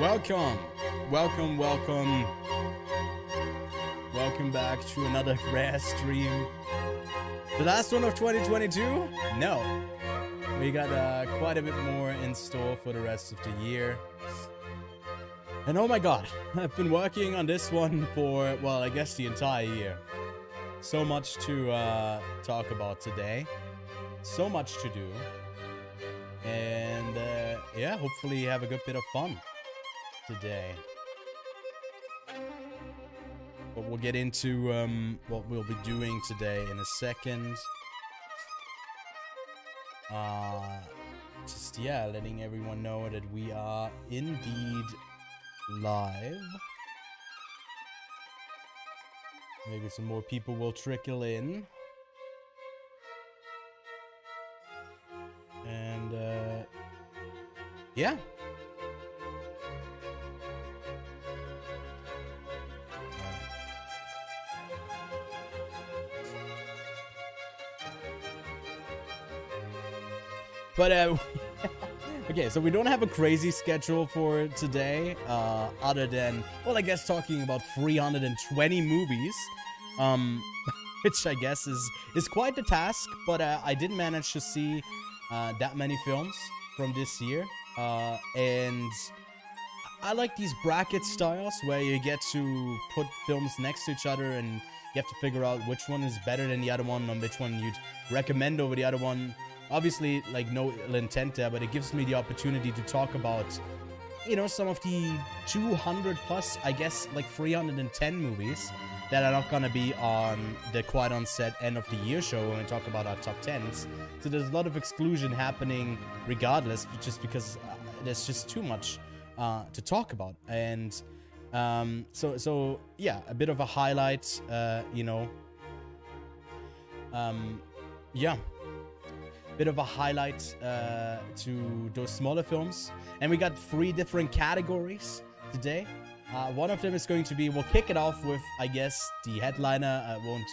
Welcome, welcome, welcome. Welcome back to another rare stream. The last one of 2022? No. We got quite a bit more in store for the rest of the year. And oh my god, I've been working on this one for, well, I guess the entire year. So much to talk about today. So much to do. And yeah, hopefully have a good bit of fun today. But we'll get into what we'll be doing today in a second. Just, yeah, letting everyone know that we are indeed live. Maybe some more people will trickle in. And, yeah. But, okay, so we don't have a crazy schedule for today, other than, well, I guess talking about 320 movies, which I guess is quite the task, but I did manage to see that many films from this year, and I like these bracket styles where you get to put films next to each other and you have to figure out which one is better than the other one and which one you'd recommend over the other one. Obviously, like, no ill intent there, but it gives me the opportunity to talk about, you know, some of the 200 plus, I guess, like 310 movies that are not gonna be on the Quite On Set end of the year show when we talk about our top 10s. So there's a lot of exclusion happening regardless, just because there's just too much to talk about. And so yeah, a bit of a highlight, you know, yeah. Bit of a highlight to those smaller films. And we got 3 different categories today. One of them is going to be, we'll kick it off with, I guess, the headliner. I won't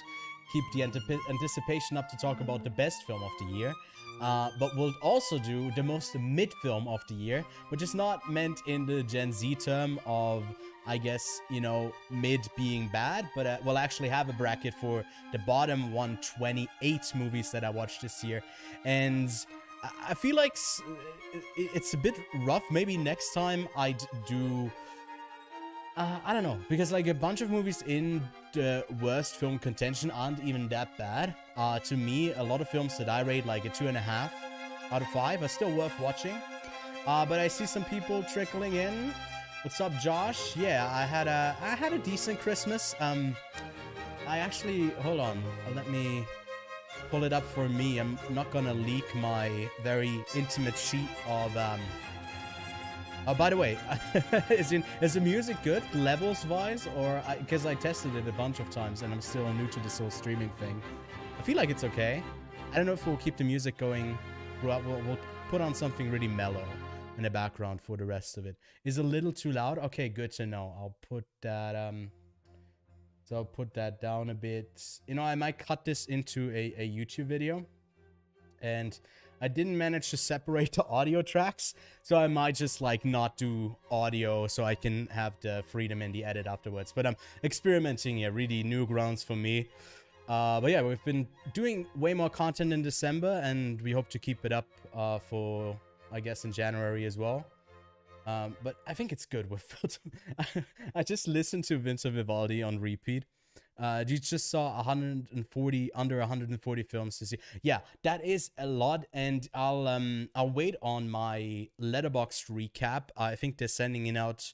keep the anticipation up to talk about the best film of the year. But we'll also do the most mid film of the year, which is not meant in the Gen Z term of, I guess, you know, mid being bad, but we'll actually have a bracket for the bottom 128 movies that I watched this year. And I feel like it's a bit rough. Maybe next time I'd do, I don't know, because like a bunch of movies in the worst film contention aren't even that bad. To me, a lot of films that I rate like a 2.5 out of 5 are still worth watching. But I see some people trickling in. What's up, Josh? Yeah, I had a decent Christmas. I actually, hold on, let me pull it up for me. I'm not gonna leak my very intimate sheet of oh, by the way, is the music good levels wise, or because I tested it a bunch of times and I'm still new to this whole streaming thing. I feel like it's okay. I don't know if we'll keep the music going throughout. We'll put on something really mellow in the background for the rest of it. Is a little too loud? Okay, good to know. I'll put that so I'll put that down a bit. You know, I might cut this into a YouTube video, and I didn't manage to separate the audio tracks, so I might just like not do audio so I can have the freedom in the edit afterwards. But I'm experimenting here, really new grounds for me. But yeah, we've been doing way more content in December, and we hope to keep it up for, I guess, in January as well. But I think it's good. I just listened to Vincent Vivaldi on repeat. You just saw 140, under 140 films this year. Yeah, that is a lot, and I'll wait on my Letterboxd recap. I think they're sending it out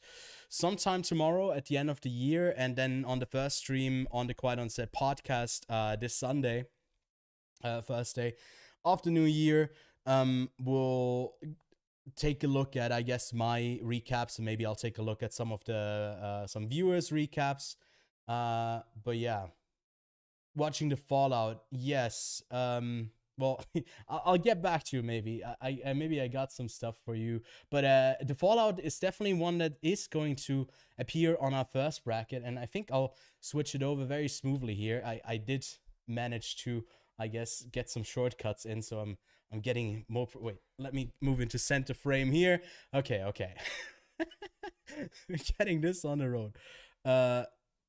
sometime tomorrow at the end of the year, and then on the first stream on the Quiet On Set podcast this Sunday, first day of the new year, we'll take a look at, I guess, my recaps, and maybe I'll take a look at some of the some viewers' recaps. But yeah, watching the Fallout, yes. Well, I'll get back to you maybe. Maybe I got some stuff for you. But the Fallout is definitely one that is going to appear on our first bracket, and I think I'll switch it over very smoothly here. I did manage to, I guess, get some shortcuts in, so I'm getting more. Wait, let me move into center frame here. Okay. Getting this on the road. Uh,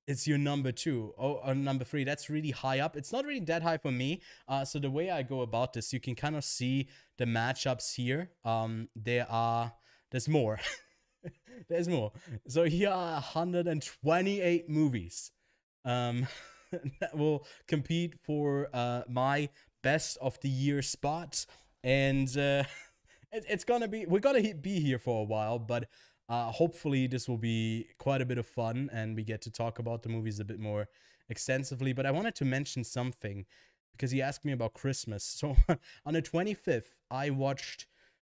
it's your number two. Oh, number three. That's really high up. It's not really that high for me. So the way I go about this, you can kind of see the matchups here. There's more. There's more. So here are 128 movies that will compete for my best of the year spot. And it's gonna be, we're gonna be here for a while, but hopefully this will be quite a bit of fun and we get to talk about the movies a bit more extensively. But I wanted to mention something because he asked me about Christmas. So on the 25th, I watched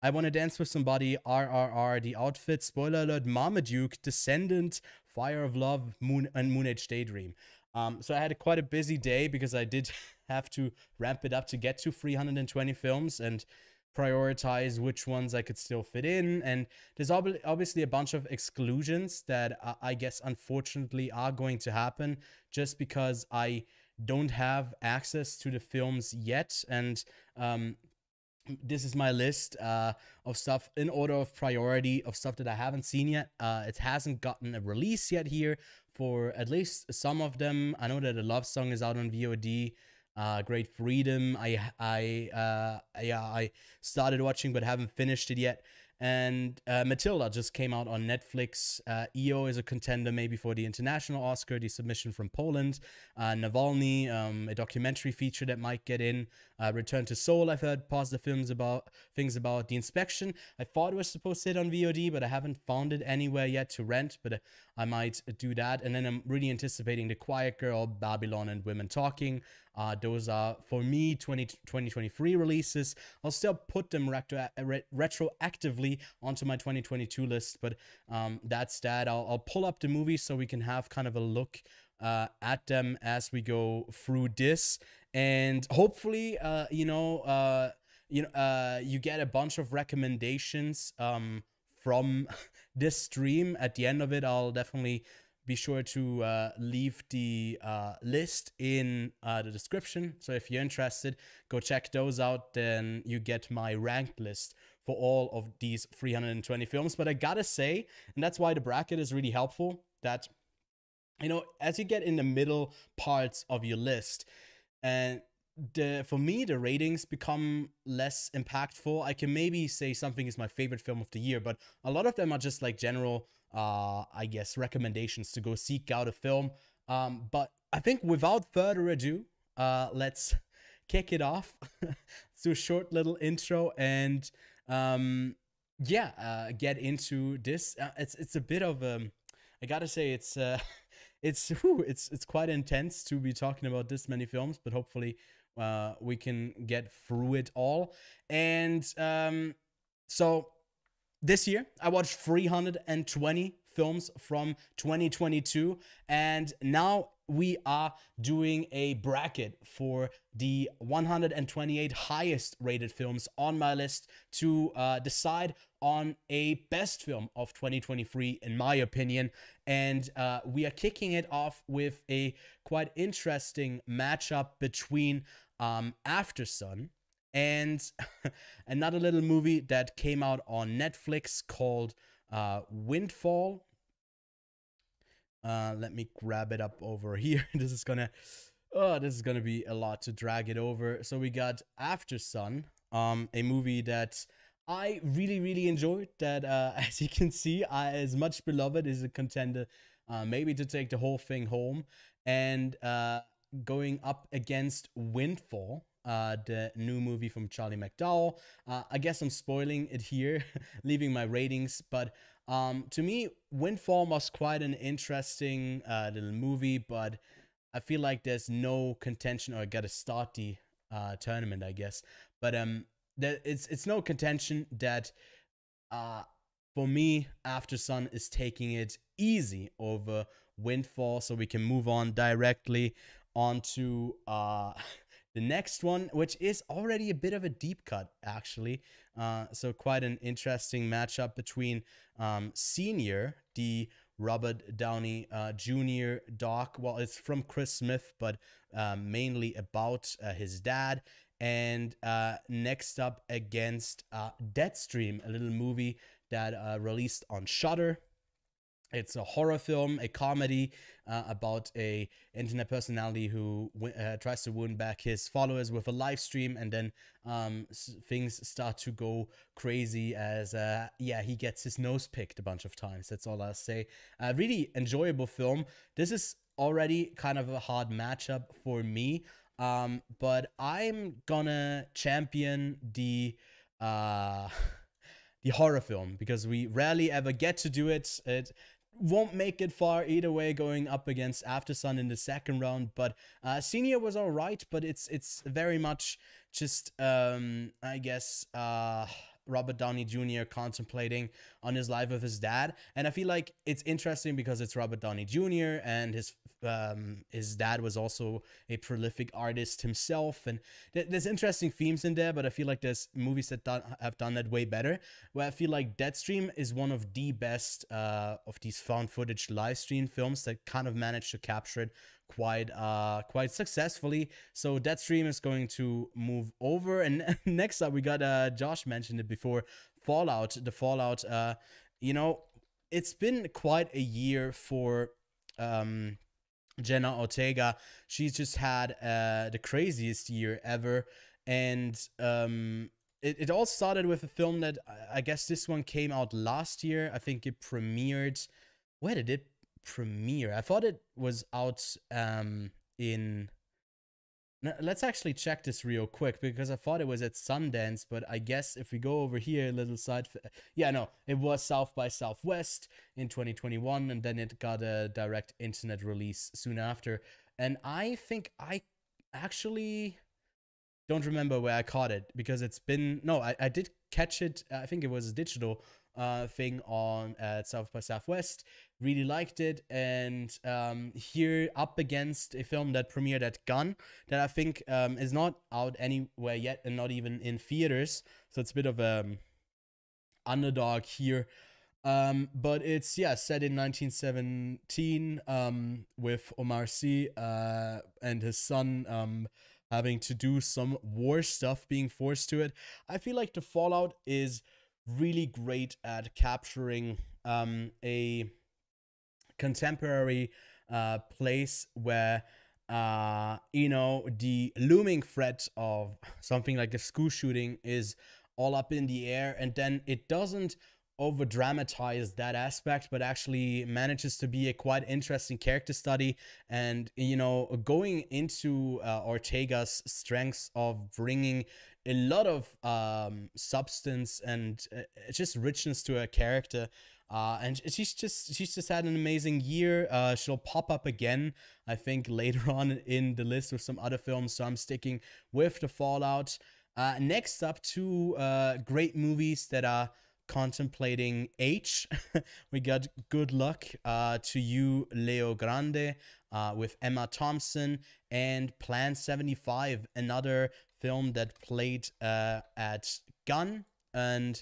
I Wanna Dance with Somebody, RRR, The Outfit, spoiler alert, Marmaduke, Descendant, Fire of Love, Moon Age Daydream. So I had quite a busy day because I did have to ramp it up to get to 320 films and prioritize which ones I could still fit in. And there's obviously a bunch of exclusions that I guess unfortunately are going to happen just because I don't have access to the films yet. And this is my list of stuff in order of priority of stuff that I haven't seen yet. It hasn't gotten a release yet here for at least some of them. I know that a Love Song is out on VOD. Great Freedom. I started watching but haven't finished it yet. And Matilda just came out on Netflix. EO is a contender maybe for the international Oscar, the submission from Poland. Navalny, a documentary feature that might get in. Return to Seoul, I've heard positive things about. The Inspection, I thought it was supposed to hit on VOD, but I haven't found it anywhere yet to rent, but I might do that. And then I'm really anticipating The Quiet Girl, Babylon, and Women Talking. Those are, for me, 2023 releases. I'll still put them retroactively onto my 2022 list, but that's that. I'll pull up the movies so we can have kind of a look at them as we go through this, and hopefully, you get a bunch of recommendations from this stream. At the end of it, I'll definitely be sure to leave the list in the description. So if you're interested, go check those out. Then you get my ranked list for all of these 320 films. But I gotta say, and that's why the bracket is really helpful, that, as you get in the middle parts of your list, and for me, the ratings become less impactful. I can maybe say something is my favorite film of the year, but a lot of them are just like general, I guess, recommendations to go seek out a film. But I think without further ado, let's kick it off. Let's do a short little intro and get into this. It's a bit of I gotta say it's quite intense to be talking about this many films, but hopefully we can get through it all. And so this year I watched 320 films from 2022, and now we are doing a bracket for the 128 highest rated films on my list to decide on a best film of 2023, in my opinion. And we are kicking it off with a quite interesting matchup between Aftersun and another little movie that came out on Netflix called Windfall. Let me grab it up over here. This is gonna be a lot to drag it over. So we got Aftersun, a movie that I really enjoyed. That as you can see, as much beloved, is a contender maybe to take the whole thing home. And going up against Windfall, the new movie from Charlie McDowell. I guess I'm spoiling it here, leaving my ratings, but to me, Windfall was quite an interesting little movie, but I feel like there's no contention, or I gotta start the tournament, I guess. But it's no contention that for me, Aftersun is taking it easy over Windfall, so we can move on directly onto the next one, which is already a bit of a deep cut, actually. So quite an interesting matchup between Senior, the Robert Downey Jr. doc. Well, it's from Chris Smith, but mainly about his dad. And next up against Deadstream, a little movie that released on Shudder. It's a horror film, a comedy about a internet personality who tries to win back his followers with a live stream, and then things start to go crazy as he gets his nose picked a bunch of times. That's all I'll say. Really enjoyable film. This is already kind of a hard matchup for me, but I'm gonna champion the the horror film because we rarely ever get to do it. It won't make it far either way, going up against Aftersun in the second round, but Senior was all right, but it's very much just I guess Robert Downey Jr. contemplating on his life with his dad. And I feel like it's interesting because it's Robert Downey Jr. and his dad was also a prolific artist himself. And there's interesting themes in there, but I feel like there's movies that have done that way better, where I feel like Deadstream is one of the best of these found footage live stream films that kind of managed to capture it quite successfully. So Deadstream is going to move over. And next up, we got Josh mentioned it before, Fallout. The Fallout, you know, it's been quite a year for Jenna Ortega. She's just had the craziest year ever. And it all started with a film that I guess this one came out last year. I think it premiered. Where did it premiere? I thought it was out in. Let's actually check this real quick because I thought it was at Sundance, but I guess if we go over here, a little side. Yeah, no, it was South by Southwest in 2021, and then it got a direct internet release soon after. And I think I actually don't remember where I caught it because it's been. No, I did catch it. I think it was a digital thing on at South by Southwest. Really liked it, and here up against a film that premiered at Gun that I think is not out anywhere yet and not even in theaters, so it's a bit of a underdog here, but it's set in 1917 with Omar Sy and his son having to do some war stuff, being forced to it. I feel like the Fallout is really great at capturing a contemporary place where the looming threat of something like a school shooting is all up in the air, and then it doesn't over dramatize that aspect, but actually manages to be a quite interesting character study. And going into Ortega's strengths of bringing a lot of substance and just richness to her character. And she's just had an amazing year. She'll pop up again, I think, later on in the list with some other films. So I'm sticking with the Fallout. Next up, two great movies that are contemplating age. We got Good Luck to You, Leo Grande, with Emma Thompson, and Plan 75, another film that played at Gun. And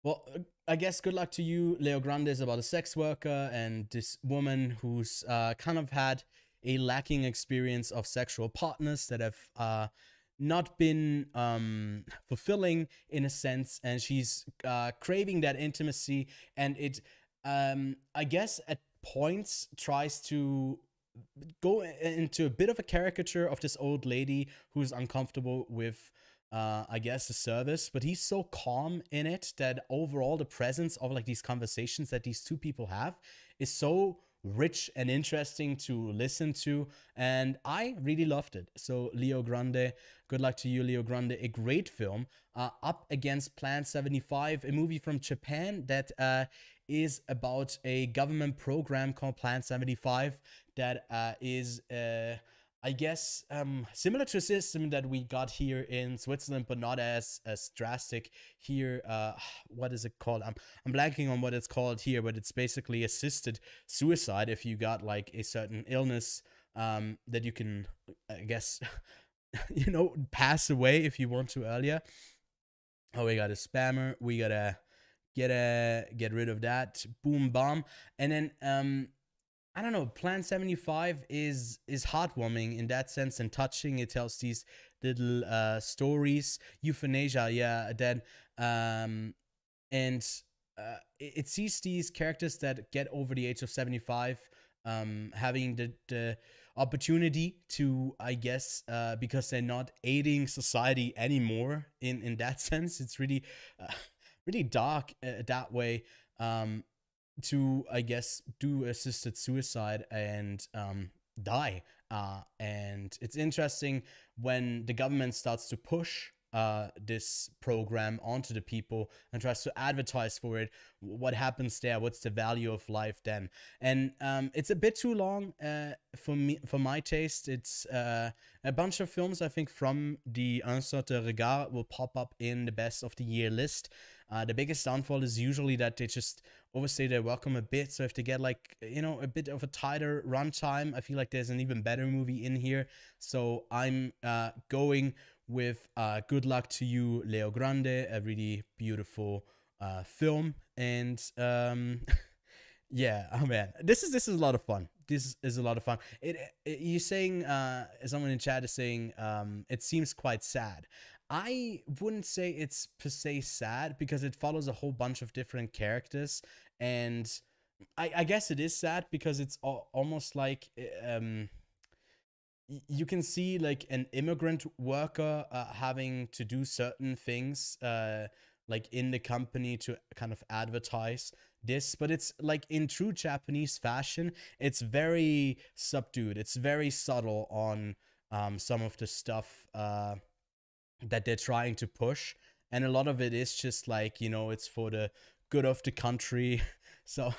well, I guess Good Luck to You, Leo Grande is about a sex worker and this woman who's kind of had a lacking experience of sexual partners that have not been fulfilling in a sense, and she's craving that intimacy, and it I guess at points tries to go into a bit of a caricature of this old lady who's uncomfortable with I guess the service, but he's so calm in it that overall the presence of like these conversations that these two people have is so rich and interesting to listen to, and I really loved it. So Leo Grande, Good Luck to You, Leo Grande, a great film, up against Plan 75, a movie from Japan that is about a government program called Plan 75 that is I guess similar to a system that we got here in Switzerland, but not as drastic here. What is it called? I'm blanking on what it's called here, but it's basically assisted suicide if you got like a certain illness that you can, I guess, pass away if you want to earlier. Oh, we got a spammer. We gotta get rid of that. Boom, bomb, and then I don't know, Plan 75 is heartwarming in that sense and touching. It tells these little stories. Euthanasia, yeah, then and it sees these characters that get over the age of 75 having the opportunity to, I guess, because they're not aiding society anymore in that sense. It's really really dark that way, to, I guess, do assisted suicide and die. And it's interesting when the government starts to push this program onto the people and tries to advertise for it. What happens there? What's the value of life then? And it's a bit too long for me, for my taste. It's a bunch of films, I think, from the Un Certain Regard will pop up in the best of the year list. The biggest downfall is usually that they just overstay their welcome a bit. So if they get, like, you know, a bit of a tighter runtime, I feel like there's an even better movie in here. So I'm going with Good Luck to You, Leo Grande, a really beautiful film. And yeah, oh man, this is a lot of fun. This is a lot of fun. You're saying, someone in chat is saying, it seems quite sad. I wouldn't say it's per se sad because it follows a whole bunch of different characters, and I guess it is sad because it's almost like you can see like an immigrant worker having to do certain things like in the company to kind of advertise this, but it's like in true Japanese fashion, it's very subdued, it's very subtle on some of the stuff that they're trying to push, and a lot of it is just like, you know, it's for the good of the country. So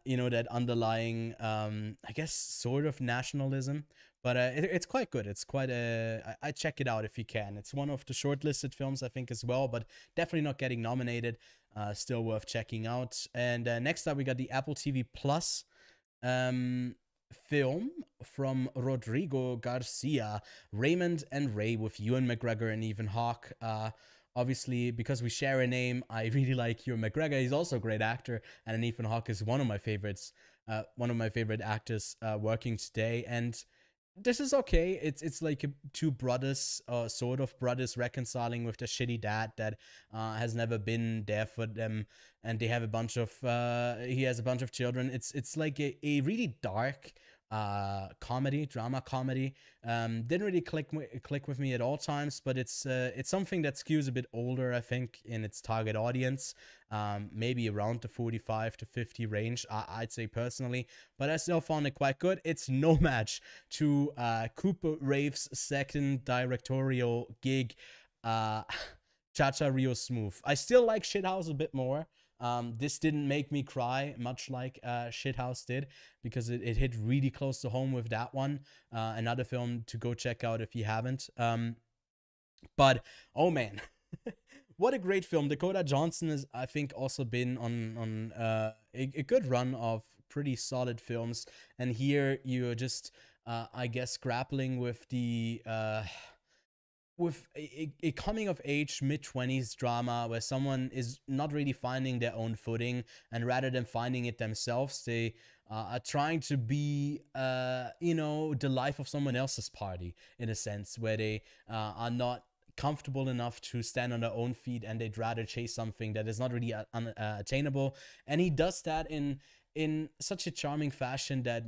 you know, that underlying I guess sort of nationalism, but it's quite good. It's quite I check it out if you can. It's one of the shortlisted films, I think, as well, but definitely not getting nominated. Still worth checking out. And next up we got the Apple TV Plus film from Rodrigo Garcia, Raymond and Ray, with Ewan McGregor and Ethan Hawke. Obviously, because we share a name, I really like Ewan McGregor. He's also a great actor, and Ethan Hawke is one of my favorites, one of my favorite actors working today. And this is okay. It's like two brothers, sort of brothers, reconciling with the shitty dad that has never been there for them, and they have a bunch of he has a bunch of children. It's like a really dark drama comedy. Didn't really click with me at all times, but it's something that skews a bit older, I think, in its target audience. Maybe around the 45 to 50 range, I'd say personally, but I still found it quite good. It's no match to Cooper Rave's second directorial gig, Cha-Cha Real Smooth. I still like Shithouse a bit more. This didn't make me cry, much like Shithouse did, because it hit really close to home with that one. Another film to go check out if you haven't. But, oh man, what a great film. Dakota Johnson has, I think, also been on a good run of pretty solid films. And here you're just, I guess, grappling with the... with a coming of age mid-20s drama where someone is not really finding their own footing, and rather than finding it themselves, they are trying to be you know, the life of someone else's party, in a sense, where they are not comfortable enough to stand on their own feet, and they'd rather chase something that is not really attainable. And he does that in such a charming fashion that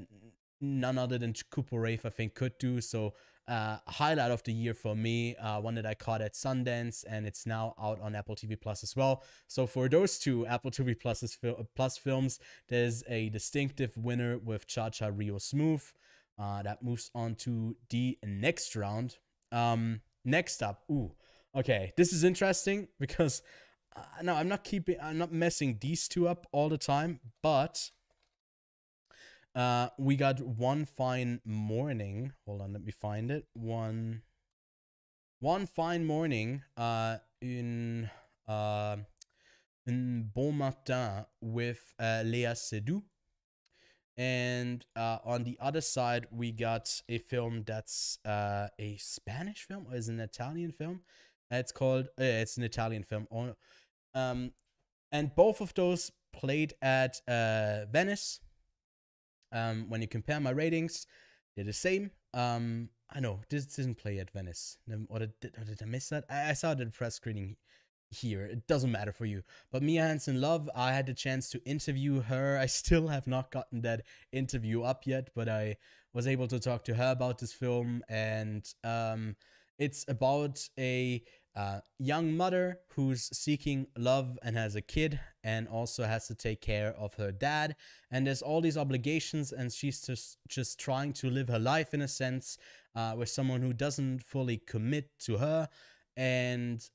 none other than Cooper Rave, I think, could do. So highlight of the year for me, one that I caught at Sundance, and it's now out on Apple TV Plus as well. So for those two Apple TV Plus films, there's a distinctive winner with Cha-Cha Real Smooth. That moves on to the next round. Next up, okay, this is interesting because no, I'm not messing these two up all the time, but we got One Fine Morning. Hold on, let me find it. One Fine Morning in Bon Matin with Léa Seydoux. And on the other side, we got a film that's a Spanish film, or is it an Italian film? It's called, it's an Italian film. And both of those played at Venice. When you compare my ratings, they're the same. I know this didn't play at Venice, or did I miss that? I saw it at the press screening here. It doesn't matter for you. But Mia Hansen Love, I had the chance to interview her. I still have not gotten that interview up yet, but I was able to talk to her about this film. And it's about a young mother who's seeking love and has a kid and also has to take care of her dad. And there's all these obligations, and she's just trying to live her life in a sense with someone who doesn't fully commit to her. And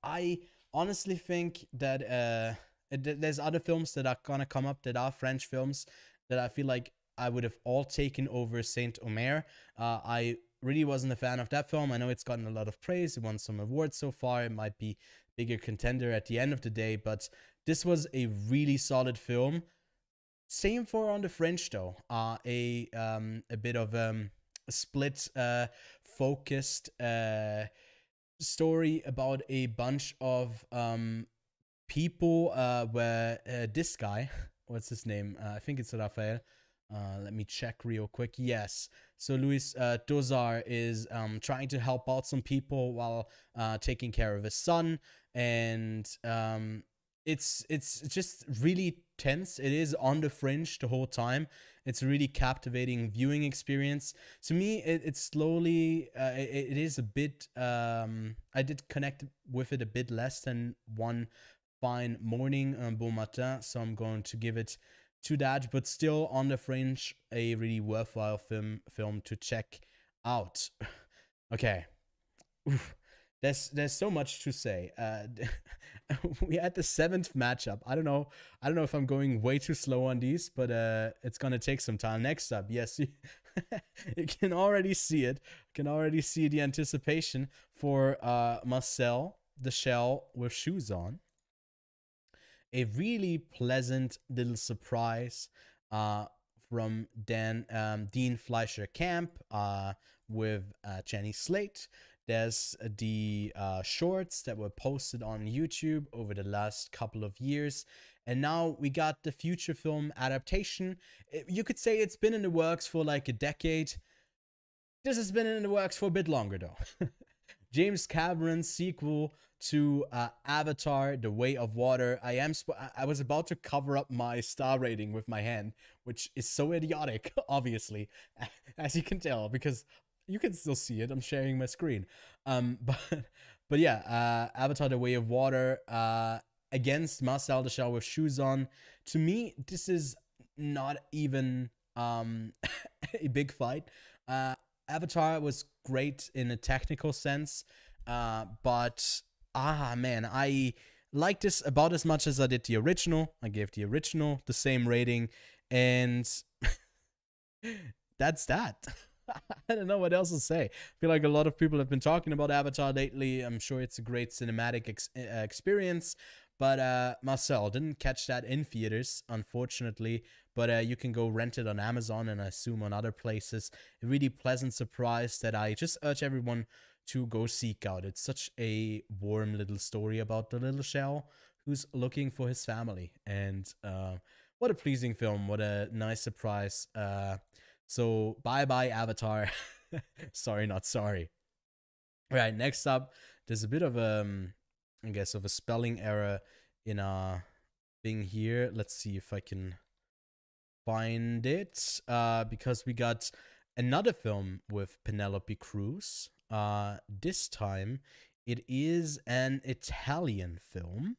I honestly think that there's other films that are gonna come up that are French films that I feel like I would have all taken over Saint Omer. I really wasn't a fan of that film. I know it's gotten a lot of praise. It won some awards so far. It might be bigger contender at the end of the day, but this was a really solid film. Same for On the Fringe though. A bit of split focused story about a bunch of people where this guy, what's his name? I think it's Raphael. Let me check real quick. Yes. So Louis Dozar is trying to help out some people while taking care of his son. And it's just really tense. It is on the fringe the whole time. It's a really captivating viewing experience. To me, it's slowly, it is a bit, I did connect with it a bit less than One Fine Morning, Un Beau Matin, so I'm going to give it to that, but still on the fringe, a really worthwhile film to check out. Okay. Oof. There's so much to say. We had the 7th matchup. I don't know if I'm going way too slow on these, but it's gonna take some time. Next up, yes, you can already see it. You can already see the anticipation for Marcel the Shell with Shoes On. A really pleasant little surprise from Dean Fleischer Camp with Jenny Slate. There's the shorts that were posted on YouTube over the last couple of years. And now we got the feature film adaptation. You could say it's been in the works for like a decade. This has been in the works for a bit longer though. James Cameron's sequel to Avatar: The Way of Water. I was about to cover up my star rating with my hand, which is so idiotic, obviously, as you can tell, because you can still see it. I'm sharing my screen. But yeah, Avatar: The Way of Water against Marcel the Shell with Shoes On. To me, this is not even a big fight. Avatar was great in a technical sense, but man, I like this about as much as I did the original. I gave the original the same rating, and that's that. I don't know what else to say. I feel like a lot of people have been talking about Avatar lately. I'm sure it's a great cinematic experience, but Marcel didn't catch that in theaters, unfortunately. But you can go rent it on Amazon and I assume on other places. A really pleasant surprise that I just urge everyone to go seek out. It's such a warm little story about the little shell who's looking for his family. And what a pleasing film. What a nice surprise. So bye-bye, Avatar. Sorry, not sorry. All right, next up, there's a bit of I guess, of a spelling error in our thing here. Let's see if I can find it, because we got another film with Penelope Cruz. This time it is an Italian film.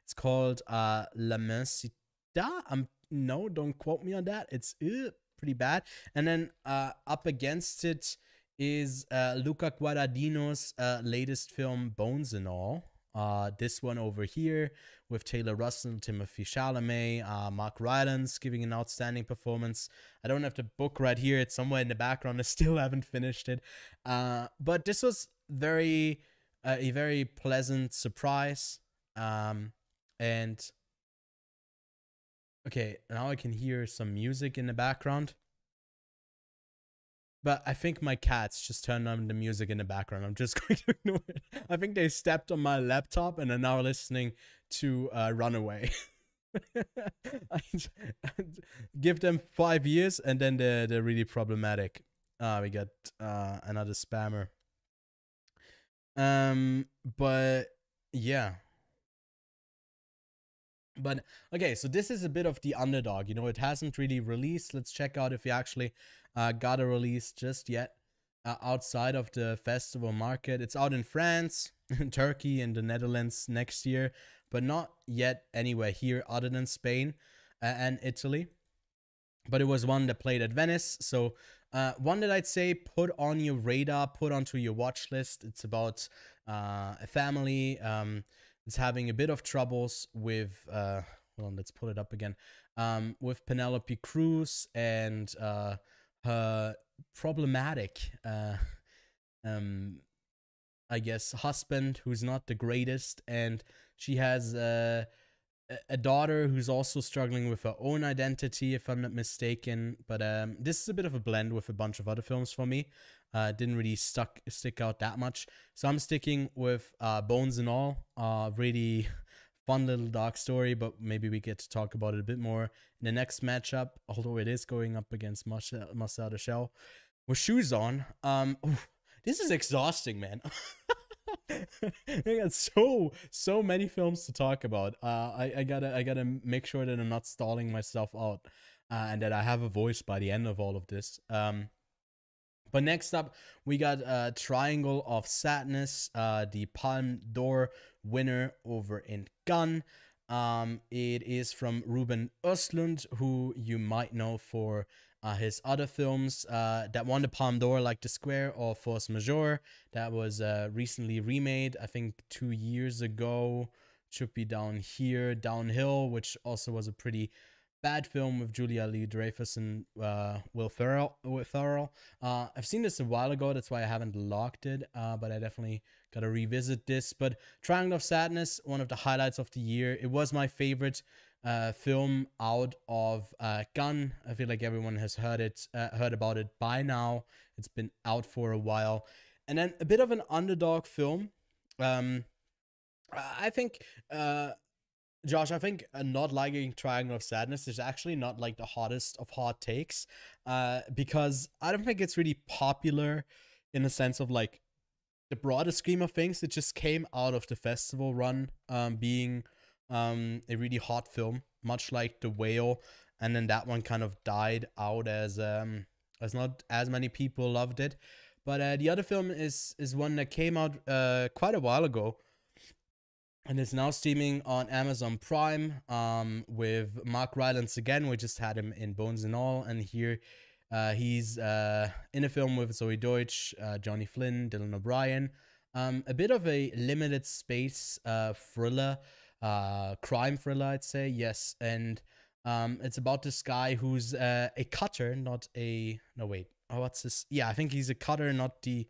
It's called La Mensità. No, don't quote me on that. It's pretty bad. And then up against it is Luca Guadagnino's latest film, Bones and All. This one over here with Taylor Russell, Timothy Chalamet, Mark Rylance giving an outstanding performance. I don't have the book right here. It's somewhere in the background. I still haven't finished it. But this was a very pleasant surprise. And okay, now I can hear some music in the background. But I think my cats just turned on the music in the background. I'm just going to ignore it. I think they stepped on my laptop and are now listening to Runaway. Give them 5 years and then they're really problematic. We got another spammer. But yeah. But okay, so this is a bit of the underdog. You know, it hasn't really released. Let's check out if we actually got a release just yet outside of the festival market. It's out in France, Turkey, and the Netherlands next year, but not yet anywhere here other than Spain and Italy. But it was one that played at Venice. So one that I'd say put on your radar, put onto your watch list. It's about a family that's having a bit of troubles with, hold on, let's pull it up again, with Penelope Cruz and her problematic, I guess, husband who's not the greatest. And she has a daughter who's also struggling with her own identity, if I'm not mistaken. But this is a bit of a blend with a bunch of other films for me. Didn't really stick out that much. So I'm sticking with Bones and All. Really fun little dark story, but maybe we get to talk about it a bit more in the next matchup, although it is going up against Marcel Deschelles with shoes on. This is exhausting, man. I got so many films to talk about. I gotta make sure that I'm not stalling myself out, and that I have a voice by the end of all of this. But next up, we got Triangle of Sadness, the Palme d'Or winner over in Gun. It is from Ruben Östlund, who you might know for his other films that won the Palme d'Or, like The Square or Force Majeure. That was recently remade, I think 2 years ago. Should be down here. Downhill, which also was a pretty bad film with Julia Louis-Dreyfus and Will Ferrell. I've seen this a while ago, that's why I haven't locked it, but I definitely gotta revisit this. But Triangle of Sadness, one of the highlights of the year. It was my favorite film out of Gun. I feel like everyone has heard about it by now. It's been out for a while. And then a bit of an underdog film. I think Josh, I think not liking Triangle of Sadness is actually not like the hottest of hot takes, because I don't think it's really popular in the sense of like the broader scheme of things. It just came out of the festival run, being a really hot film, much like The Whale, and then that one kind of died out as not as many people loved it. But the other film is one that came out quite a while ago, and it's now streaming on Amazon Prime, with Mark Rylance again. We just had him in Bones and All, and here he's in a film with Zoe Deutsch, Johnny Flynn, Dylan O'Brien. A bit of a limited space thriller, crime thriller, I'd say, yes. And it's about this guy who's a cutter, not a... No, wait. Oh, what's this? Yeah, I think he's a cutter, not the...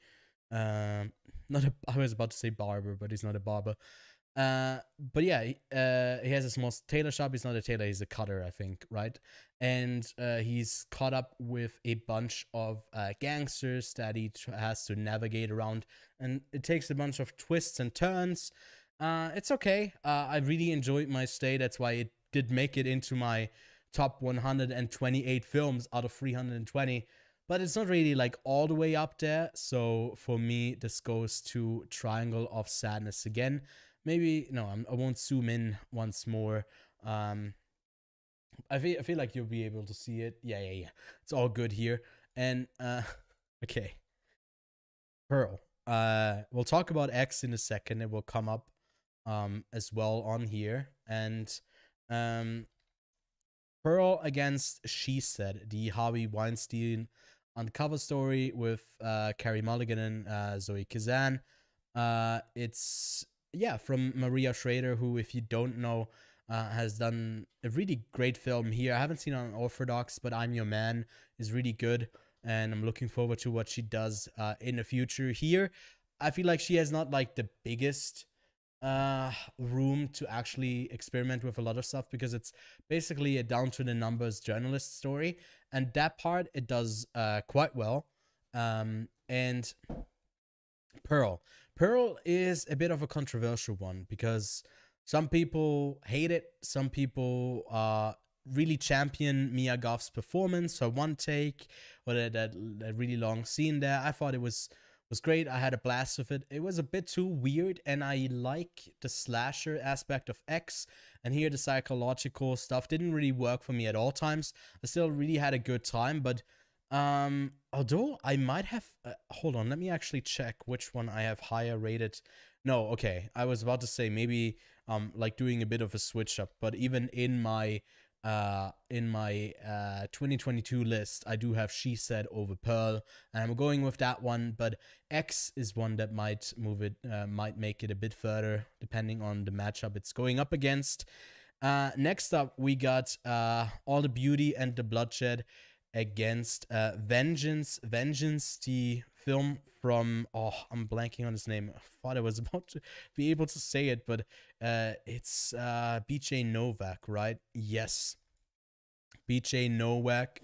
not a... I was about to say barber, but he's not a barber. But yeah, he has a small tailor shop. He's not a tailor, he's a cutter, I think, right? And he's caught up with a bunch of gangsters that he has to navigate around, and it takes a bunch of twists and turns. It's okay. I really enjoyed my stay. That's why it did make it into my top 128 films out of 320. But it's not really like all the way up there. So for me, this goes to Triangle of Sadness again. Maybe, no, I won't zoom in once more. I feel like you'll be able to see it. Yeah. It's all good here. And, okay. Pearl. We'll talk about X in a second. It will come up as well on here. And Pearl against She Said, the Harvey Weinstein undercover story with Carey Mulligan and Zoe Kazan. It's... yeah, from Maria Schrader, who, if you don't know, has done a really great film here. I haven't seen it on Orthodox, but I'm Your Man is really good, and I'm looking forward to what she does in the future. Here, I feel like she has not like the biggest room to actually experiment with a lot of stuff, because it's basically a down to the numbers journalist story, and that part it does quite well. And Pearl is a bit of a controversial one, because some people hate it, some people really champion Mia Goth's performance, her one take, or that really long scene there. I thought it was was great. I had a blast with it. It was a bit too weird, and I like the slasher aspect of X. And here, the psychological stuff didn't really work for me at all times. I still really had a good time, but although I might have, hold on, let me actually check which one I have higher rated. No, okay, I was about to say maybe like doing a bit of a switch up, but even in my 2022 list, I do have She Said over Pearl, and I'm going with that one. But X is one that might move it, might make it a bit further depending on the matchup it's going up against. Next up, we got All the Beauty and the Bloodshed against Vengeance. Vengeance, the film from, oh, I'm blanking on his name. I thought I was about to be able to say it, but it's BJ Novak, right? Yes. BJ Novak,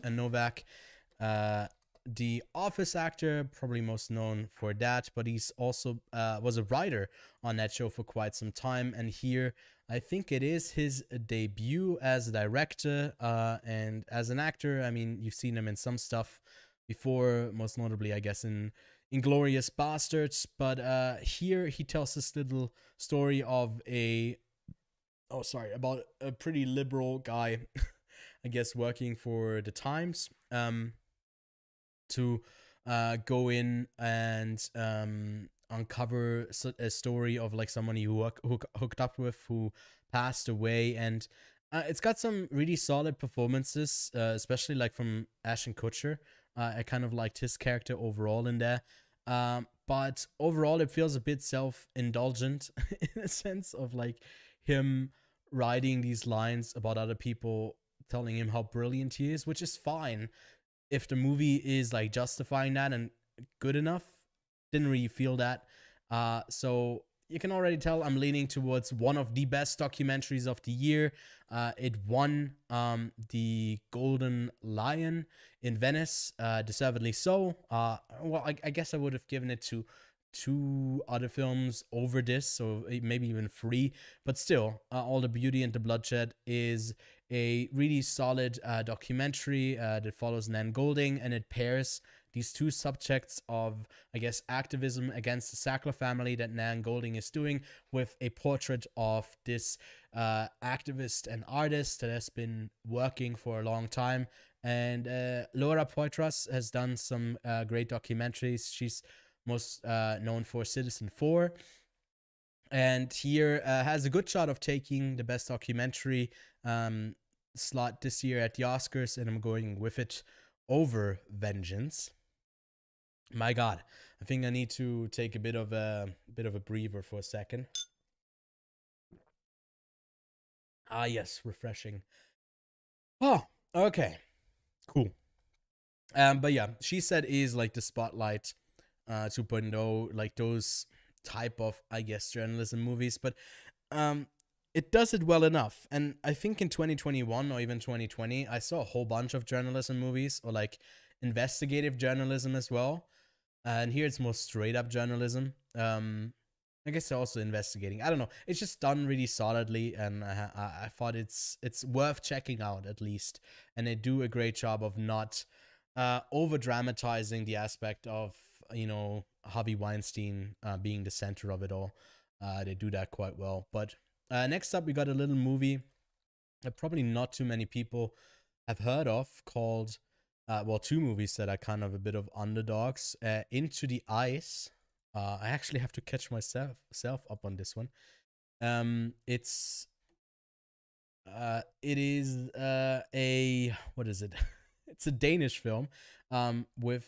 the Office actor, probably most known for that, but he's also was a writer on that show for quite some time. And here, I think it is his debut as a director and as an actor. I mean, you've seen him in some stuff before, most notably, I guess, in Inglourious Bastards. But here he tells this little story of about a pretty liberal guy, I guess, working for the Times, to go in and uncover a story of like someone you hooked up with who passed away. And it's got some really solid performances, especially like from Ashton Kutcher. I kind of liked his character overall in there. But overall, it feels a bit self-indulgent in a sense of like him writing these lines about other people, telling him how brilliant he is, which is fine if the movie is like justifying that and good enough. Didn't really feel that. So you can already tell I'm leaning towards one of the best documentaries of the year. It won the Golden Lion in Venice, deservedly so. Well, I guess I would have given it to two other films over this, so maybe even three, but still, All the Beauty and the Bloodshed is a really solid documentary that follows Nan Golding, and it pairs these two subjects of, I guess, activism against the Sackler family that Nan Golding is doing, with a portrait of this activist and artist that has been working for a long time. And Laura Poitras has done some great documentaries. She's most known for Citizen4. And here has a good shot of taking the best documentary slot this year at the Oscars, and I'm going with it over Vengeance. My God, I think I need to take a bit of a breather for a second. Ah, yes, refreshing. Oh, okay, cool. But yeah, She Said is like the Spotlight 2.0, like those type of, I guess, journalism movies, but it does it well enough. And I think in 2021 or even 2020, I saw a whole bunch of journalism movies, or like investigative journalism as well. And here it's more straight up journalism. I guess they're also investigating. I don't know. It's just done really solidly, and I thought it's worth checking out at least. And they do a great job of not over dramatizing the aspect of, you know, Harvey Weinstein being the center of it all. They do that quite well. But next up, we got a little movie that probably not too many people have heard of, called, well, two movies that are kind of a bit of underdogs. Into the Ice. I actually have to catch myself up on this one. It is a, what is it? It's a Danish film with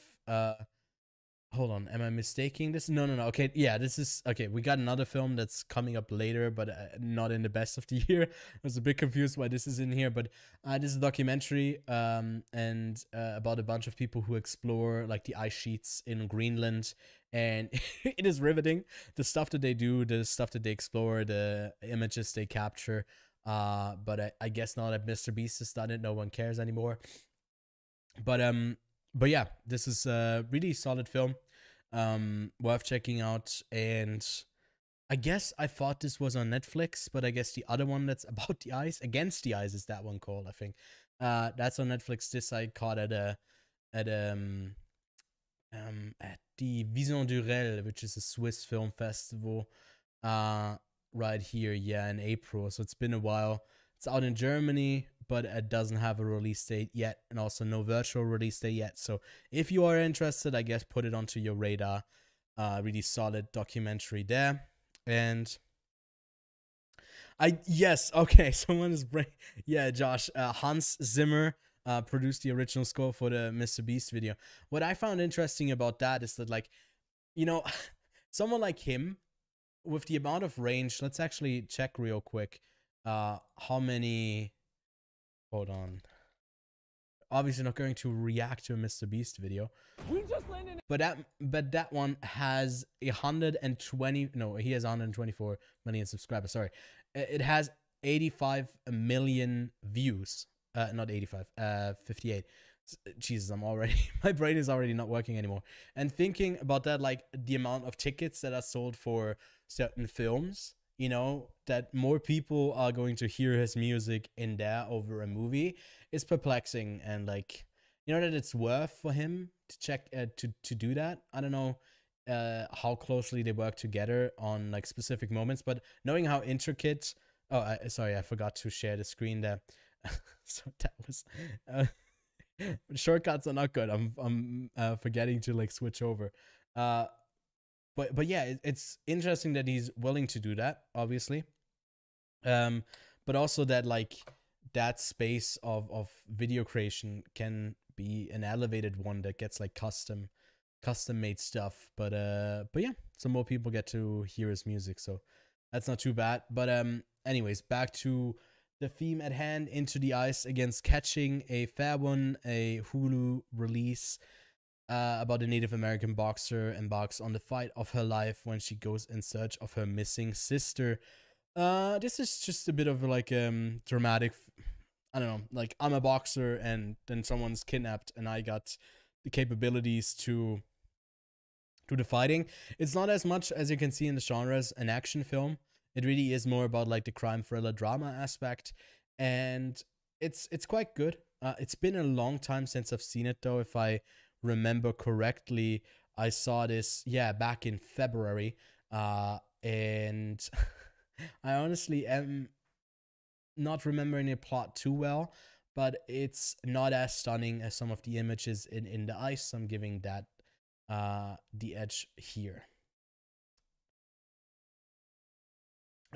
hold on, am I mistaking this? No. Okay, yeah, this is, okay, we got another film that's coming up later, but not in the best of the year. I was a bit confused why this is in here, but this is a documentary and about a bunch of people who explore like the ice sheets in Greenland, and it is riveting. The stuff that they do, the stuff that they explore, the images they capture. But I guess now that Mr. Beast has done it, no one cares anymore. But yeah, this is a really solid film, worth checking out. And I guess I thought this was on Netflix, but I guess the other one that's about the ice, Against the Ice, is that one called, I think. That's on Netflix. This I caught at the Vision du Réel, which is a Swiss film festival, right here, yeah, in April. So it's been a while. It's out in Germany, but it doesn't have a release date yet, and also no virtual release date yet. So if you are interested, I guess put it onto your radar. Really solid documentary there. And yes, okay, someone is yeah, Josh, Hans Zimmer produced the original score for the Mr. Beast video. What I found interesting about that is that, like, you know, someone like him with the amount of range, let's actually check real quick how many, hold on, obviously not going to react to a Mr. Beast video. We just landed. But that one has 120. No, he has 124 million subscribers. Sorry, it has 85 million views. Not 85. 58. Jesus, I'm already. My brain is already not working anymore. And thinking about that, like the amount of tickets that are sold for certain films, you know, that more people are going to hear his music in there over a movie is perplexing. And, like, you know, that it's worth for him to check to do that. I don't know how closely they work together on, like, specific moments, but knowing how intricate. Oh, sorry, I forgot to share the screen there. So that was shortcuts are not good. I'm forgetting to, like, switch over. But yeah, it's interesting that he's willing to do that, obviously. But also that, like, that space of video creation can be an elevated one that gets, like, custom made stuff. But yeah, some more people get to hear his music, so that's not too bad. But anyways, back to the theme at hand, Into the Ice Against Catching, a fair one, a Hulu release about a Native American boxer embarks on the fight of her life when she goes in search of her missing sister. This is just a bit of, like, dramatic. I don't know, like, I'm a boxer and then someone's kidnapped and I got the capabilities to do the fighting. It's not as much, as you can see in the genre, as an action film. It really is more about, like, the crime thriller drama aspect, and it's quite good. It's been a long time since I've seen it, though. If I remember correctly, I saw this, yeah, back in February, and I honestly am not remembering the plot too well, but it's not as stunning as some of the images in the ice. So I'm giving that the edge here.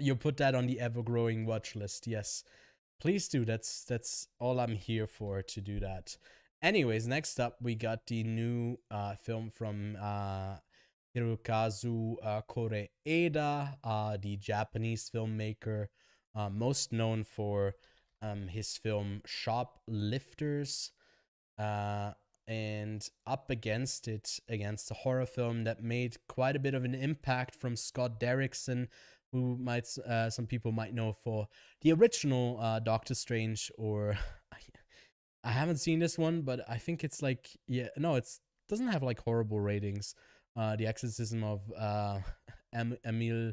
You put that on the ever-growing watch list. Yes, please do. That's all I'm here for, to do that. Anyways, next up, we got the new film from Hirokazu Koreeda, the Japanese filmmaker, most known for his film Shoplifters, and up against a horror film that made quite a bit of an impact from Scott Derrickson, who some people might know for the original Doctor Strange, or I haven't seen this one, but I think it's like, yeah, no, it doesn't have, like, horrible ratings. The Exorcism of Emile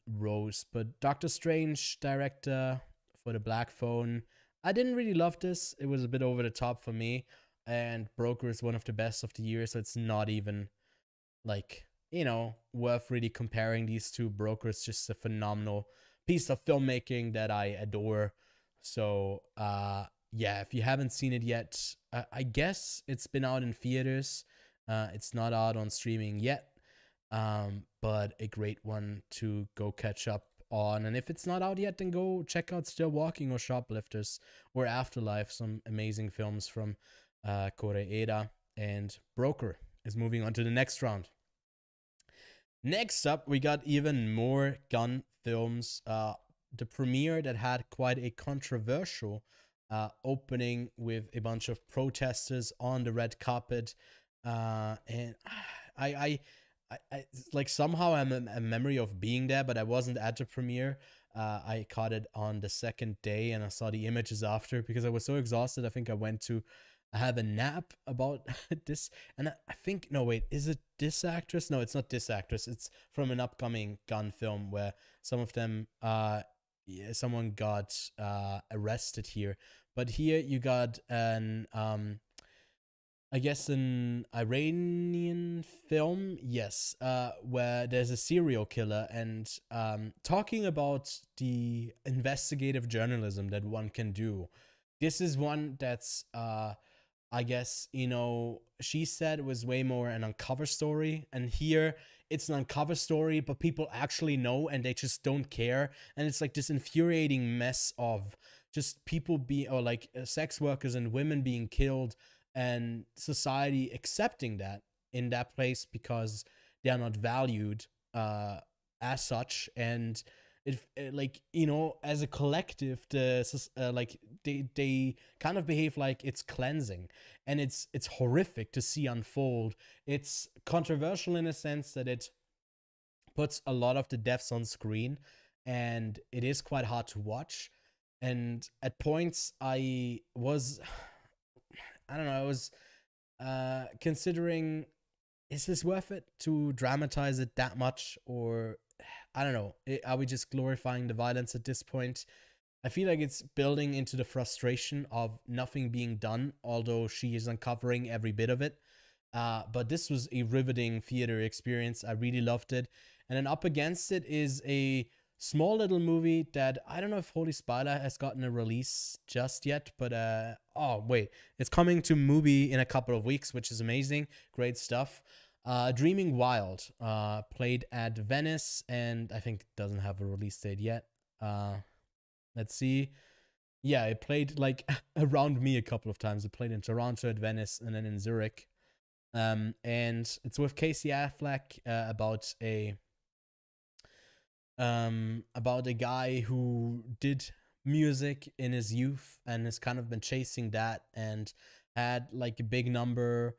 Rose, but Doctor Strange, director for The Black Phone. I didn't really love this. It was a bit over the top for me, and Broker is one of the best of the year, so it's not even, like, you know, worth really comparing these two. Broker is just a phenomenal piece of filmmaking that I adore. So yeah, if you haven't seen it yet, I guess it's been out in theaters. It's not out on streaming yet, but a great one to go catch up on. And if it's not out yet, then go check out Still Walking or Shoplifters or Afterlife, some amazing films from Koreeda. And Broker is moving on to the next round. Next up, we got even more gun films. The premiere that had quite a controversial opening with a bunch of protesters on the red carpet, and I like, somehow I'm a memory of being there, but I wasn't at the premiere. I caught it on the second day, and I saw the images after because I was so exhausted. I think I went to have a nap about this, and I think, no, wait, is it this actress? No, it's not this actress. It's from an upcoming gun film where some of them, yeah, someone got arrested here. But here you got an I guess an Iranian film, yes, where there's a serial killer and talking about the investigative journalism that one can do. This is one that's, I guess, she said it was way more an uncover story, and here it's an uncover story, but people actually know and they just don't care, and it's like this infuriating mess of just people being, or like sex workers and women being killed and society accepting that in that place because they are not valued uh as such. And like as a collective, like they kind of behave like it's cleansing, and it's horrific to see unfold. It's controversial in a sense that it puts a lot of the deaths on screen, and it is quite hard to watch. And at points I don't know, I was considering, is this worth it to dramatize it that much? Or I don't know, are we just glorifying the violence at this point? I feel like it's building into the frustration of nothing being done, although she is uncovering every bit of it. But this was a riveting theater experience. I really loved it. And then up against it is a small little movie that I don't know if Holy Spider has gotten a release just yet, but oh wait, it's coming to movie in a couple of weeks, which is amazing. Great stuff. Dreaming Wild, played at Venice, and I think doesn't have a release date yet. Let's see. Yeah, it played like around me a couple of times. It played in Toronto, at Venice, and then in Zurich. And it's with Casey Affleck, about a guy who did music in his youth and has kind of been chasing that, and had like a big number,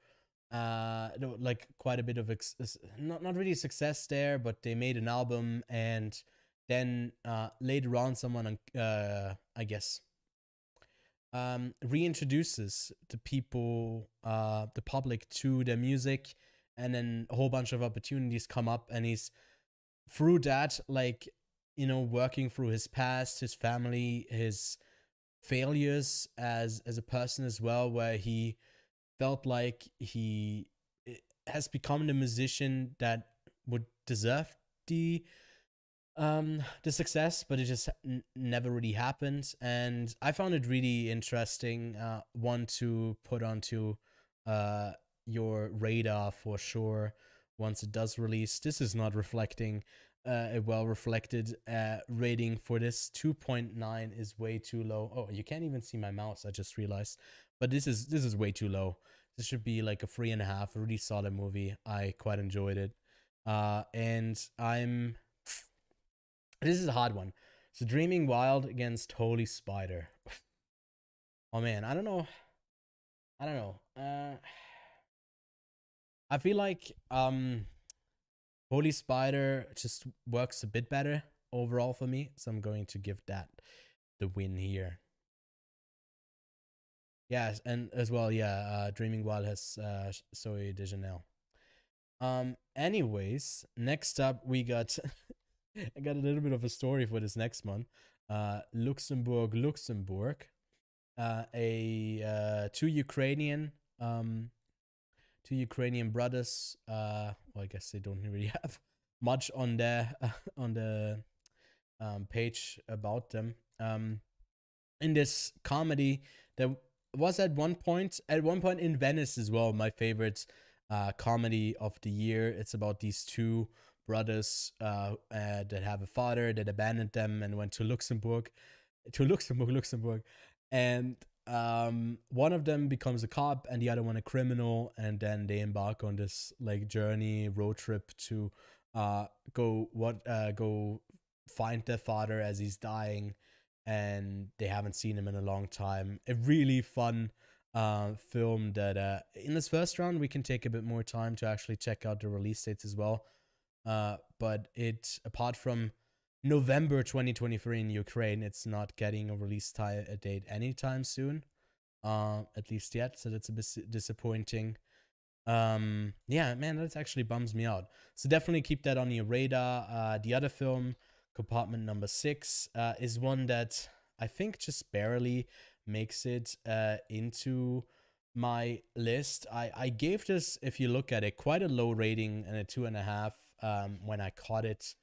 like quite a bit of not really success there, but they made an album. And then later on someone, I guess, reintroduces the people, the public, to their music, and then a whole bunch of opportunities come up, and he's through that, like, working through his past, his family, his failures as a person as well, where he felt like he has become the musician that would deserve the the success, but it just never really happened. And I found it really interesting, one to put onto your radar for sure once it does release. This is not reflecting a well reflected rating for this. 2.9 is way too low. Oh, you can't even see my mouse, I just realized. But this is way too low. This should be like a 3.5. A really solid movie. I quite enjoyed it. And this is a hard one. So Dreaming Wild against Holy Spider. Oh man, I don't know. I don't know. I feel like Holy Spider just works a bit better overall for me, so I'm going to give that the win here. Yes, and as well, yeah, Dreaming Wild has Zoe Deschanel. Anyways, next up we got I got a little bit of a story for this next one. Luxembourg. Two Ukrainian brothers. Well, I guess they don't really have much on their on the page about them. In this comedy that was at one point in Venice as well, my favorite comedy of the year. It's about these two brothers that have a father that abandoned them and went to Luxembourg, and one of them becomes a cop and the other one a criminal, and then they embark on this like road trip to go find their father as he's dying, and they haven't seen him in a long time. A really fun film that in this first round we can take a bit more time to actually check out the release dates as well. But it, apart from November 2023 in Ukraine, it's not getting a release date anytime soon, at least yet. So that's a bit disappointing. Yeah, man, that actually bums me out. So definitely keep that on your radar. The other film, Compartment Number 6, is one that I think just barely makes it into my list, I gave this, if you look at it, quite a low rating and a 2.5 when I caught it.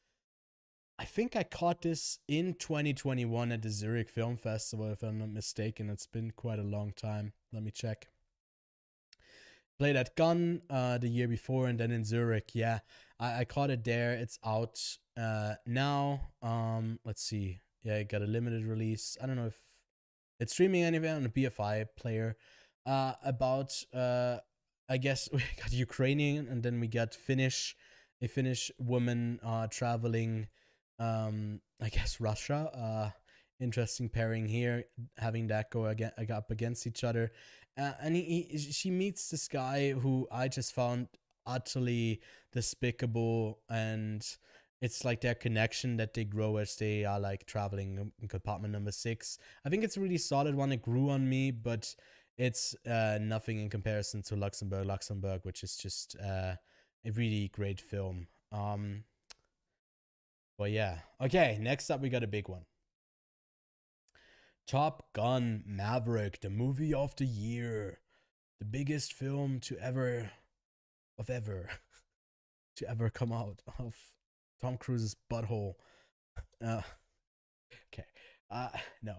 I think I caught this in 2021 at the Zurich Film Festival, if I'm not mistaken. It's been quite a long time. Let me check. Played at Gun the year before, and then in Zurich. Yeah, I caught it there. It's out now. Let's see. Yeah, it got a limited release. I don't know if it's streaming anywhere on a BFI player. About I guess we got Ukrainian, and then we got a Finnish woman traveling. I guess Russia. Interesting pairing here, having that go up against each other. And she meets this guy who I just found utterly despicable, and it's like their connection that they grow as they are like traveling in compartment number 6. I think it's a really solid one. It grew on me, but it's nothing in comparison to Luxembourg, which is just a really great film. But yeah. Okay, next up we got a big one. Top Gun Maverick, the movie of the year. The biggest film to ever to ever come out of Tom Cruise's butthole. Okay. No.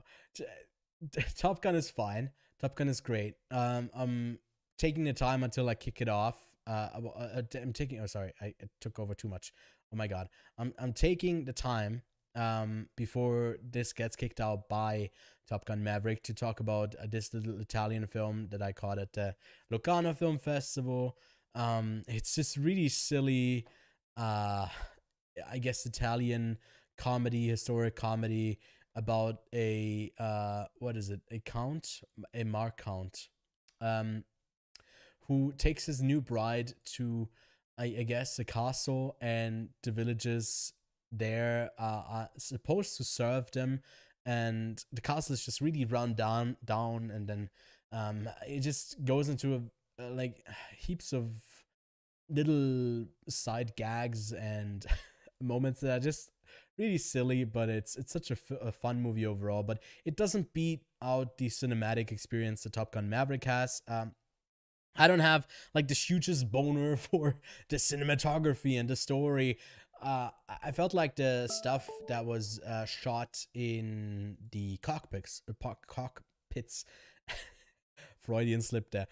Top Gun is fine. Top Gun is great. I'm taking the time until I kick it off. I'm taking. Oh, sorry, I took over too much. Oh my god. I'm taking the time before this gets kicked out by Top Gun Maverick to talk about this little Italian film that I caught at the Locarno Film Festival. It's just really silly. I guess Italian comedy, historic comedy about a what is it? A Marcount, who takes his new bride to, I guess, a castle, and the villagers there are supposed to serve them, and the castle is just really run down, and then it just goes into like heaps of little side gags and moments that are just really silly, but it's such a fun movie overall. But it doesn't beat out the cinematic experience that Top Gun Maverick has. I don't have like the hugest boner for the cinematography and the story. I felt like the stuff that was shot in the cockpits, Freudian slip there.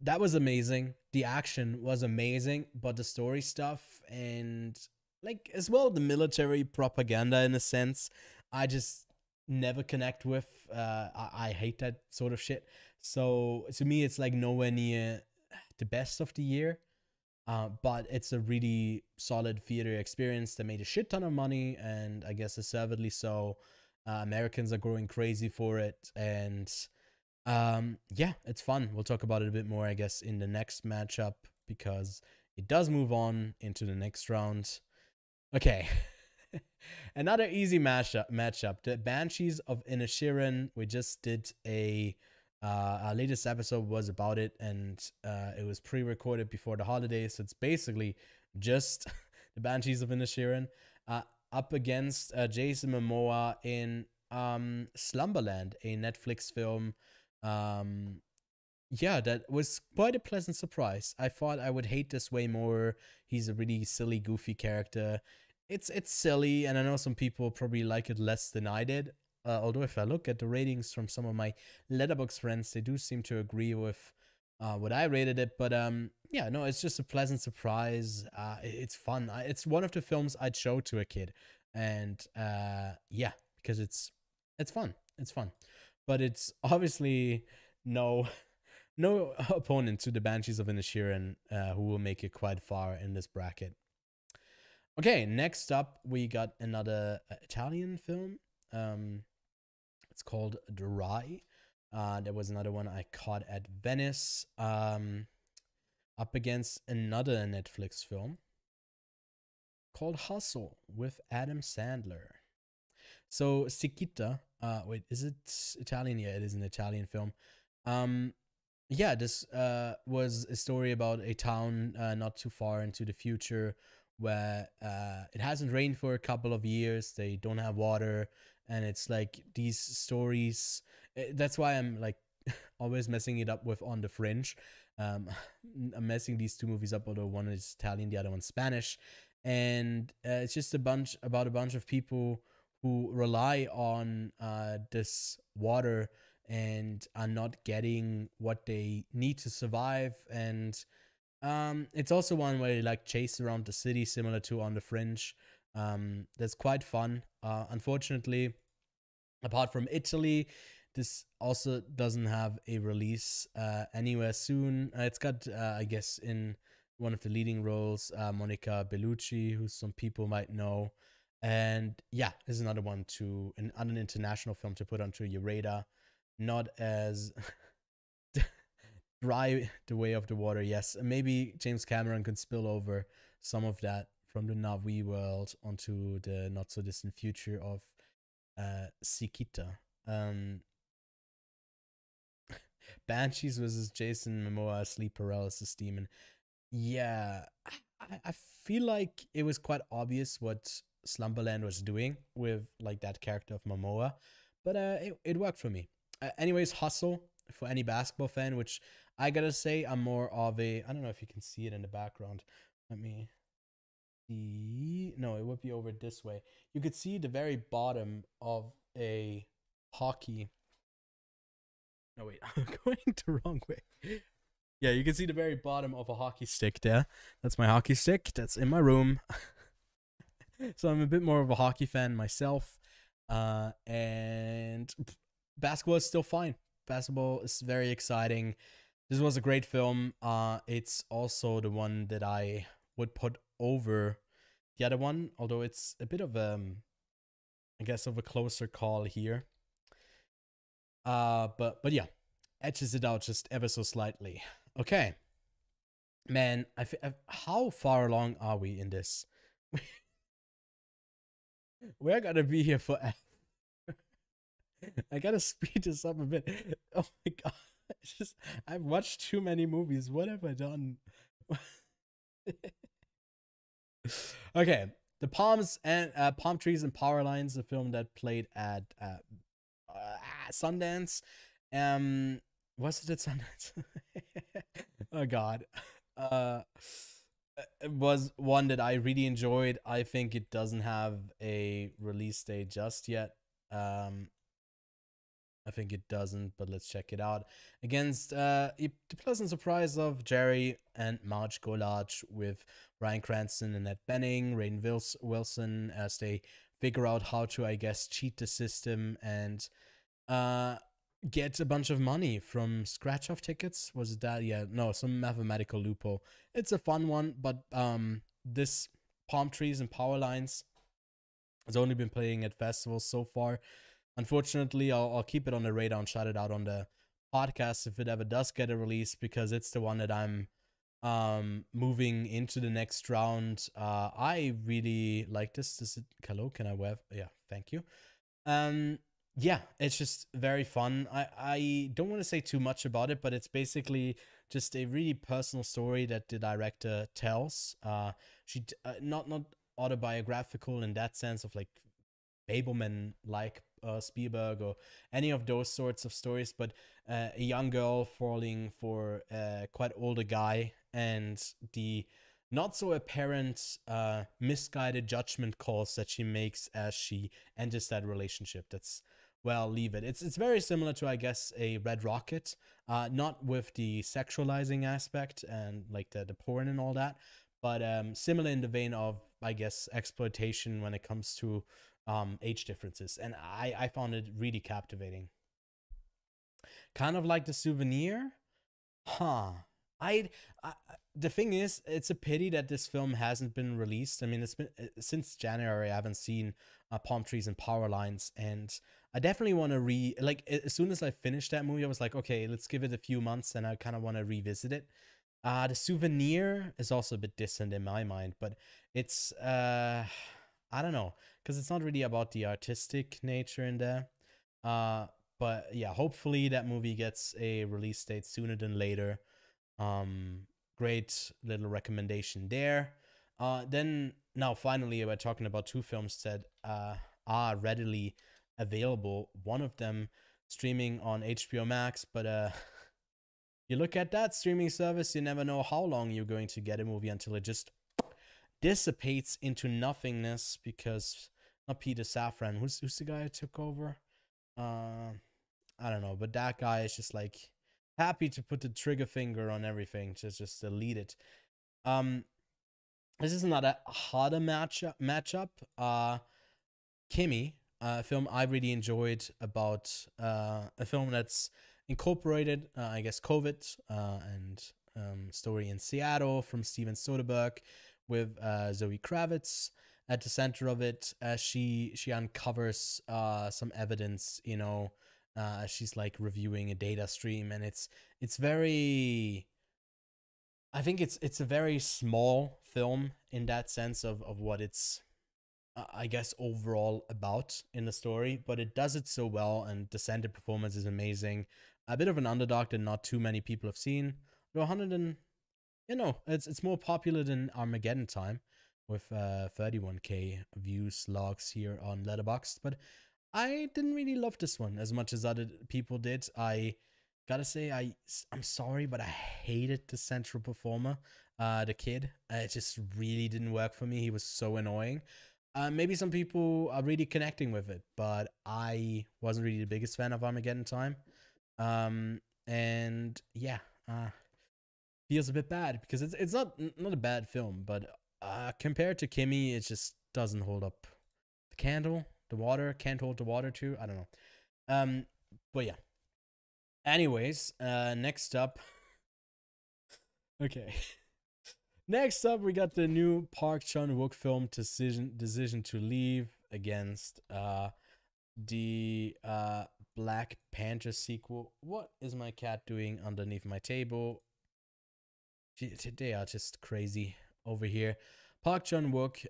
That was amazing. The action was amazing, but the story stuff and like as well the military propaganda in a sense, I just never connect with. I hate that sort of shit. So to me, it's like nowhere near the best of the year. But it's a really solid theater experience that made a shit ton of money, and I guess deservedly so. Americans are growing crazy for it, and yeah, it's fun. We'll talk about it a bit more, I guess, in the next matchup, because it does move on into the next round. Okay. Another easy matchup. The Banshees of Inisherin. We just did our latest episode was about it, and it was pre-recorded before the holidays. So it's basically just the Banshees of Inisherin up against Jason Momoa in Slumberland, a Netflix film. Yeah, that was quite a pleasant surprise. I thought I would hate this way more. He's a really silly, goofy character. It's silly, and I know some people probably like it less than I did. Although if I look at the ratings from some of my Letterboxd friends, they do seem to agree with what I rated it. But yeah, no, it's just a pleasant surprise. It's fun. It's one of the films I'd show to a kid, and yeah, because it's fun. It's fun, but it's obviously no opponent to the Banshees of Inisherin, who will make it quite far in this bracket. Okay, next up we got another Italian film. It's called The Rye. There was another one I caught at Venice. Up against another Netflix film called Hustle with Adam Sandler. So Siquita, wait, is it Italian? Yeah, it is an Italian film. Yeah, this was a story about a town not too far into the future where it hasn't rained for a couple of years. They don't have water, and it's like these stories. That's why I'm like always messing it up with On the Fringe. Um, I'm messing these two movies up, although one is Italian, the other one's Spanish, and it's just a bunch of people who rely on this water and are not getting what they need to survive. And it's also one where you like chase around the city, similar to On the Fringe. That's quite fun. Unfortunately, apart from Italy, this also doesn't have a release anywhere soon. It's got, I guess, in one of the leading roles, Monica Bellucci, who some people might know. And yeah, this is another one to an international film to put onto your radar. Not as dry the way of the water. Yes, maybe James Cameron could spill over some of that from the Navi world onto the not so distant future of Sikita. Banshees versus Jason Momoa, sleep paralysis demon. Yeah, I feel like it was quite obvious what Slumberland was doing with like that character of Momoa, but it worked for me. Anyways, Hustle for any basketball fan, which I gotta say I'm more of a, I don't know if you can see it in the background. Let me see. No, it would be over this way. You could see the very bottom of a hockey. No, wait, I'm going the wrong way. Yeah, you can see the very bottom of a hockey stick there. That's my hockey stick. That's in my room. So I'm a bit more of a hockey fan myself. And basketball is still fine. Basketball is very exciting. This was a great film. It's also the one that I would put over the other one, although it's a bit of I guess of a closer call here. But yeah, edges it out just ever so slightly. Okay, man, how far along are we in this? We're gonna be here forever. I gotta speed this up a bit. Oh my god, it's just I've watched too many movies. What have I done? Okay, the palms and palm trees and power lines, a film that played at Sundance. Was it at Sundance? Oh god. It was one that I really enjoyed. I think it doesn't have a release date just yet. I think it doesn't, but let's check it out. Against the pleasant surprise of Jerry and Marge Golage with Bryan Cranston and Annette Bening, Rainn Wilson as they figure out how to, I guess, cheat the system and get a bunch of money from scratch off tickets. Was it that? Yeah, no, some mathematical loophole. It's a fun one, but this Palm Trees and Power Lines has only been playing at festivals so far. Unfortunately, I'll keep it on the radar and shout it out on the podcast if it ever does get a release, because it's the one that I'm moving into the next round. I really like this. Is it hello? Can I wave? Yeah, thank you. Yeah, it's just very fun. I don't want to say too much about it, but it's basically just a really personal story that the director tells. She not autobiographical in that sense of like Fableman like Spielberg or any of those sorts of stories, but a young girl falling for a quite older guy and the not so apparent misguided judgment calls that she makes as she enters that relationship. That's, well, leave it. It's very similar to, I guess, a Red Rocket, not with the sexualizing aspect and like the porn and all that, but similar in the vein of, I guess, exploitation when it comes to age differences. And I found it really captivating. Kind of like The Souvenir, huh? I the thing is, it's a pity that this film hasn't been released. I mean, it's been since January. I haven't seen Palm Trees and Power Lines, and I definitely want to like as soon as I finished that movie, I was like, okay, let's give it a few months, and I kind of want to revisit it. The Souvenir is also a bit distant in my mind, but it's I don't know, because it's not really about the artistic nature in there. But yeah, hopefully that movie gets a release date sooner than later. Great little recommendation there. Then now finally we're talking about two films that are readily available. One of them streaming on HBO Max, but you look at that streaming service, you never know how long you're going to get a movie until it just dissipates into nothingness because not Peter Safran. Who's the guy who took over? I don't know, but that guy is just like happy to put the trigger finger on everything, just delete it. This is not a harder matchup. Kimmy, a film I really enjoyed about a film that's incorporated, I guess, COVID and story in Seattle from Steven Soderbergh with Zoe Kravitz at the center of it. She uncovers some evidence, you know. She's like reviewing a data stream, and it's very. I think it's a very small film in that sense of what it's, I guess, overall about in the story, but it does it so well, and the center performance is amazing. A bit of an underdog that not too many people have seen. 100 and, you know, it's more popular than Armageddon Time with 31k views logs here on Letterboxd, but I didn't really love this one as much as other people did. I gotta say, I'm sorry, but I hated the central performer, the kid. It just really didn't work for me. He was so annoying. Maybe some people are really connecting with it, but I wasn't really the biggest fan of Armageddon Time. And yeah, feels a bit bad because it's not a bad film, but compared to Kimmy, it just doesn't hold up. The water can't hold the water too. I don't know. But yeah. Anyways, next up. Okay. Next up, we got the new Park Chan-wook film Decision to Leave against the Black Panther sequel. What is my cat doing underneath my table? They are just crazy over here. Park Chan-wook,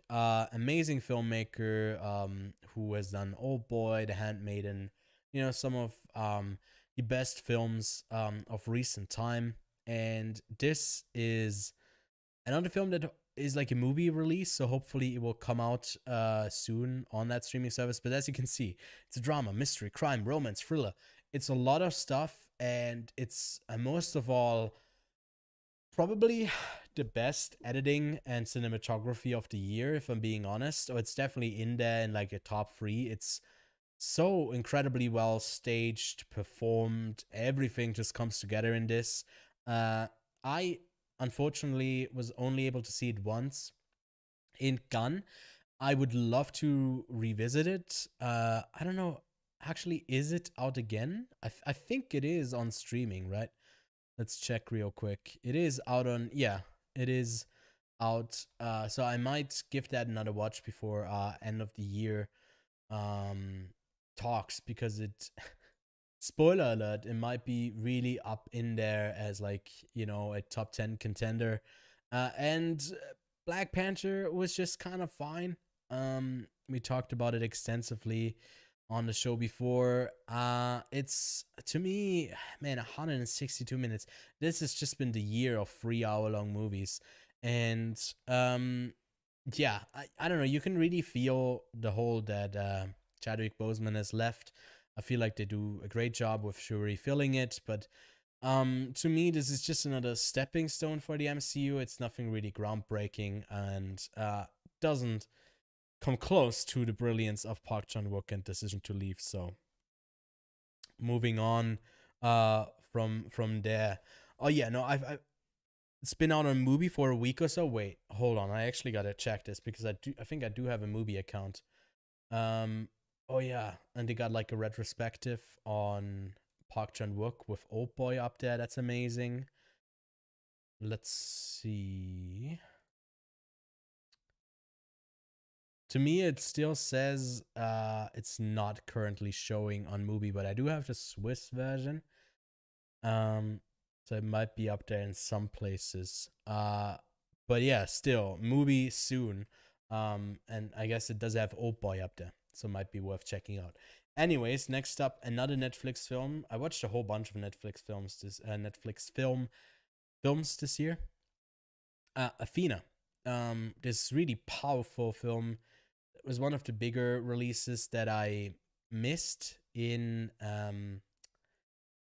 amazing filmmaker, who has done Old Boy, The Handmaiden, you know, some of the best films of recent time. And this is another film that is like a movie release, so hopefully it will come out soon on that streaming service. But as you can see, it's a drama, mystery, crime, romance, thriller. It's a lot of stuff, and it's most of all probably the best editing and cinematography of the year, if I'm being honest. Or it's definitely in there in like a top 3. It's so incredibly well staged, performed. Everything just comes together in this. I unfortunately was only able to see it once in Cannes. I would love to revisit it. I don't know. Actually, is it out again? I think it is on streaming, right? Let's check real quick. It is out on, yeah, it is out. So I might give that another watch before end of the year talks, because it spoiler alert, it might be really up in there as like, you know, a top 10 contender. And Black Panther was just kind of fine. We talked about it extensively on the show before. It's, to me, man, 162 minutes. This has just been the year of 3-hour-long movies. And yeah, I don't know, you can really feel the hole that Chadwick Boseman has left. I feel like they do a great job with Shuri filling it, but to me, this is just another stepping stone for the MCU. It's nothing really groundbreaking, and doesn't come close to the brilliance of Park Chan-wook and Decision to Leave. So moving on from there. Oh yeah, no, I've it's been out on a movie for a week or so. Wait, hold on, I actually gotta check this because I think I do have a movie account. Oh yeah, and they got like a retrospective on Park Chan-wook with Old Boy up there. That's amazing. Let's see. To me, it still says it's not currently showing on Mubi, but I do have the Swiss version. So it might be up there in some places. But yeah, still, Mubi soon. And I guess it does have Old Boy up there, so it might be worth checking out. Anyways, next up, another Netflix film. I watched a whole bunch of Netflix films this year. Athena. This really powerful film. It was one of the bigger releases that I missed in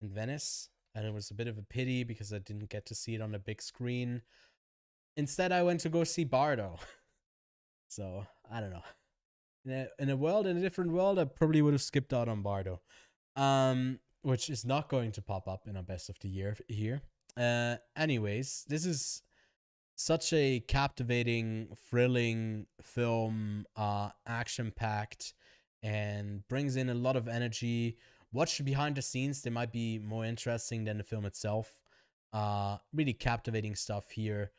in Venice, and it was a bit of a pity because I didn't get to see it on the big screen. Instead, I went to go see Bardo. So I don't know. In a different world, I probably would have skipped out on Bardo, which is not going to pop up in our best of the year here. Anyways, this is such a captivating, thrilling film, action packed, and brings in a lot of energy. Watch behind the scenes; they might be more interesting than the film itself. Really captivating stuff here.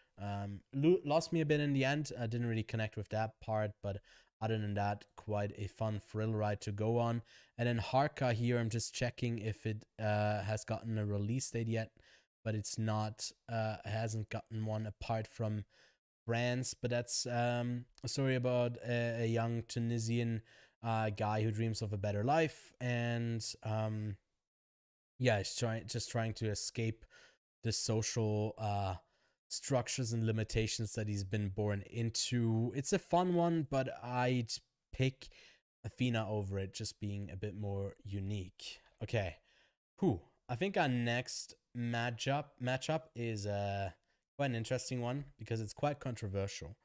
Lost me a bit in the end. I didn't really connect with that part, but other than that, quite a fun thrill ride to go on. And then Harka here, I'm just checking if it has gotten a release date yet, but it's not. Hasn't gotten one apart from France. But that's a story about a young Tunisian guy who dreams of a better life, and yeah, he's trying to escape the social structures and limitations that he's been born into. It's a fun one, but I'd pick Athena over it, just being a bit more unique. Okay, I think our next matchup is quite an interesting one because it's quite controversial.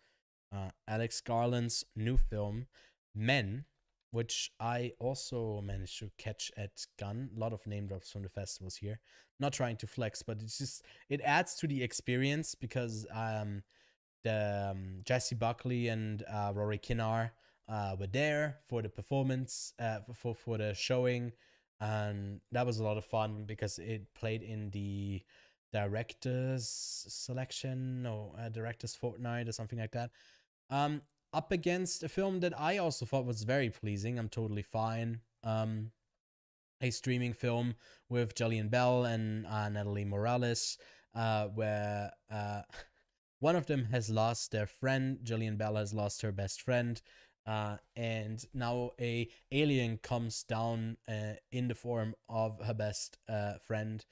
Alex Garland's new film, Men, which I also managed to catch at Gun. A lot of name drops from the festivals here. Not trying to flex, but it adds to the experience because Jesse Buckley and Rory Kinnear were there for the performance, for the showing, and that was a lot of fun because it played in the directors selection or directors fortnight or something like that. Up against a film that I also thought was very pleasing. I'm totally fine. A streaming film with Jillian Bell and Natalie Morales, where one of them has lost their friend. Jillian Bell has lost her best friend, and now a alien comes down in the form of her best friend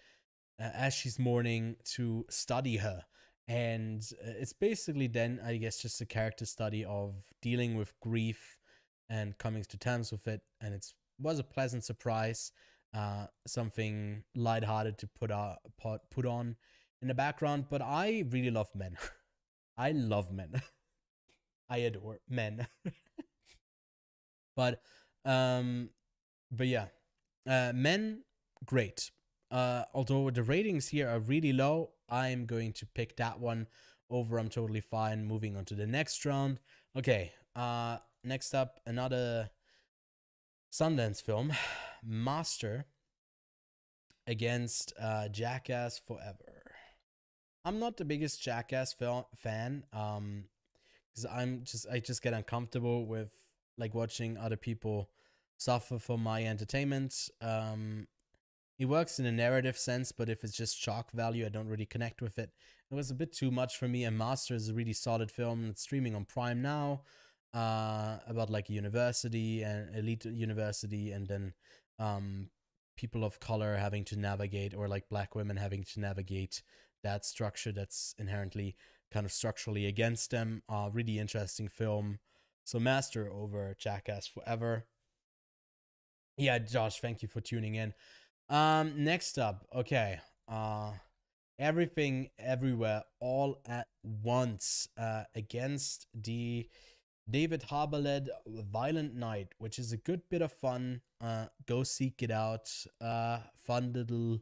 as she's mourning to study her. And it's basically then, I guess, just a character study of dealing with grief and coming to terms with it. And it was a pleasant surprise, something lighthearted to put on in the background. But I really love Men. I love Men. I adore Men. but yeah, Men, great. Although the ratings here are really low, I'm going to pick that one over I'm Totally Fine. Moving on to the next round. Okay, next up, another Sundance film, Master against Jackass Forever. I'm not the biggest Jackass fan, because I just get uncomfortable with like watching other people suffer for my entertainment. It works in a narrative sense, but if it's just shock value, I don't really connect with it. It was a bit too much for me, and Master is a really solid film. It's streaming on Prime now, about like a university, and elite university, and then people of color having to navigate, or like black women having to navigate that structure that's inherently kind of structurally against them. Really interesting film. So Master over Jackass Forever. Yeah, Josh, thank you for tuning in. Next up, okay. Everything Everywhere All at Once against the David Harbour-led Violent Night, which is a good bit of fun. Go seek it out. Fun little,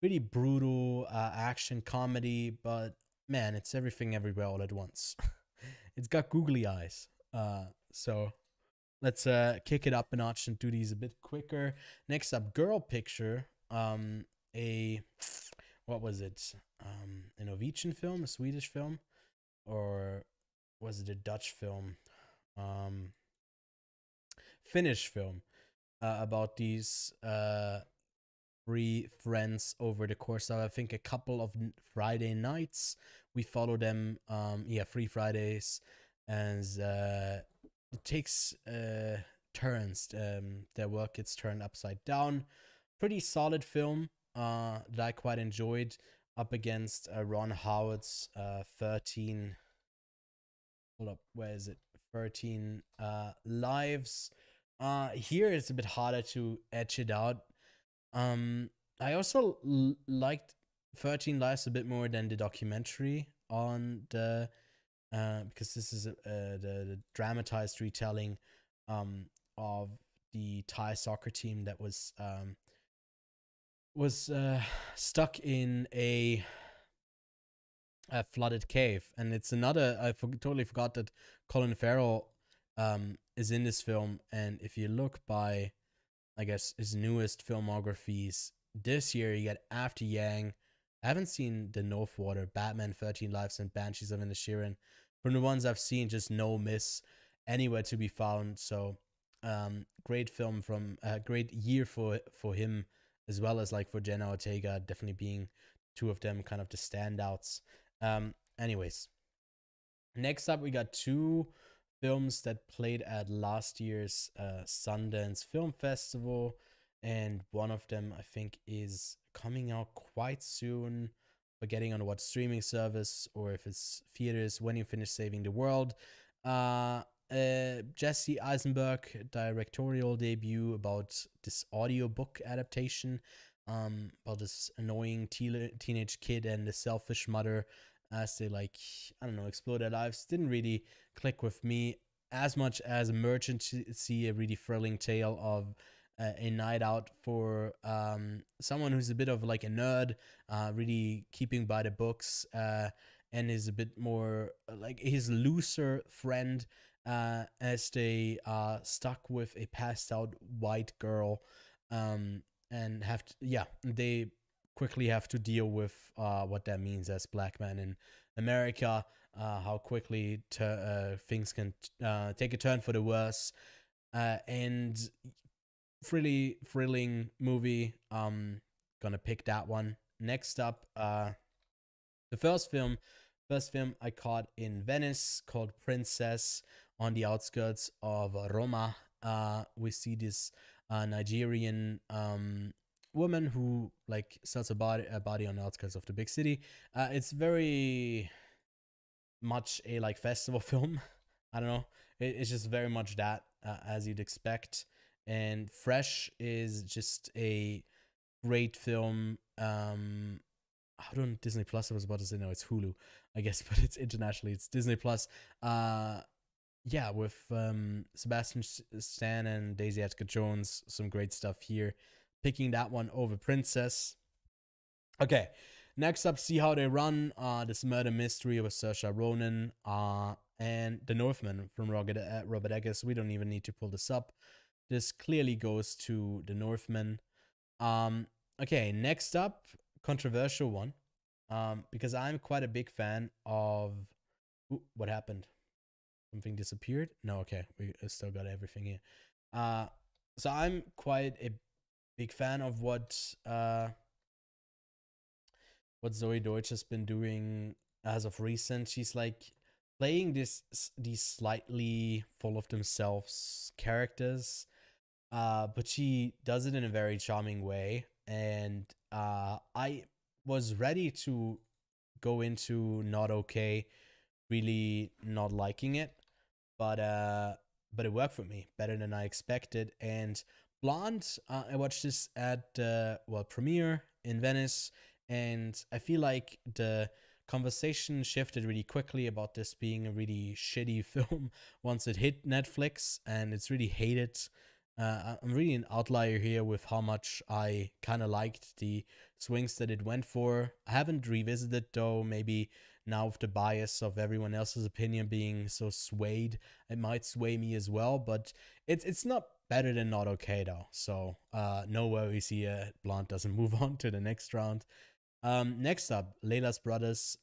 really brutal action comedy, but man, it's Everything Everywhere All at Once. It's got googly eyes. So let's kick it up a notch and do these a bit quicker. Next up, Girl Picture. What was it? A Norwegian film, a Swedish film, or was it a Dutch film? Finnish film about these three friends over the course of, I think, a couple of Friday nights. We follow them, 3 Fridays, and it takes turns. Their work gets turned upside down. Pretty solid film that I quite enjoyed, up against Ron Howard's 13. Hold up, where is it? 13 Lives. Here it's a bit harder to edge it out. I also liked 13 Lives a bit more than the documentary on the because this is the dramatized retelling of the Thai soccer team that was stuck in a flooded cave, and it's another. Totally forgot that Colin Farrell is in this film, and if you look by, I guess, his newest filmographies this year, you get After Yang. I haven't seen The North Water, Batman 13 Lives, and Banshees of Inisherin. From the ones I've seen, just no miss anywhere to be found. So, great film from great year for him, as well as like for Jenna Ortega, definitely being two of them kind of the standouts. Anyways, next up we got two films that played at last year's Sundance Film Festival, and one of them I think is coming out quite soon. Forgetting on what streaming service or if it's theaters. When You Finish Saving the World, Jesse Eisenberg directorial debut about this audiobook adaptation, about this annoying teenage kid and the selfish mother as they, like, I don't know, explore their lives. Didn't really click with me as much as Emergency, a really thrilling tale of a night out for someone who's a bit of like a nerd, really keeping by the books, and is a bit more like his looser friend, as they are stuck with a passed out white girl, and have to, yeah, they quickly have to deal with what that means as black men in America, how quickly things can take a turn for the worse, and really thrilling movie. Gonna pick that one. Next up, the first film I caught in Venice, called Princess on the Outskirts of Roma. We see this Nigerian woman who like sells a body on the outskirts of the big city. It's very much a like festival film. I don't know. It's just very much that, as you'd expect. And Fresh is just a great film. I don't Disney Plus. I was about to say no, it's Hulu, I guess, but it's internationally. It's Disney Plus. Yeah, with Sebastian Stan and Daisy Edgar Jones, some great stuff here. Picking that one over Princess. Okay, next up, See How They Run. This murder mystery with Saoirse Ronan. And The Northman from Robert Eggers. We don't even need to pull this up. This clearly goes to The Northman. Okay, next up, controversial one. Because I'm quite a big fan of. Ooh, what happened? Something disappeared? No, okay, we still got everything here. So I'm quite a big fan of what Zoe Deutsch has been doing as of recent. She's like playing these slightly full of themselves characters, but she does it in a very charming way. And I was ready to go into Not Okay, really not liking it, but it worked for me better than I expected. And Blonde, I watched this at premiere in Venice, and I feel like the conversation shifted really quickly about this being a really shitty film once it hit Netflix, and it's really hated. I'm really an outlier here with how much I kind of liked the swings that it went for. I haven't revisited though. Maybe now with the bias of everyone else's opinion being so swayed, it might sway me as well. But it's not better than Not Okay though. So no worries here. Blonde doesn't move on to the next round. Next up, Layla's Brothers.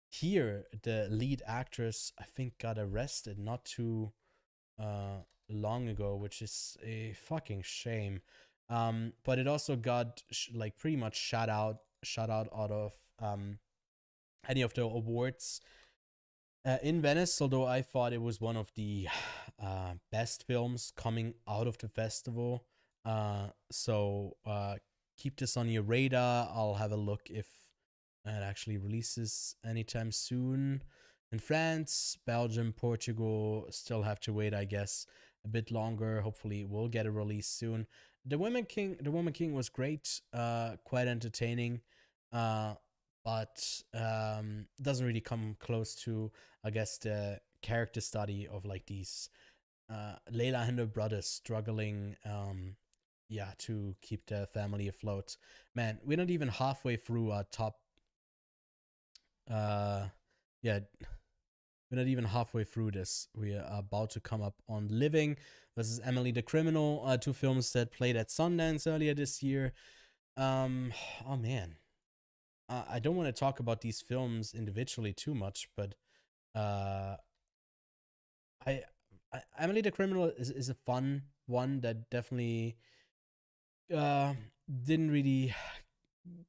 Here the lead actress, I think, got arrested not too long ago, which is a fucking shame. But it also got like pretty much shut out of any of the awards in Venice. Although I thought it was one of the best films coming out of the festival. So keep this on your radar. I'll have a look if it actually releases anytime soon. In France, Belgium, Portugal still have to wait, I guess. a bit longer. Hopefully, we'll get a release soon. The Woman King was great, quite entertaining, uh, but doesn't really come close to, I guess, the character study of like these Layla and her brothers struggling, yeah, to keep their family afloat. Man, we're not even halfway through our top. Uh, yeah, we're not even halfway through this. We are about to come up on Living versus Emily the Criminal, two films that played at Sundance earlier this year. Oh man, I don't want to talk about these films individually too much, but uh, I, Emily the Criminal is a fun one that definitely uh didn't really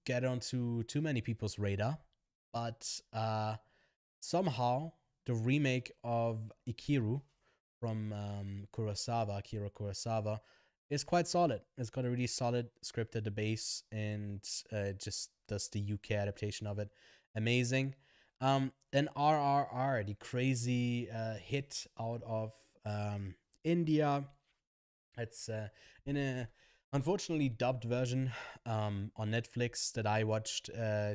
get onto too many people's radar, but somehow the remake of Ikiru from Akira Kurosawa, is quite solid. It's got a really solid script at the base, and just does the UK adaptation of it amazing. Then RRR, the crazy hit out of India. It's in a unfortunately dubbed version on Netflix that I watched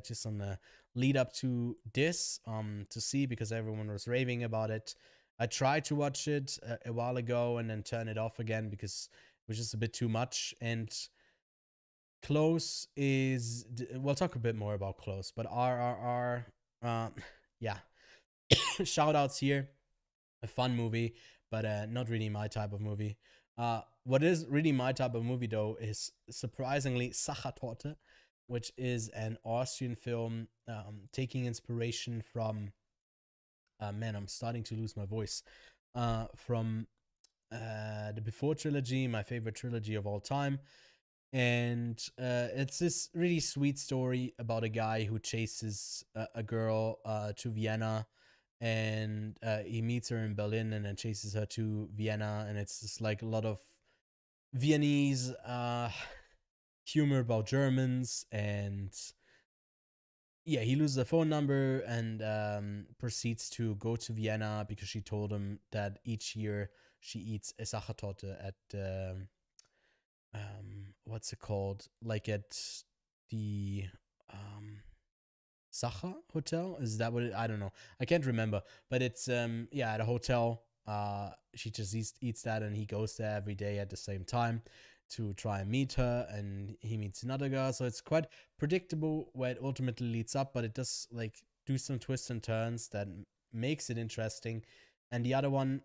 just on the lead up to this to see, because everyone was raving about it. I tried to watch it a while ago and then turn it off again because it was just a bit too much. And Close is, we'll talk a bit more about Close, but RRR, yeah, shout outs here. A fun movie, but not really my type of movie. What is really my type of movie, though, is surprisingly Sachertorte, which is an Austrian film taking inspiration from. Man, I'm starting to lose my voice. From the Before trilogy, my favorite trilogy of all time. And it's this really sweet story about a guy who chases a girl to Vienna, and he meets her in Berlin and then chases her to Vienna, and it's just like a lot of Viennese humor about Germans. And yeah, he loses a phone number and proceeds to go to Vienna because she told him that each year she eats a Sachertorte at what's it called? Like at the Sacher Hotel? Is that what it? I don't know. I can't remember. But it's yeah, at a hotel. She just eats that, and he goes there every day at the same time to try and meet her, and he meets another girl. So it's quite predictable where it ultimately leads up, but it does like do some twists and turns that makes it interesting. And the other one,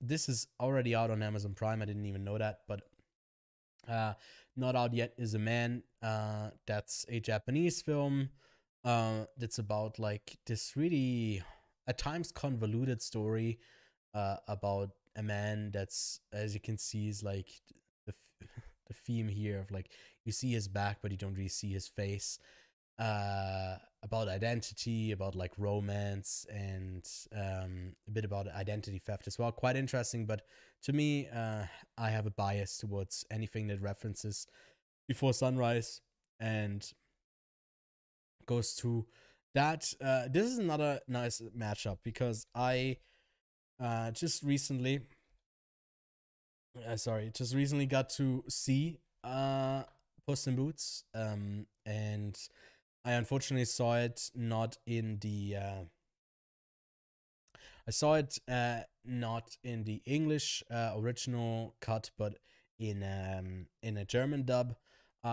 this is already out on Amazon Prime. I didn't even know that, but not out yet is a Man. That's a Japanese film. That's about like this really at times convoluted story about a man that's, as you can see, is like the the theme here of like you see his back but you don't really see his face. About identity, about like romance, and a bit about identity theft as well. Quite interesting, but to me, I have a bias towards anything that references Before Sunrise and goes to that. This is another nice matchup because I just recently, just recently got to see Puss in Boots, and I unfortunately saw it not in the. I saw it not in the English original cut, but in a German dub,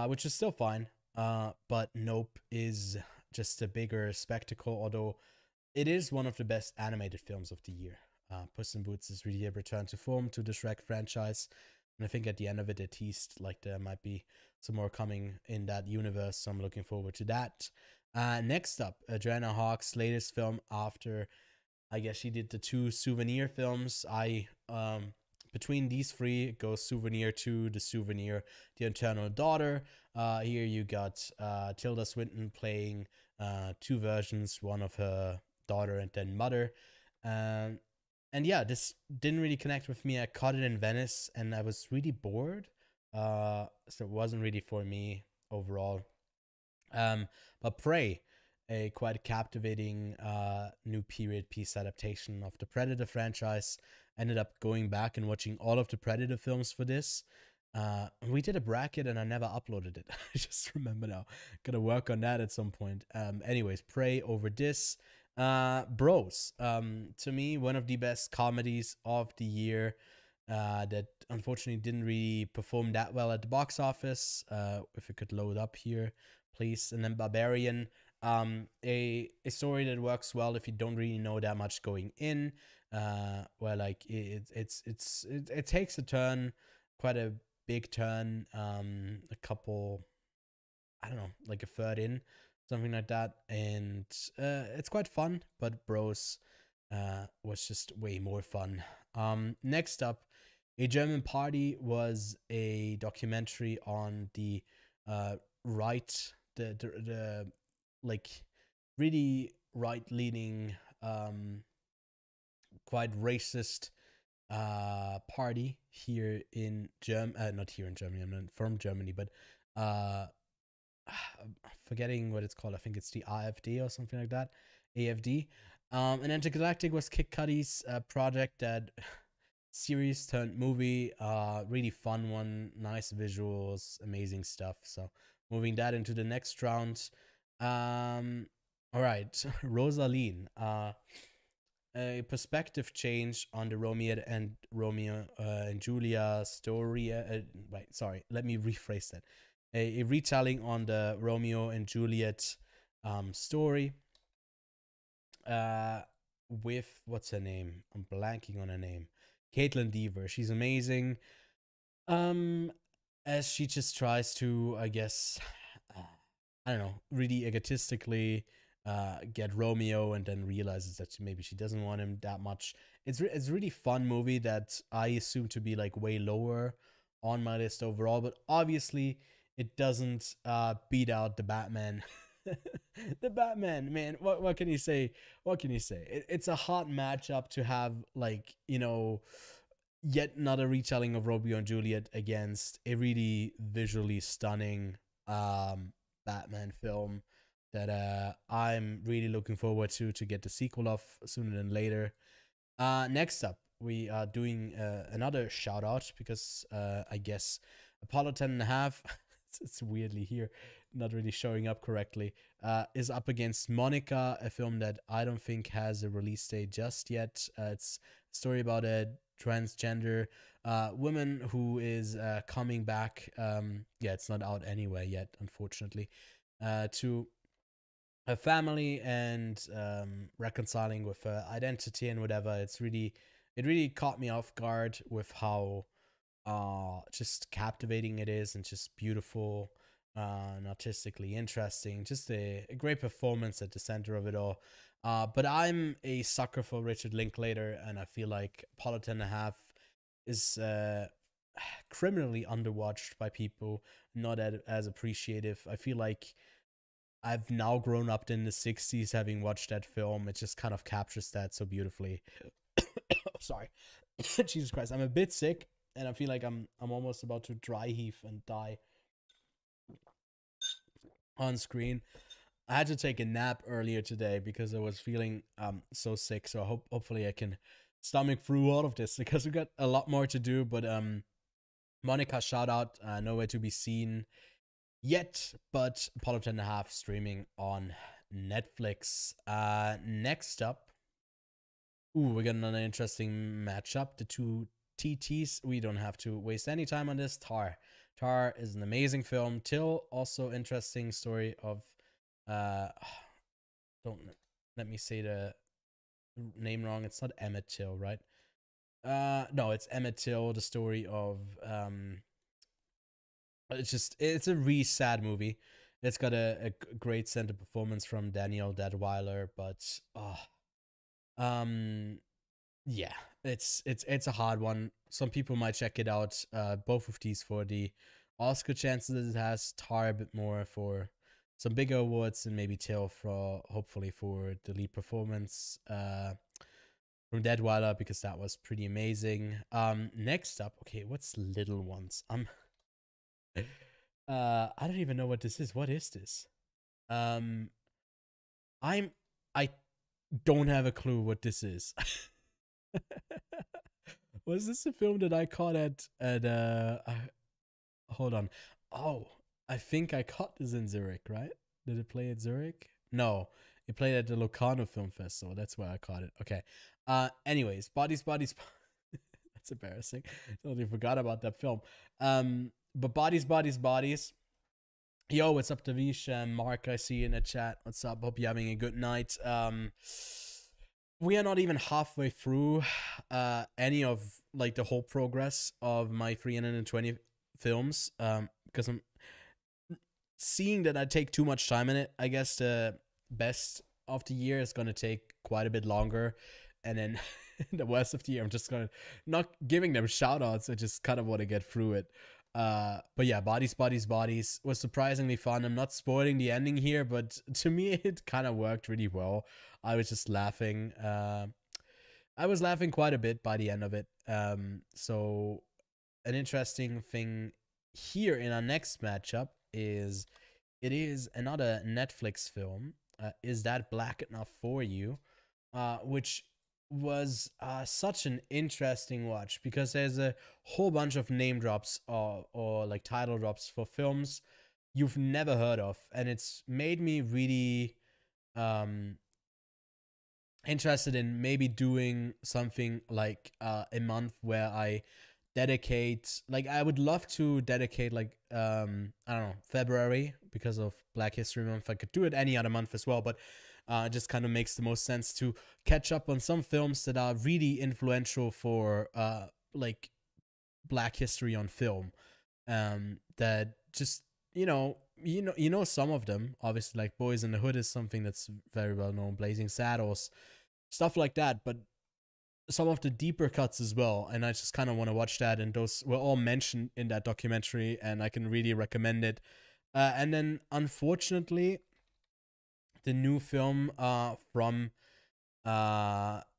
which is still fine. But Nope is just a bigger spectacle, although it is one of the best animated films of the year. Puss in Boots is really a return to form to the Shrek franchise. And I think at the end of it, they teased like there might be some more coming in that universe. So I'm looking forward to that. Next up, Joanna Hawke's latest film after, I guess she did the two Souvenir films. Between these three it goes Souvenir 2, The Souvenir, The Eternal Daughter. Here you got Tilda Swinton playing two versions, one of her daughter and then mother. And yeah, this didn't really connect with me. I caught it in Venice and I was really bored. So it wasn't really for me overall. But Prey, a quite captivating new period piece adaptation of the Predator franchise. Ended up going back and watching all of the Predator films for this. We did a bracket and I never uploaded it. I just remember now. Gotta work on that at some point. Anyways, Prey over this. Bros. To me, one of the best comedies of the year. That unfortunately didn't really perform that well at the box office. If it could load up here, please. And then Barbarian, a story that works well if you don't really know that much going in. Where like it takes a turn, quite a big turn. A couple, I don't know, like a third in, something like that, and it's quite fun. But Bros, was just way more fun. Next up, A German Party was a documentary on the right, the like really right leaning, quite racist party here in not here in Germany, I'm not from Germany, but uh forgetting what it's called. I think it's the AfD or something like that. AFD. And Intergalactic was Kid Cudi's project that series turned movie. Really fun one, nice visuals, amazing stuff. So moving that into the next round. All right, Rosaline. A perspective change on the Romeo and Julia story. Wait, sorry, let me rephrase that. A retelling on the Romeo and Juliet story. With what's her name? I'm blanking on her name. Caitlin Dever. She's amazing. Um, as she just tries to, I guess, I don't know, really egotistically get Romeo, and then realizes that maybe she doesn't want him that much. It's a really fun movie that I assume to be like way lower on my list overall, but obviously it doesn't beat out the Batman. The Batman, man. What can you say? What can you say? It's a hot matchup to have, like, yet another retelling of Romeo and Juliet against a really visually stunning Batman film that I'm really looking forward to get the sequel of sooner than later. Next up, we are doing another shout out because I guess Apollo 10 and a half, it's weirdly here, not really showing up correctly, is up against Monica, a film that I don't think has a release date just yet. It's a story about a transgender woman who is coming back. Yeah, it's not out anywhere yet, unfortunately, to her family and reconciling with her identity and whatever. It really caught me off guard with how just captivating it is, and just beautiful and artistically interesting. Just a great performance at the center of it all. But I'm a sucker for Richard Linklater, and I feel like Apollo 10 and a half is criminally underwatched by people, not as appreciative. I feel like I've now grown up in the 60s having watched that film. It just kind of captures that so beautifully. Sorry. Jesus Christ. I'm a bit sick, and I feel like I'm almost about to dry heave and die on screen. I had to take a nap earlier today because I was feeling so sick. So hopefully I can stomach through all of this, because we got a lot more to do. But Monica, shout out, nowhere to be seen yet, but Apollo 10 and a half streaming on Netflix. Next up, we got another interesting matchup. The two TTs. We don't have to waste any time on this. Tar is an amazing film. Till, also interesting story of don't let me say the name wrong. It's not Emmett Till, right? No, it's Emmett Till, the story of it's a really sad movie. It's got a great center performance from Daniel Dadweiler, but yeah, it's a hard one. Some people might check it out. Both of these for the Oscar chances it has. Tar a bit more for some bigger awards, and maybe Till for hopefully for the lead performance from Deadweiler, because that was pretty amazing. Next up, okay, what's Little Ones? I don't even know what this is. What is this? I don't have a clue what this is. Was this a film that I caught hold on. Oh, I think I caught this in Zurich, right? Did it play at Zurich? No, it played at the Locarno Film Festival. That's where I caught it. Okay. Anyways, Bodies. That's embarrassing. Totally forgot about that film. But Bodies. Yo, what's up, Davish? Mark, I see you in the chat. What's up? Hope you're having a good night. We are not even halfway through any of like the whole progress of my 320 films. Because I'm seeing that I take too much time in it. I guess the best of the year is gonna take quite a bit longer, and then the worst of the year, I'm just gonna not giving them shout outs. I just kind of want to get through it. But yeah, Bodies was surprisingly fun. I'm not spoiling the ending here, but to me, it kind of worked really well. I was just laughing. I was laughing quite a bit by the end of it. So an interesting thing here in our next matchup is it is another Netflix film. Is That Black Enough for You? Which was such an interesting watch because there's a whole bunch of name drops or like title drops for films you've never heard of, and it's made me really interested in maybe doing something like a month where I dedicate, like I would love to dedicate like I don't know, February because of Black History Month. I could do it any other month as well, but it just kind of makes the most sense to catch up on some films that are really influential for like Black history on film. That just you know some of them obviously, like Boys in the Hood is something that's very well known, Blazing Saddles, stuff like that, but some of the deeper cuts as well, and I just kind of want to watch that, and those were all mentioned in that documentary, and I can really recommend it. And then unfortunately, the new film from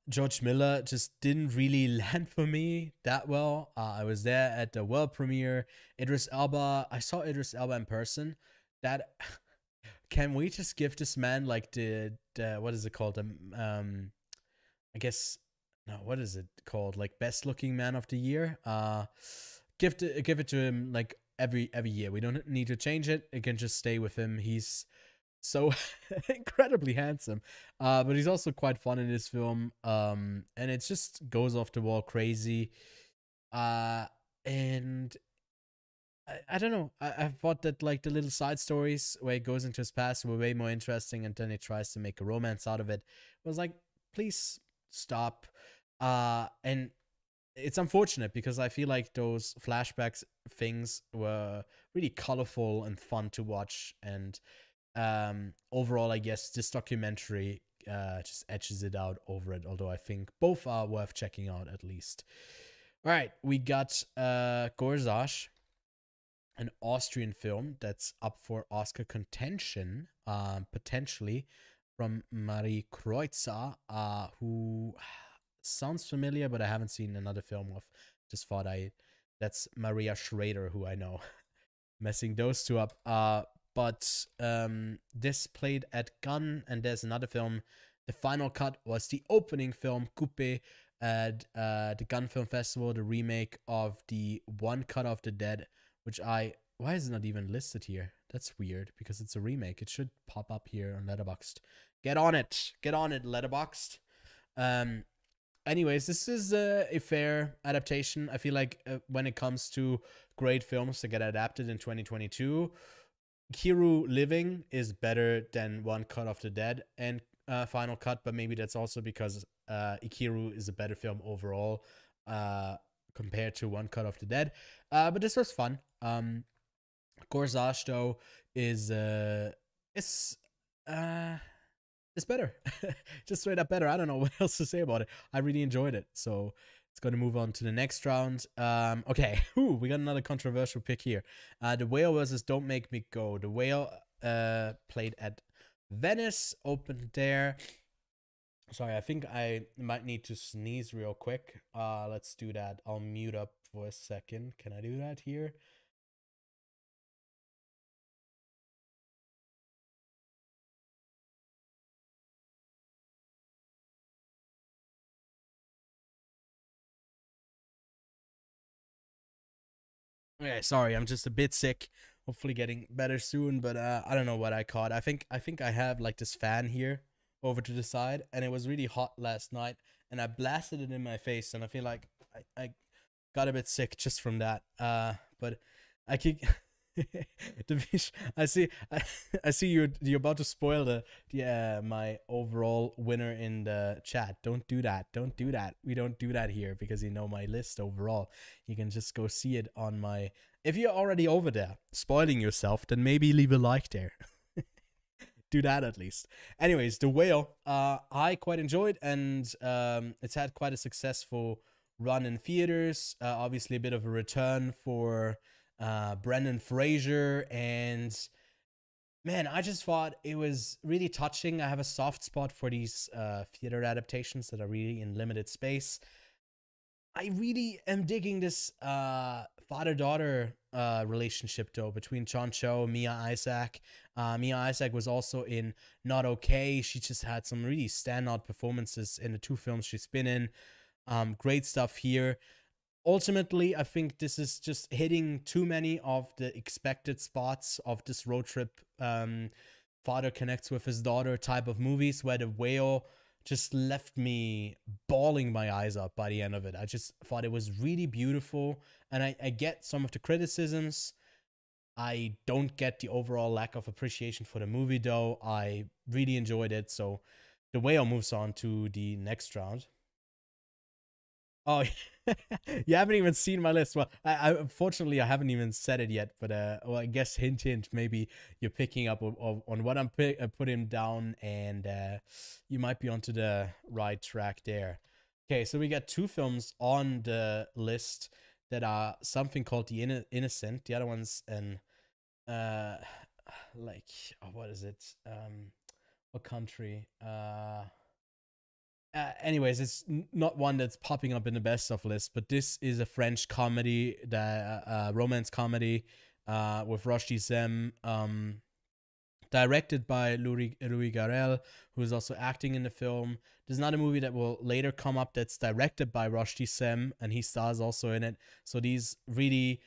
George Miller just didn't really land for me that well. I was there at the world premiere. Idris Elba, I saw Idris Elba in person. That can we just give this man like the what is it called? I guess no, what is it called? Like best looking man of the year. Give it to him like every year. We don't need to change it. It can just stay with him. He's so incredibly handsome, but he's also quite fun in this film, and it just goes off the wall crazy, and I don't know, I thought that like the little side stories where he goes into his past were way more interesting, and then he tries to make a romance out of it. It was like, please stop. And it's unfortunate because I feel like those flashbacks things were really colorful and fun to watch, and overall, I guess this documentary just edges it out over it, although I think both are worth checking out at least. All right, we got Gorzage, an Austrian film that's up for Oscar contention, potentially, from Marie Kreutzer, who sounds familiar, but I haven't seen another film of. Just thought that's Maria Schrader, who I know. Messing those two up. But this played at Cannes, and there's another film. The final cut was the opening film, Coupé, at the Cannes Film Festival, the remake of the One Cut of the Dead, which why is it not even listed here? That's weird, because it's a remake. It should pop up here on Letterboxd. Get on it, Letterboxd. Anyways, this is a fair adaptation. I feel like when it comes to great films that get adapted in 2022, Kiru Living is better than One Cut of the Dead and Final Cut, but maybe that's also because Ikiru is a better film overall compared to One Cut of the Dead. But this was fun. Gorzage though is better. Just straight up better. I don't know what else to say about it. I really enjoyed it. So it's going to move on to the next round. Okay. Ooh, we got another controversial pick here. The Whale versus Don't Make Me Go. The Whale played at Venice, opened there. Sorry, I think I might need to sneeze real quick. Let's do that. I'll mute up for a second. Can I do that here? Okay, sorry, I'm just a bit sick. Hopefully getting better soon, but I don't know what I caught. I think I have like this fan here over to the side, and it was really hot last night, and I blasted it in my face, and I feel like I got a bit sick just from that. But I keep I see I see you're about to spoil the my overall winner in the chat. Don't do that. Don't do that. We don't do that here because you know my list overall. You can just go see it on my. If you're already over there spoiling yourself, then maybe leave a like there. Do that at least. Anyways, The Whale, I quite enjoyed, and it's had quite a successful run in theaters. Obviously, a bit of a return for Brendan Fraser, and man, I just thought it was really touching. I have a soft spot for these theater adaptations that are really in limited space. I really am digging this father-daughter relationship though between John Cho, Mia Isaac. Mia Isaac was also in Not Okay. She just had some really standout performances in the two films she's been in. Great stuff here. Ultimately, I think this is just hitting too many of the expected spots of this road trip. Father connects with his daughter type of movies, where The Whale just left me bawling my eyes out by the end of it. I just thought it was really beautiful, and I get some of the criticisms. I don't get the overall lack of appreciation for the movie, though. I really enjoyed it, so The Whale moves on to the next round. Oh, you haven't even seen my list. Well, I unfortunately I haven't even said it yet, but well, I guess hint, hint. Maybe you're picking up on what I'm putting down, and you might be onto the right track there. Okay, so we got two films on the list that are something called The Innocent. The other one's an uh, like what is it? What country? Anyways, it's not one that's popping up in the best of list, but this is a French comedy, the romance comedy, with Rushdie Zem, directed by Louis Garrel, who is also acting in the film. There's another movie that will later come up that's directed by Rushdie Zem, and he stars also in it. So these really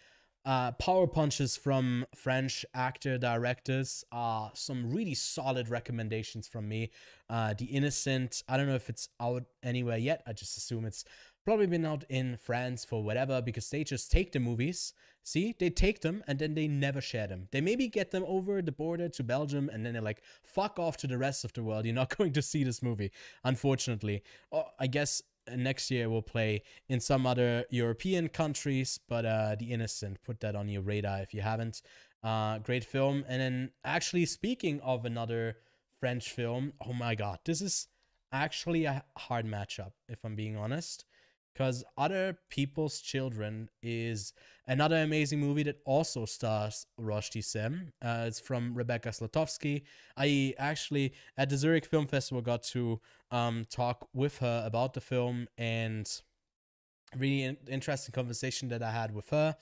power punches from French actor directors are some really solid recommendations from me. The Innocent, I don't know if it's out anywhere yet. I just assume it's probably been out in France for whatever, because they just take the movies. See, they take them and then they never share them. They maybe get them over the border to Belgium, and then they're like, fuck off to the rest of the world. You're not going to see this movie, unfortunately. I guess next year we'll play in some other European countries, but The Innocent, put that on your radar if you haven't. Great film. And then actually, speaking of another French film, oh my god, this is actually a hard matchup, if I'm being honest, because Other People's Children is another amazing movie that also stars Rushdie Sem. It's from Rebecca Zlotowski. I actually, at the Zurich Film Festival, got to talk with her about the film, and really interesting conversation that I had with her.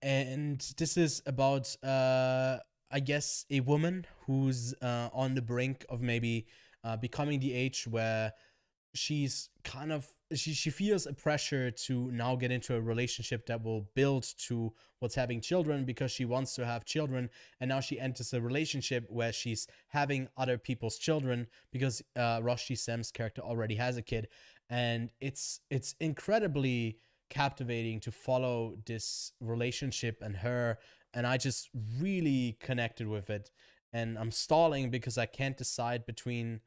And this is about, I guess, a woman who's on the brink of maybe becoming the age where she's kind of she feels a pressure to now get into a relationship that will build to what's having children, because she wants to have children, and now she enters a relationship where she's having other people's children because Rushdie Sem's character already has a kid, and it's incredibly captivating to follow this relationship and her, and I just really connected with it, and I'm stalling because I can't decide between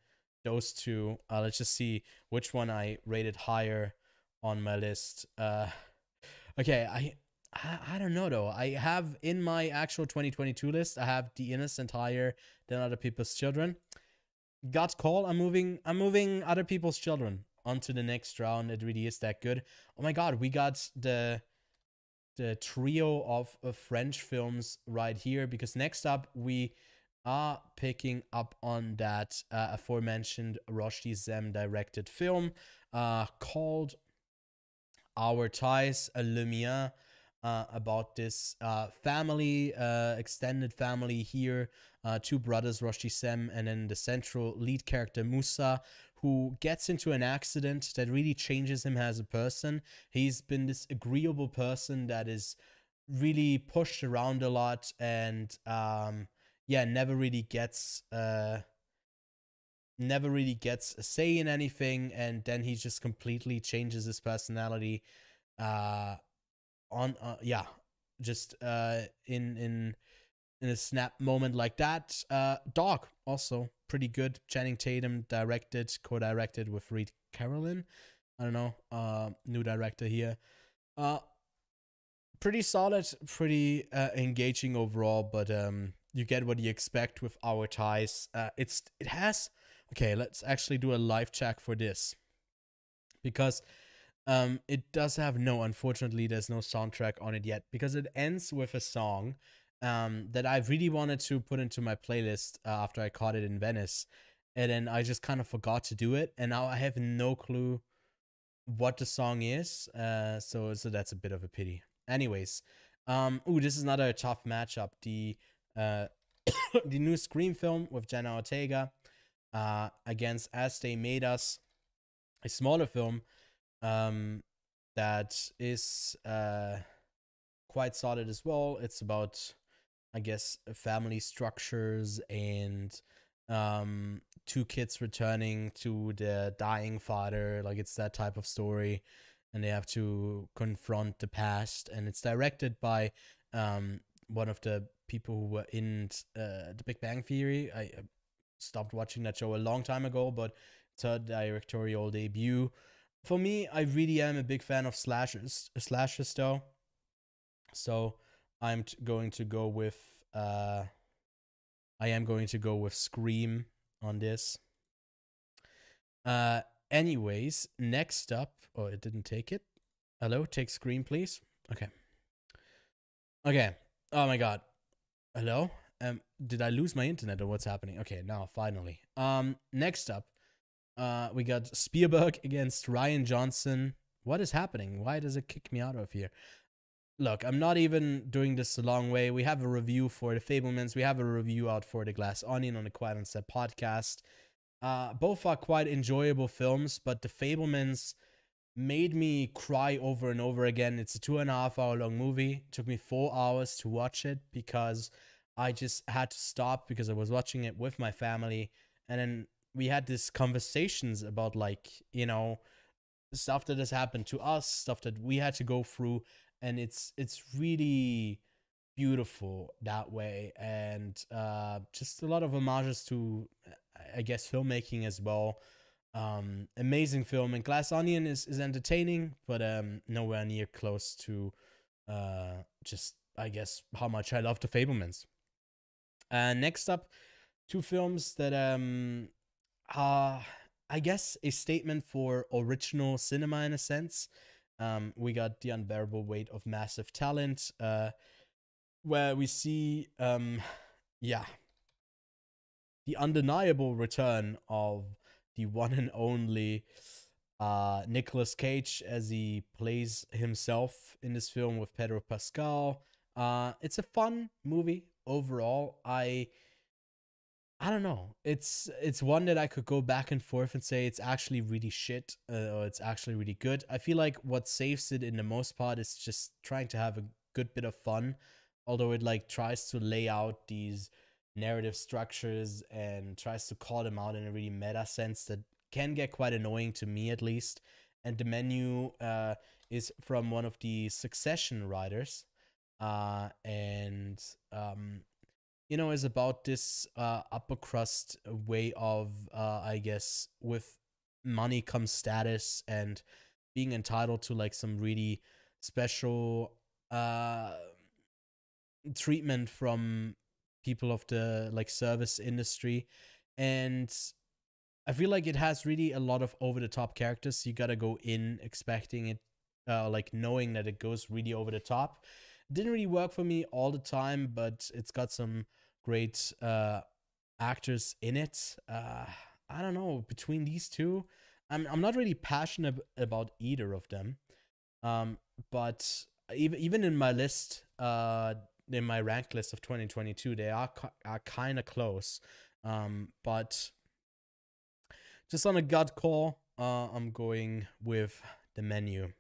those two. Let's just see which one I rated higher on my list. Okay, I don't know though. I have in my actual 2022 list, I have The Innocent higher than Other People's Children. Gut call. I'm moving Other People's Children onto the next round. It really is that good. Oh my god, we got the trio of French films right here, because next up we are picking up on that aforementioned Rushdie Zem directed film called Our Ties, Le Mien, about this family, extended family here, two brothers, Rushdie Zem, and then the central lead character, Moussa, who gets into an accident that really changes him as a person. He's been this agreeable person that is really pushed around a lot, and yeah, never really gets a say in anything, and then he just completely changes his personality uh on yeah, just in a snap moment like that. Dog, also pretty good. Channing Tatum co-directed with Reed Carolyn. I don't know, new director here. Uh, Pretty solid, pretty engaging overall, but you get what you expect with Our Ties. It has okay. Let's actually do a live check for this, because it does have no. Unfortunately, there's no soundtrack on it yet, because it ends with a song that I really wanted to put into my playlist after I caught it in Venice, and then I just kind of forgot to do it, and now I have no clue what the song is. So that's a bit of a pity. Anyways, this is another tough matchup. The the new Scream film with Jenna Ortega against As They Made Us, a smaller film that is quite solid as well. It's about, I guess, family structures and two kids returning to their dying father. Like, it's that type of story, and they have to confront the past. And it's directed by one of the people who were in The Big Bang Theory. I stopped watching that show a long time ago, but it's her directorial debut. For me, I really am a big fan of slashers though. So I'm going to go with I am going to go with Scream on this. Anyways, next up, oh, it didn't take it. Hello, take Scream, please. Okay. Okay. Oh my god. Hello? Did I lose my internet or what's happening? Okay, now finally. Next up, we got Spielberg against Rian Johnson. What is happening? Why does it kick me out of here? Look, I'm not even doing this a long way. We have a review for The Fablemans. We have a review out for The Glass Onion on the Quiet on Set podcast. Both are quite enjoyable films, but The Fablemans made me cry over and over again. It's a 2.5 hour long movie. It took me 4 hours to watch it because I just had to stop because I was watching it with my family. And then we had these conversations about, like, you know, stuff that has happened to us, stuff that we had to go through. And it's really beautiful that way. And just a lot of homages to, I guess, filmmaking as well. Amazing film. And Glass Onion is entertaining, but nowhere near close to just, I guess, how much I love The Fablemans. Next up, two films that are, I guess, a statement for original cinema in a sense. We got The Unbearable Weight of Massive Talent, where we see, yeah, the undeniable return of the one and only Nicolas Cage as he plays himself in this film with Pedro Pascal. It's a fun movie overall. I don't know. It's one that I could go back and forth and say it's actually really shit or it's actually really good. I feel like what saves it in the most part is just trying to have a good bit of fun, although it like tries to lay out these narrative structures and tries to call them out in a really meta sense that can get quite annoying to me, at least. And the menu is from one of the Succession writers, and you know, is about this upper crust way of, I guess, with money comes status and being entitled to like some really special treatment from people of the like service industry. And I feel like it has really a lot of over the top characters. You gotta go in expecting it, like knowing that it goes really over the top. Didn't really work for me all the time, but it's got some great actors in it. I don't know, between these two, I'm not really passionate about either of them. But even in my list, in my ranked list of 2022, they are kind of close. But just on a gut call, I'm going with the menu.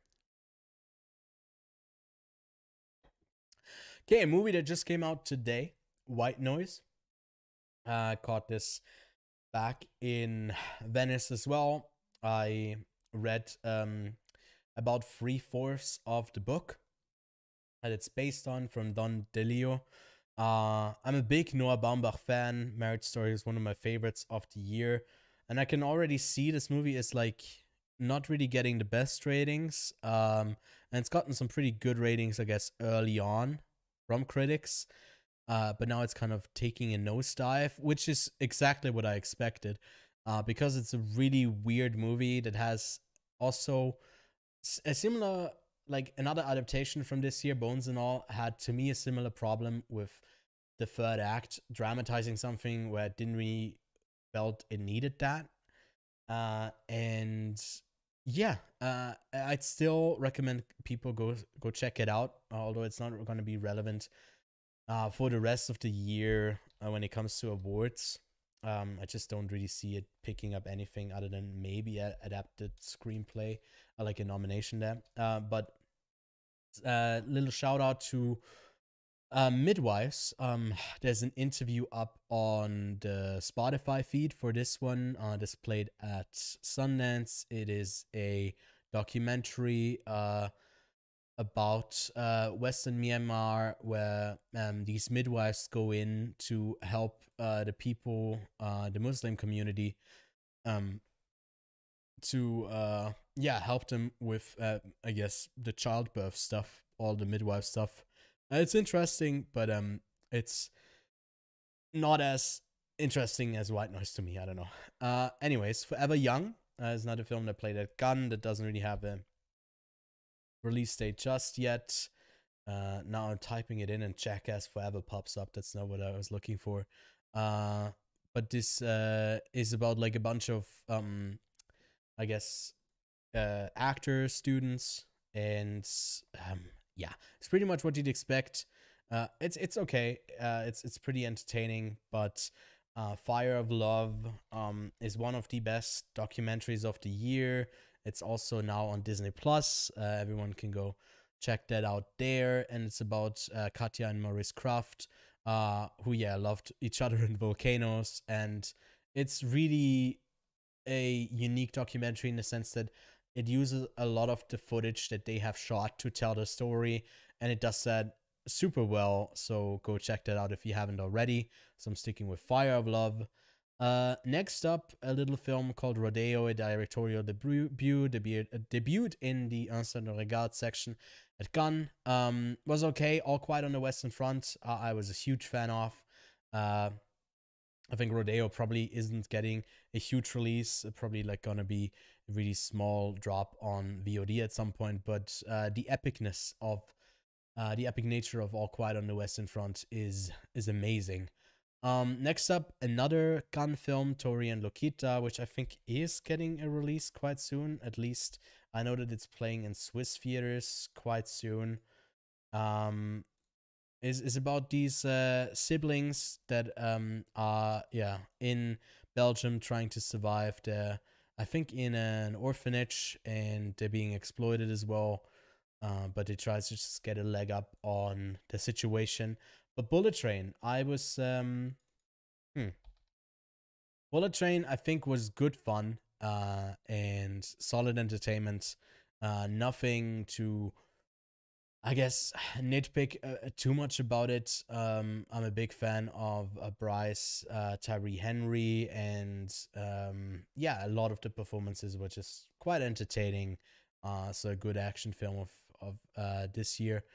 Okay, a movie that just came out today, White Noise. I caught this back in Venice as well. I read about 3/4 of the book that it's based on from Don DeLeo. I'm a big Noah Baumbach fan. Marriage Story is one of my favorites of the year. And I can already see this movie is like not really getting the best ratings. And it's gotten some pretty good ratings, I guess, early on from critics. But now it's kind of taking a nosedive, which is exactly what I expected. Because it's a really weird movie that has also a similar, like another adaptation from this year, Bones and All, had to me a similar problem with the third act, dramatizing something where it didn't really felt it needed that. And yeah, I'd still recommend people go check it out, although it's not going to be relevant for the rest of the year when it comes to awards. I just don't really see it picking up anything other than maybe adapted screenplay, like a nomination there. But little shout out to Midwives. There's an interview up on the Spotify feed for this one. This played at Sundance. It is a documentary about Western Myanmar, where these midwives go in to help the people, the Muslim community, to help them with I guess the childbirth stuff, all the midwife stuff. It's interesting, but it's not as interesting as White Noise to me. I don't know. Anyways, Forever Young is another film that played at Cannes that doesn't really have a release date just yet. Now I'm typing it in and Jackass Forever pops up. That's not what I was looking for. But this is about like a bunch of I guess actors, students, and yeah, it's pretty much what you'd expect. It's okay. It's pretty entertaining, but Fire of Love is one of the best documentaries of the year. It's also now on Disney Plus. Everyone can go check that out there. And it's about Katja and Maurice Kraft, who loved each other in volcanoes. And it's really a unique documentary in the sense that it uses a lot of the footage that they have shot to tell the story, and it does that super well. So go check that out if you haven't already. So I'm sticking with Fire of Love. Next up, a little film called Rodeo, a directorial debuted in the Instant Regard section at Cannes. Was okay, All Quiet on the Western Front. I was a huge fan of. I think Rodeo probably isn't getting a huge release. Probably like gonna be a really small drop on VOD at some point. But the epicness of the epic nature of All Quiet on the Western Front is amazing. Next up, another Cannes film, Tori and Lokita, which I think is getting a release quite soon. At least I know that it's playing in Swiss theaters quite soon. Is about these siblings that are in Belgium trying to survive. They're, I think, in an orphanage, and they're being exploited as well. But they try to just get a leg up on the situation. But Bullet Train, Bullet Train, I think, was good fun and solid entertainment. Nothing to, I guess, nitpick too much about it. I'm a big fan of Bryce, Tyree Henry, and a lot of the performances were just quite entertaining. So a good action film of this year.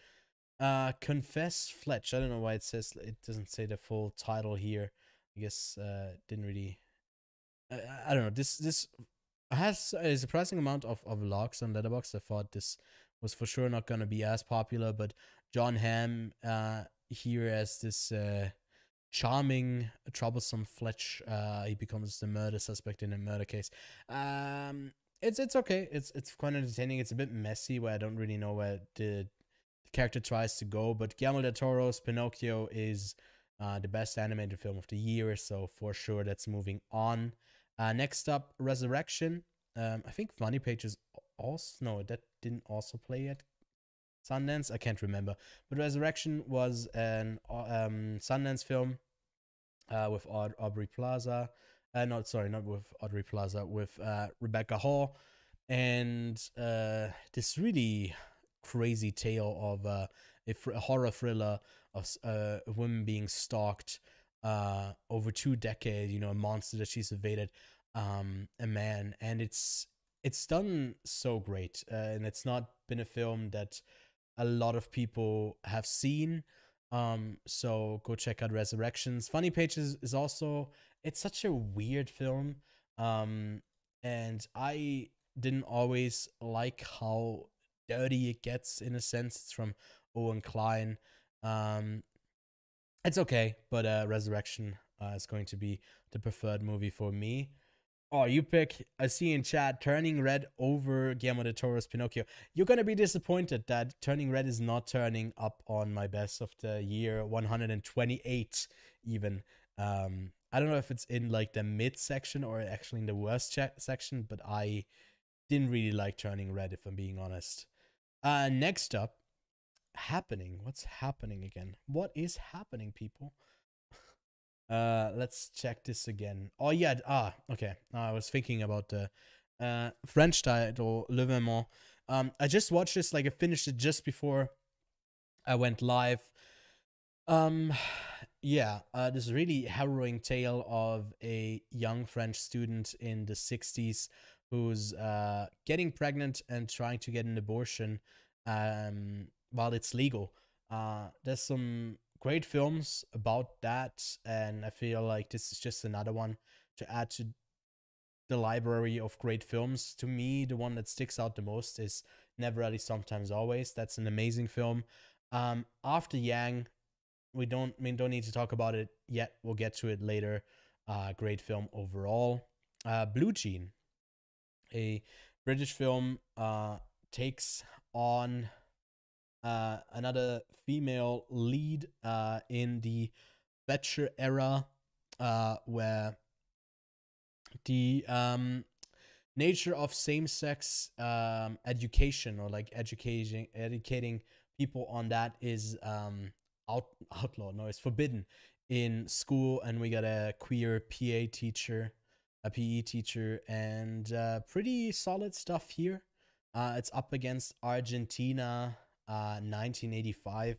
Confess Fletch. I don't know why it doesn't say the full title here. I guess didn't really. I don't know. This has a surprising amount of logs on Letterboxd. I thought this was for sure not going to be as popular, but John Hamm here as this charming, troublesome Fletch. He becomes the murder suspect in a murder case. It's okay. It's quite entertaining. It's a bit messy where I don't really know where the character tries to go, but Guillermo del Toro's Pinocchio is the best animated film of the year, so for sure that's moving on. Next up, Resurrection. I think Funny Pages also, no, that didn't also play at Sundance. I can't remember, but Resurrection was an Sundance film with Aubrey Plaza. Not sorry, not with Audrey Plaza, with Rebecca Hall, and this really crazy tale of a horror thriller of a woman being stalked over 2 decades. You know, a monster that she's evaded, a man, and it's done so great, and it's not been a film that a lot of people have seen. So go check out Resurrections. Funny Pages is also, it's such a weird film. And I didn't always like how dirty it gets in a sense. It's from Owen Klein. Um, it's okay, but Resurrection is going to be the preferred movie for me. Oh, you pick, I see in chat, Turning Red over Guillermo del Toro's Pinocchio. You're going to be disappointed that Turning Red is not turning up on my best of the year 128 even. I don't know if it's in like the mid section or actually in the worst section, but I didn't really like Turning Red, if I'm being honest. Next up, Happening. What's happening again? What is happening, people? Let's check this again. Oh yeah, okay. I was thinking about the French title, Le Vermont. I just watched this, like I finished it just before I went live. Yeah, this really harrowing tale of a young French student in the 60s who's getting pregnant and trying to get an abortion while it's legal. There's some great films about that, and I feel like this is just another one to add to the library of great films. To me, the one that sticks out the most is Never Really, Sometimes Always. That's an amazing film. After Yang, we don't need to talk about it yet. We'll get to it later. Great film overall. Blue Jean, a British film, takes on another female lead in the Thatcher era, where the nature of same-sex education, or like educating people on that, is outlawed. No, it's forbidden in school, and we got a queer PA teacher, a PE teacher, and pretty solid stuff here. It's up against Argentina, 1985,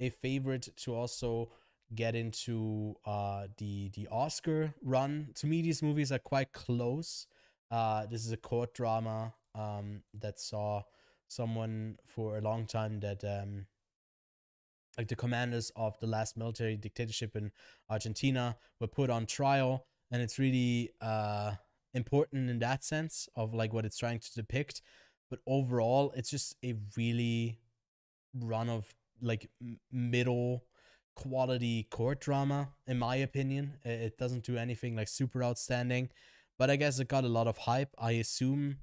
a favorite to also get into the Oscar run. To me, these movies are quite close. This is a court drama that saw someone for a long time that like the commanders of the last military dictatorship in Argentina were put on trial, and it's really important in that sense of like what it's trying to depict. But overall, it's just a really run of like middle quality court drama, in my opinion. It doesn't do anything like super outstanding, but I guess it got a lot of hype. I assume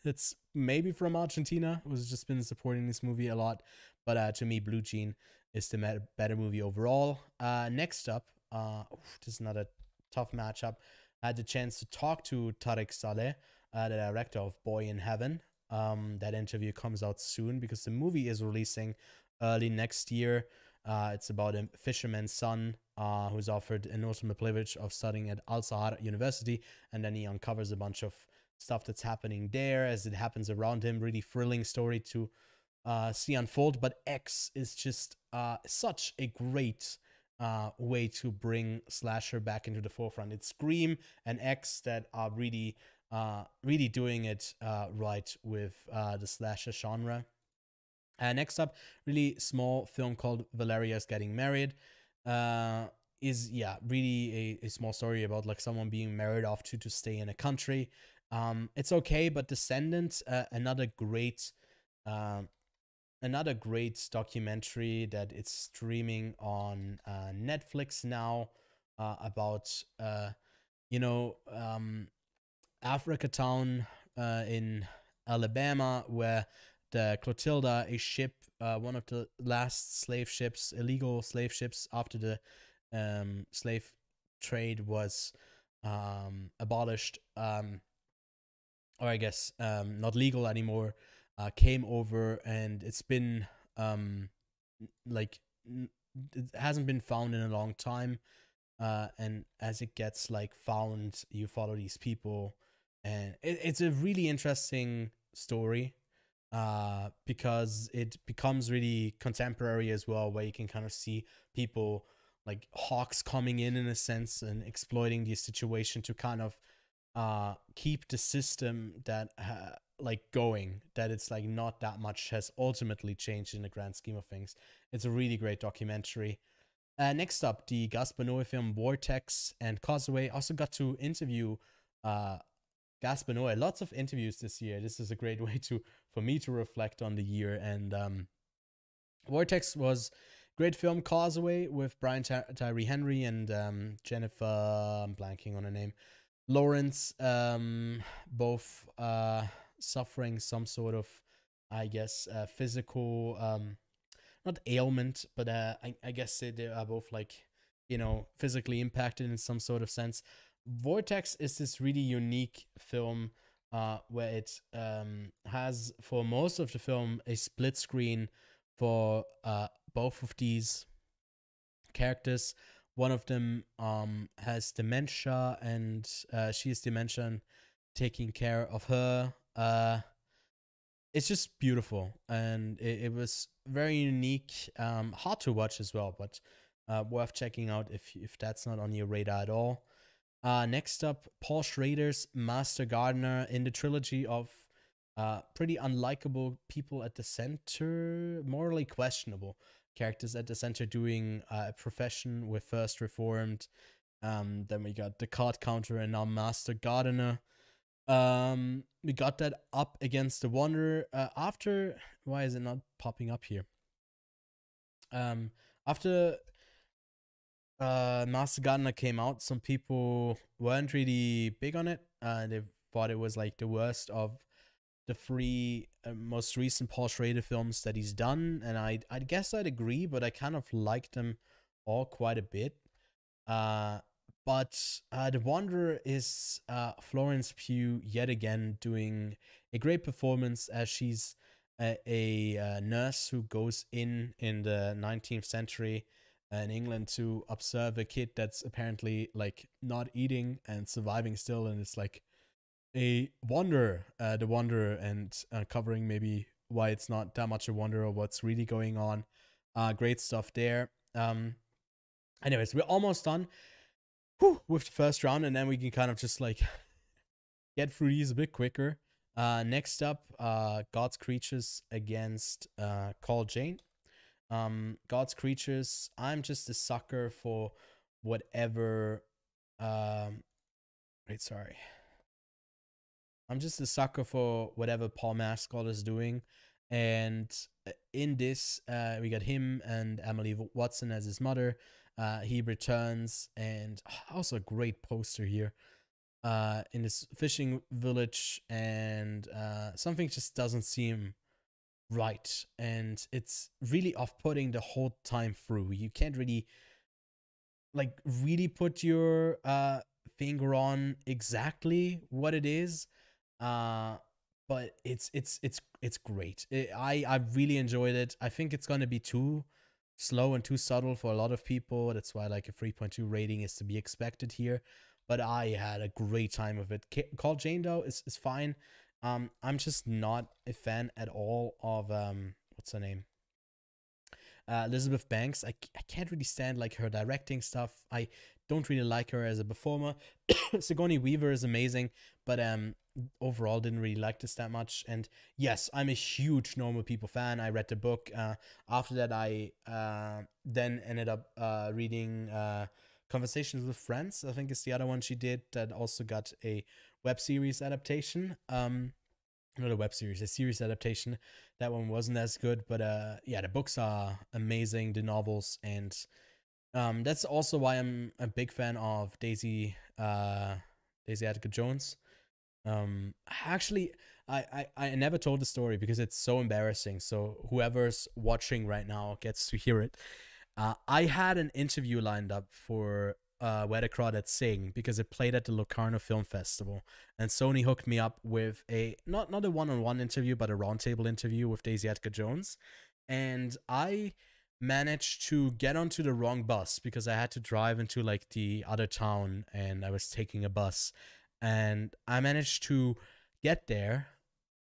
it's maybe from Argentina, who's just been supporting this movie a lot. But to me, Blue Jean is the better movie overall. Next up, this is not a tough matchup. I had the chance to talk to Tarek Saleh, the director of Boy in Heaven. That interview comes out soon because the movie is releasing early next year. It's about a fisherman's son who's offered an ultimate privilege of studying at Al Sahar University, and then he uncovers a bunch of stuff that's happening there as it happens around him. Really thrilling story to see unfold. But X is just such a great way to bring slasher back into the forefront. It's Scream and X that are really doing it right with the slasher genre. Next up, really small film called Valeria's Getting Married. Is really a small story about like someone being married off to stay in a country. It's okay, but Descendants, another great documentary that it's streaming on Netflix now, about Africa Town in Alabama, where the Clotilda, a ship, one of the last slave ships, illegal slave ships after the slave trade was abolished, or I guess not legal anymore, came over, and it's been like it hasn't been found in a long time. And as it gets like found, you follow these people, and it's a really interesting story, because it becomes really contemporary as well, where you can kind of see people like hawks coming in a sense and exploiting the situation to kind of keep the system that like going, that it's like not that much has ultimately changed in the grand scheme of things. It's a really great documentary. Next up, the Gaspar Noé film Vortex and Causeway. Also got to interview Gaspar Noé. Lots of interviews this year. This is a great way for me to reflect on the year. And Vortex was a great film. Causeway with Brian Tyree Henry and Jennifer, I'm blanking on her name, Lawrence, both suffering some sort of, I guess, physical, not ailment, but I guess they are both like, physically impacted in some sort of sense. Vortex is this really unique film where it has, for most of the film, a split screen for both of these characters. One of them has dementia, and she has dementia and taking care of her. It's just beautiful, and it was very unique, hard to watch as well, but worth checking out if that's not on your radar at all. Next up, Paul Schrader's Master Gardener, in the trilogy of pretty unlikable people at the center, morally questionable characters at the center doing a profession with First Reformed. Then we got the Card Counter and now Master Gardener. We got that up against the Wanderer. After, why is it not popping up here? After Master Gardener came out, some people weren't really big on it. They thought it was like the worst of the three most recent Paul Schrader films that he's done, and I guess I'd agree, but I kind of liked them all quite a bit. But The Wanderer is Florence Pugh yet again doing a great performance, as she's a nurse who goes in the 19th century in England to observe a kid that's apparently like not eating and surviving still, and it's like a wonder, The Wanderer, and covering maybe why it's not that much a wonder or what's really going on. Great stuff there. Anyways, we're almost done with the first round, and then we can kind of just like get through these a bit quicker. Next up, God's Creatures against Call Jane. God's Creatures, I'm just a sucker for whatever. I'm just a sucker for whatever Paul Mascott is doing. And in this, we got him and Emily Watson as his mother. He returns, and also a great poster here in this fishing village, and something just doesn't seem right. And it's really off-putting the whole time through. You can't really put your finger on exactly what it is. But it's great. I really enjoyed it. I think it's gonna be too slow and too subtle for a lot of people. That's why like a 3.2 rating is to be expected here. But I had a great time with it. Call Jane though is fine. I'm just not a fan at all of what's her name? Elizabeth Banks. I can't really stand like her directing stuff. I don't really like her as a performer. Sigourney Weaver is amazing, but overall didn't really like this that much. And yes, I'm a huge Normal People fan. I read the book. After that, I then ended up reading Conversations with Friends, I think is the other one she did, that also got a web series adaptation. Not a web series, a series adaptation. That one wasn't as good, but yeah, the books are amazing, the novels, and that's also why I'm a big fan of Daisy Attica Jones. Actually, I never told the story because it's so embarrassing. So whoever's watching right now gets to hear it. I had an interview lined up for Where the Crawdads Sing because it played at the Locarno Film Festival, and Sony hooked me up with a not a one-on-one interview but a roundtable interview with Daisy Edgar Jones, and I managed to get onto the wrong bus because I had to drive into like the other town and I was taking a bus, and I managed to get there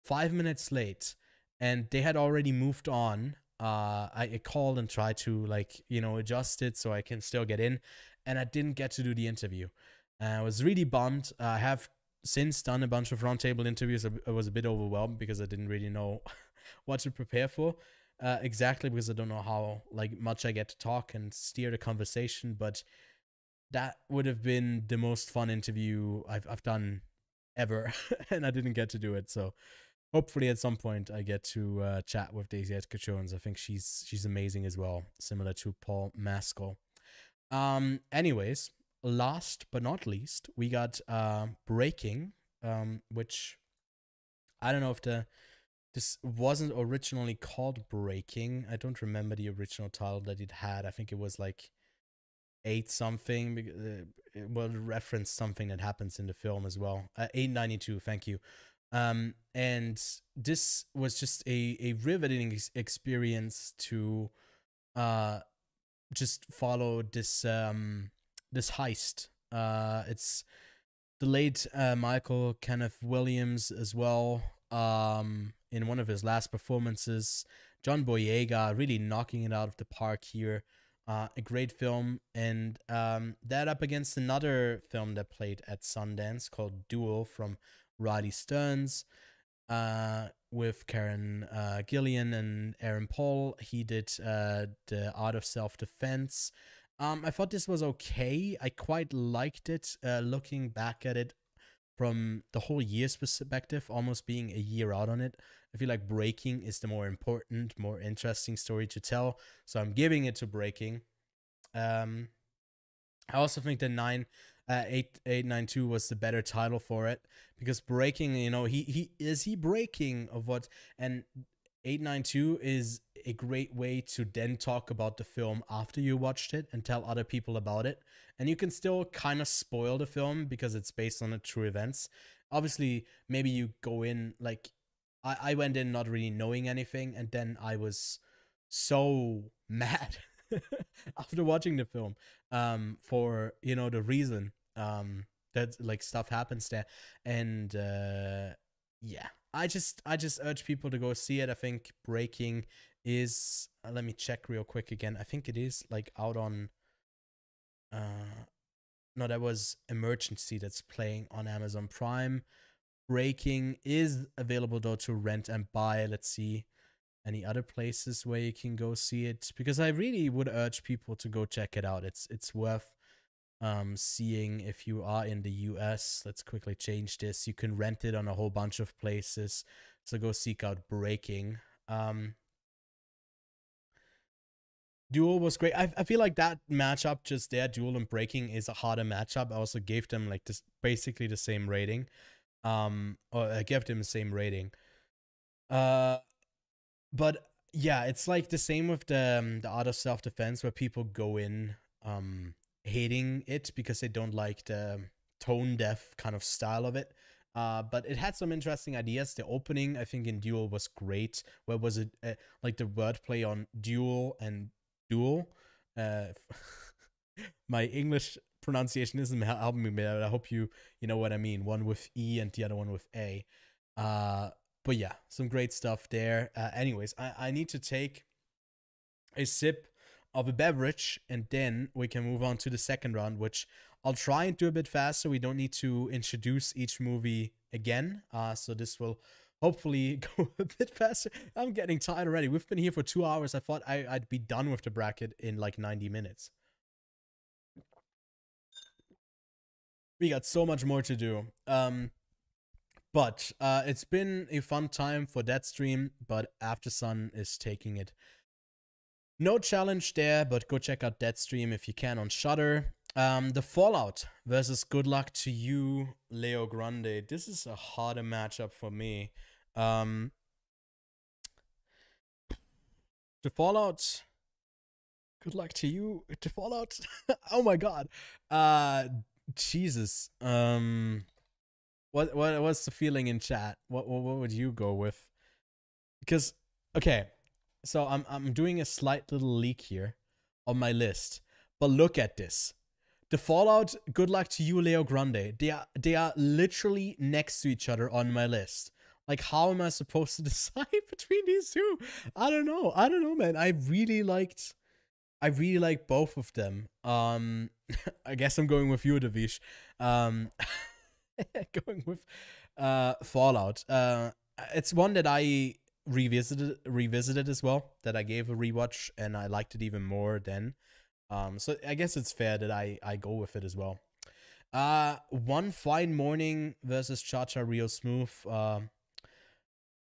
5 minutes late, and they had already moved on. I called and tried to like adjust it so I can still get in, and I didn't get to do the interview. I was really bummed. I have since done a bunch of roundtable interviews. I was a bit overwhelmed because I didn't really know what to prepare for exactly, because I don't know how like much I get to talk and steer the conversation. But that would have been the most fun interview I've done ever, and I didn't get to do it. So hopefully at some point I get to chat with Daisy Edgar Jones. I think she's amazing as well, similar to Paul Maskell. Anyways, last but not least, we got Breaking, which I don't know if this wasn't originally called Breaking. I don't remember the original title that it had. I think it was like 8 something. It will reference something that happens in the film as well. 892, thank you. And this was just a riveting experience to just follow this this heist. It's the late Michael Kenneth Williams as well. In one of his last performances, John Boyega really knocking it out of the park here. A great film, and that up against another film that played at Sundance called Duel from Riley Stearns, with Karen Gillian and Aaron Paul. He did The Art of Self-Defense. I thought this was okay. I quite liked it, looking back at it from the whole year's perspective, almost being a year out on it. I feel like Breaking is the more important, more interesting story to tell, so I'm giving it to Breaking. I also think that 892 was the better title for it, because Breaking, he breaking of what, and 892 is a great way to then talk about the film after you watched it and tell other people about it. And you can still kind of spoil the film because it's based on the true events. Obviously, maybe you go in like I went in not really knowing anything, and then I was so mad after watching the film for the reason that like stuff happens there. And yeah, I just urge people to go see it. I think Breaking is let me check real quick again. I think it is like out on no, that was Emergency that's playing on Amazon Prime. Breaking is available though to rent and buy. Let's see any other places where you can go see it, because I really would urge people to go check it out. It's worth seeing if you are in the US. Let's quickly change this. You can rent it on a whole bunch of places, so go seek out Breaking. Duel was great. I feel like that matchup just there, Duel and Breaking, is a harder matchup. I also gave them like this basically the same rating. Or I gave them the same rating. But yeah, it's like the same with the Art of Self-Defense, where people go in hating it because they don't like the tone deaf kind of style of it. But it had some interesting ideas. The opening, I think, in Duel was great. Where was it? Like the wordplay on duel and duel. My English pronunciation isn't helping me, but I hope you know what I mean. One with E and the other one with A. But yeah, some great stuff there. Anyways, I need to take a sip of a beverage, and then we can move on to the second round, which I'll try and do a bit faster. We don't need to introduce each movie again. So this will hopefully go a bit faster. I'm getting tired already. We've been here for 2 hours. I thought I'd be done with the bracket in like 90 minutes. We got so much more to do. But it's been a fun time for that stream, but After Sun is taking it. No challenge there, but go check out that stream if you can on Shudder. The Fallout versus Good Luck to You, Leo Grande. This is a harder matchup for me. The Fallout Good luck to you to Fallout. Oh my god. Jesus. What's the feeling in chat? What would you go with? Because okay, so I'm doing a slight little leak here on my list. But look at this. The Fallout, good luck to you, Leo Grande. They are literally next to each other on my list. Like, how am I supposed to decide between these two? I don't know, man. I really like both of them. I guess I'm going with you, Davish. Going with Fallout. It's one that I revisited as well. That I gave a rewatch, and I liked it even more then. So I guess it's fair that I go with it as well. One Fine Morning versus Cha Cha Real Smooth.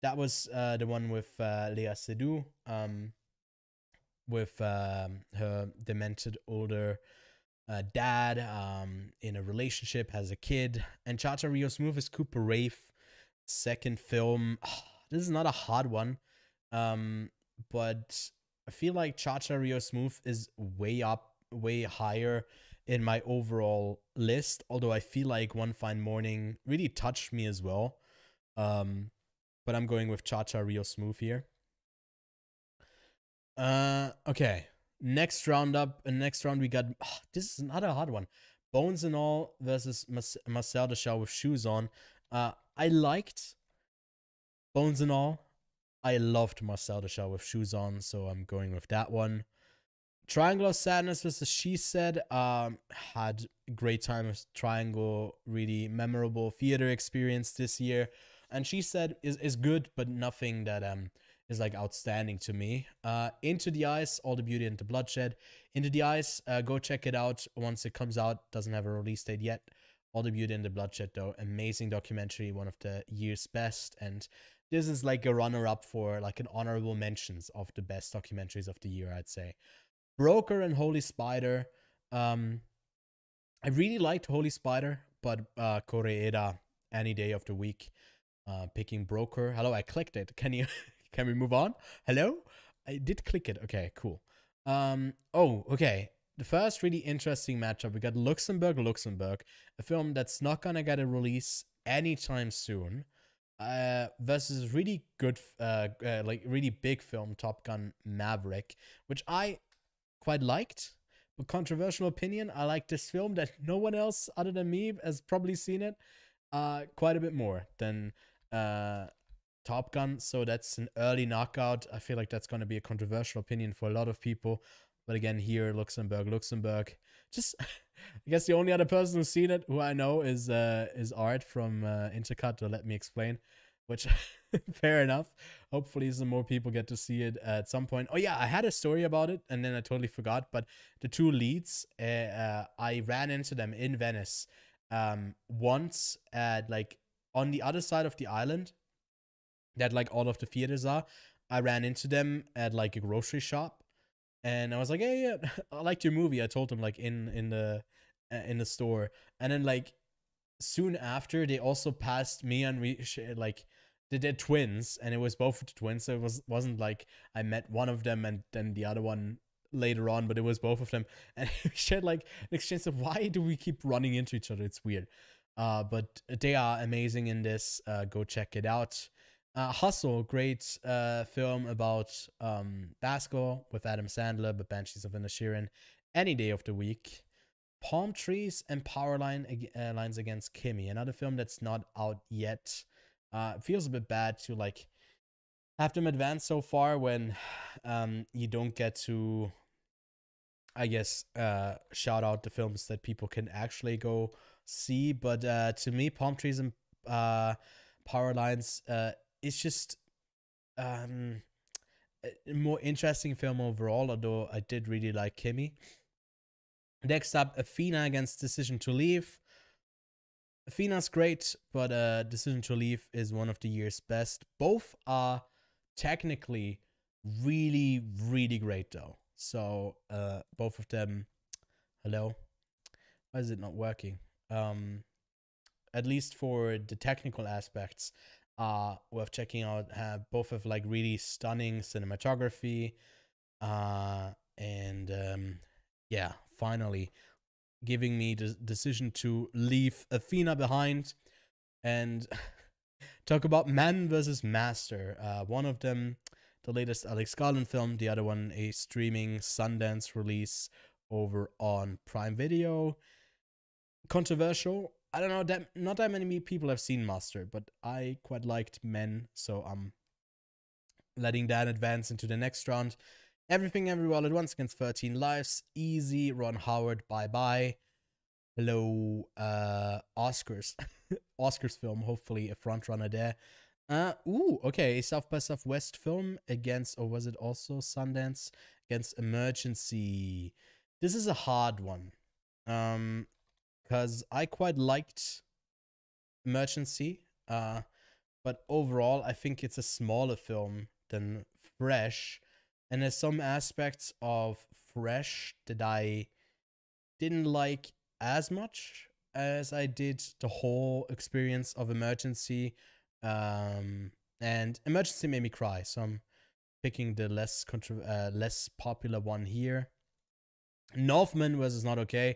That was the one with Lea Seydoux. With her demented older dad in a relationship, has a kid. And Cha Cha Real Smooth is Cooper Raiff. Second film. This is not a hard one. But I feel like Cha Cha Real Smooth is way higher in my overall list. Although I feel like One Fine Morning really touched me as well. But I'm going with Cha Cha Real Smooth here. Okay. Next round we got, this is another hard one. Bones and All versus Marcel the Shell with Shoes On. I liked Bones and All. I loved Marcel the Shell with Shoes On, so I'm going with that one. Triangle of Sadness versus She Said. Had a great time with Triangle, really memorable theater experience this year. And She Said is good, but nothing that is like outstanding to me. Into the Ice, All the Beauty and the Bloodshed. Into the Ice, go check it out once it comes out. Doesn't have a release date yet. All the Beauty and the Bloodshed, though, amazing documentary, one of the year's best. And this is like a runner-up for like an honorable mentions of the best documentaries of the year, I'd say. Broker and Holy Spider. I really liked Holy Spider, but Koreeda any day of the week. Picking Broker. Hello, I clicked it. Can we move on? Hello? I did click it. Okay, cool. Okay. The first really interesting matchup, we got Luxembourg, a film that's not gonna get a release anytime soon. Versus really good, like really big film, Top Gun Maverick, which I quite liked. But controversial opinion, I like this film that no one else other than me has probably seen it quite a bit more than Top Gun. So that's an early knockout. I feel like that's going to be a controversial opinion for a lot of people. But again, here, Luxembourg. Just, I guess the only other person who's seen it, who I know, is Art from Intercut, to let me explain. Which, fair enough. Hopefully some more people get to see it at some point. Oh yeah, I had a story about it, and then I totally forgot. But the two leads, I ran into them in Venice once at, like, on the other side of the island that, like, all of the theaters are. I ran into them at, like, a grocery shop. And I was like, hey, yeah, I liked your movie. I told them, like, in the store. And then, like, soon after, they also passed me, and we like, they're twins, and it was both of the twins. So it wasn't like I met one of them and then the other one later on, but it was both of them. And we shared like an exchange of, why do we keep running into each other? It's weird. But they are amazing in this. Go check it out. Hustle, great film about basketball with Adam Sandler, but Banshees of Inisherin any day of the week. Palm Trees and Power Lines Against Kimmy, another film that's not out yet. It feels a bit bad to like have them advance so far when you don't get to, I guess, shout out the films that people can actually go see. But to me, Palm Trees and Power Lines, it's just a more interesting film overall, although I did really like Kimmy. Next up, Athena against Decision to Leave. Athena's great, but Decision to Leave is one of the year's best. Both are technically really, really great, though. So both of them. Hello? Why is it not working? At least for the technical aspects, worth checking out. Both have like really stunning cinematography. And yeah, finally giving me the decision to leave Athena behind and talk about Man versus Master. One of them, the latest Alex Garland film, the other one, a streaming Sundance release over on Prime Video. Controversial. I don't know, that not that many people have seen Master, but I quite liked Men, so I'm letting that advance into the next round. Everything Everywhere All at Once against 13 Lives. Easy. Ron Howard, bye bye. Hello, Oscars. Oscars film, hopefully a front runner there. Okay, a South by Southwest film against, or was it also Sundance? Against Emergency. This is a hard one. Because I quite liked Emergency. But overall, I think it's a smaller film than Fresh. And there's some aspects of Fresh that I didn't like as much as I did the whole experience of Emergency. And Emergency made me cry, so I'm picking the less popular one here. Northman was Not Okay.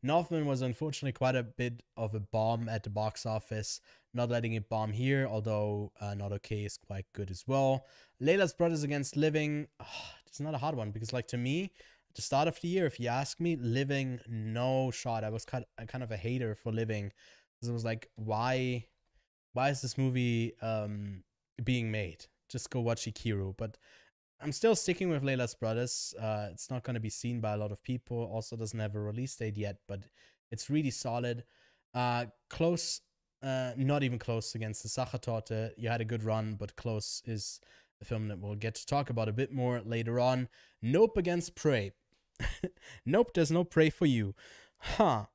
Northman was unfortunately quite a bit of a bomb at the box office. Not letting it bomb here, although Not Okay is quite good as well. Layla's Brothers Against Living. It's not a hard one because, like, to me, at the start of the year, if you ask me, Living, no shot. I was kind of a hater for Living because it was like, why is this movie being made? Just go watch Ikiru. But I'm still sticking with Layla's Brothers. It's not going to be seen by a lot of people. Also doesn't have a release date yet, but it's really solid. Close, not even close against the Sachertorte. You had a good run, but Close is a film that we'll get to talk about a bit more later on. Nope against Prey. Nope, there's no Prey for you. Huh.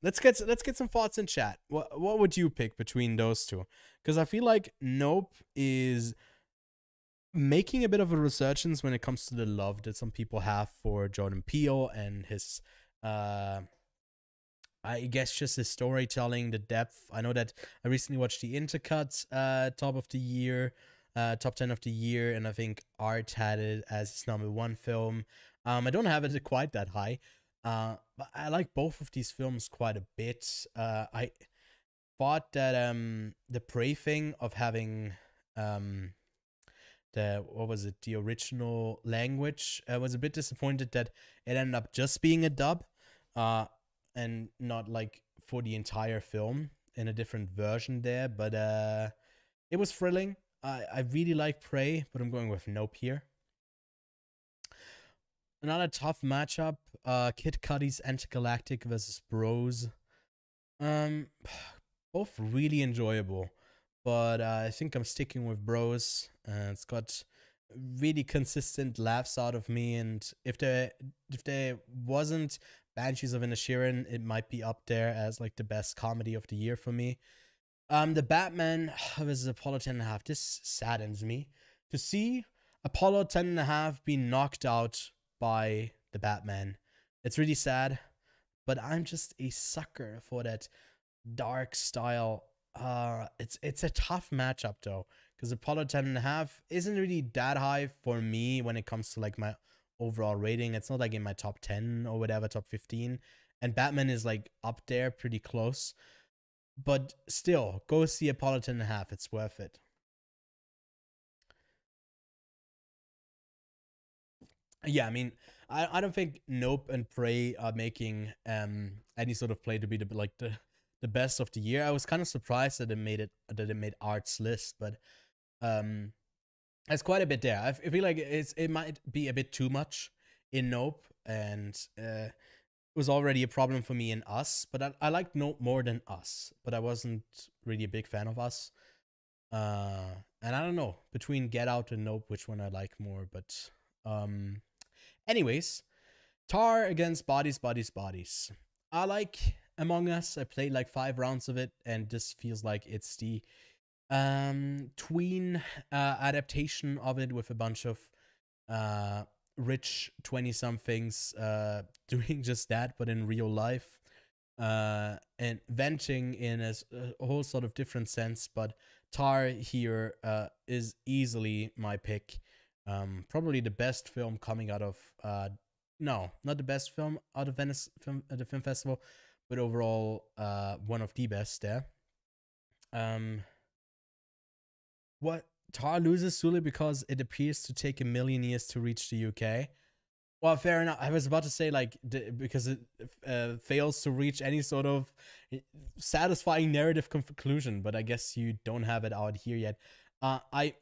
Let's get some thoughts in chat. What would you pick between those two? Because I feel like Nope is making a bit of a resurgence when it comes to the love that some people have for Jordan Peele and his I guess just his storytelling, the depth. I know that I recently watched the Intercut top of the year, top 10 of the year, and I think Art had it as his #1 film. I don't have it quite that high, but I like both of these films quite a bit. I thought that the Prey thing of having the original language. I was a bit disappointed that it ended up just being a dub, and not like for the entire film in a different version there. But it was thrilling. I really like Prey, but I'm going with Nope here. Another tough matchup: Kid Cudi's Antigalactic versus Bros. Both really enjoyable. But I think I'm sticking with Bros. It's got really consistent laughs out of me, and if there wasn't Banshees of Inisherin, it might be up there as like the best comedy of the year for me. The Batman versus Apollo 10.5. This saddens me to see Apollo 10.5 be knocked out by the Batman. It's really sad, but I'm just a sucker for that dark style. It's a tough matchup though, because Apollo 10.5 isn't really that high for me when it comes to like my overall rating. It's not like in my top 10 or whatever, top 15. And Batman is like up there pretty close. But still, go see Apollo 10.5. It's worth it. Yeah, I mean, I don't think Nope and Prey are making any sort of play to be the best of the year. I was kind of surprised that it made Art's list, but there's quite a bit there. I feel like it might be a bit too much in Nope, and it was already a problem for me in Us, but I liked Nope more than Us, but I wasn't really a big fan of Us. And I don't know, between Get Out and Nope, which one I like more, but anyways, Tar against Bodies, Bodies, Bodies. I like Among Us. I played like 5 rounds of it, and this feels like it's the tween adaptation of it with a bunch of rich 20-somethings doing just that, but in real life, and venting in a whole sort of different sense. But Tar here is easily my pick. Probably the best film coming out of no, not the best film out of Venice film at the film festival, but overall one of the best there. Um, what Tar loses solely because it appears to take a million years to reach the UK. Well, fair enough. I was about to say like because it fails to reach any sort of satisfying narrative conclusion, but I guess you don't have it out here yet. I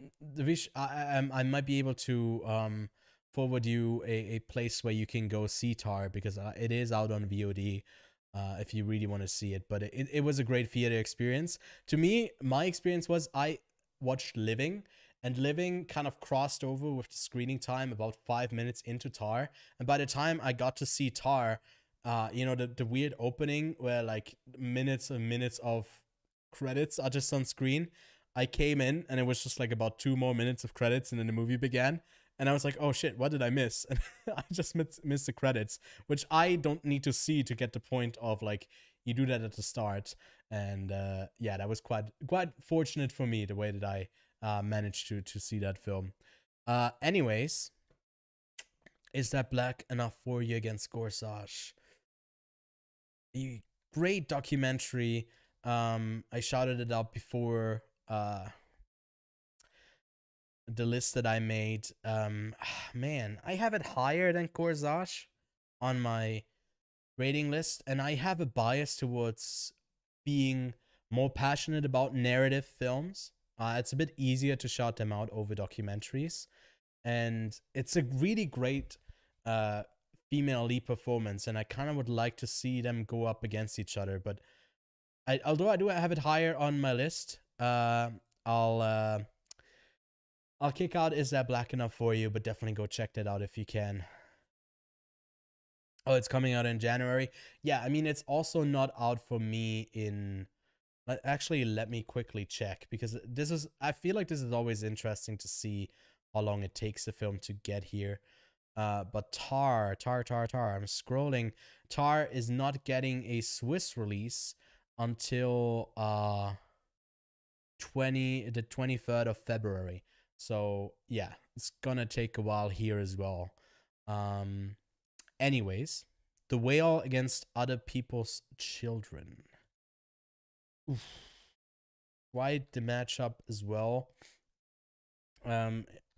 might be able to forward you a place where you can go see Tar because it is out on VOD. If you really want to see it, but it was a great theater experience. To me, my experience was I watched Living, and Living kind of crossed over with the screening time about 5 minutes into Tar. And by the time I got to see Tar, the weird opening where like minutes and minutes of credits are just on screen, I came in and it was just like about 2 more minutes of credits and then the movie began. And I was like, oh shit, what did I miss? And I just missed the credits, which I don't need to see to get the point of like, you do that at the start. And yeah, that was quite fortunate for me, the way that I managed to see that film. Anyways, Is That Black Enough for You against Gorsuch? A great documentary. I shouted it out before the list that I made. Man, I have it higher than Gorsuch on my rating list, and I have a bias towards being more passionate about narrative films. It's a bit easier to shout them out over documentaries, and it's a really great female lead performance, and I kind of would like to see them go up against each other. But although I do have it higher on my list, I'll kick out Is That Black Enough for You, but definitely go check that out if you can. Oh, it's coming out in January. Yeah, I mean, it's also not out for me in... Actually, let me quickly check, because I feel like this is always interesting to see how long it takes a film to get here. But Tar, I'm scrolling. Tar is not getting a Swiss release until the 23rd of February. So yeah, it's gonna take a while here as well. Anyways, The Whale against Other People's Children. Oof. Quite the matchup as well.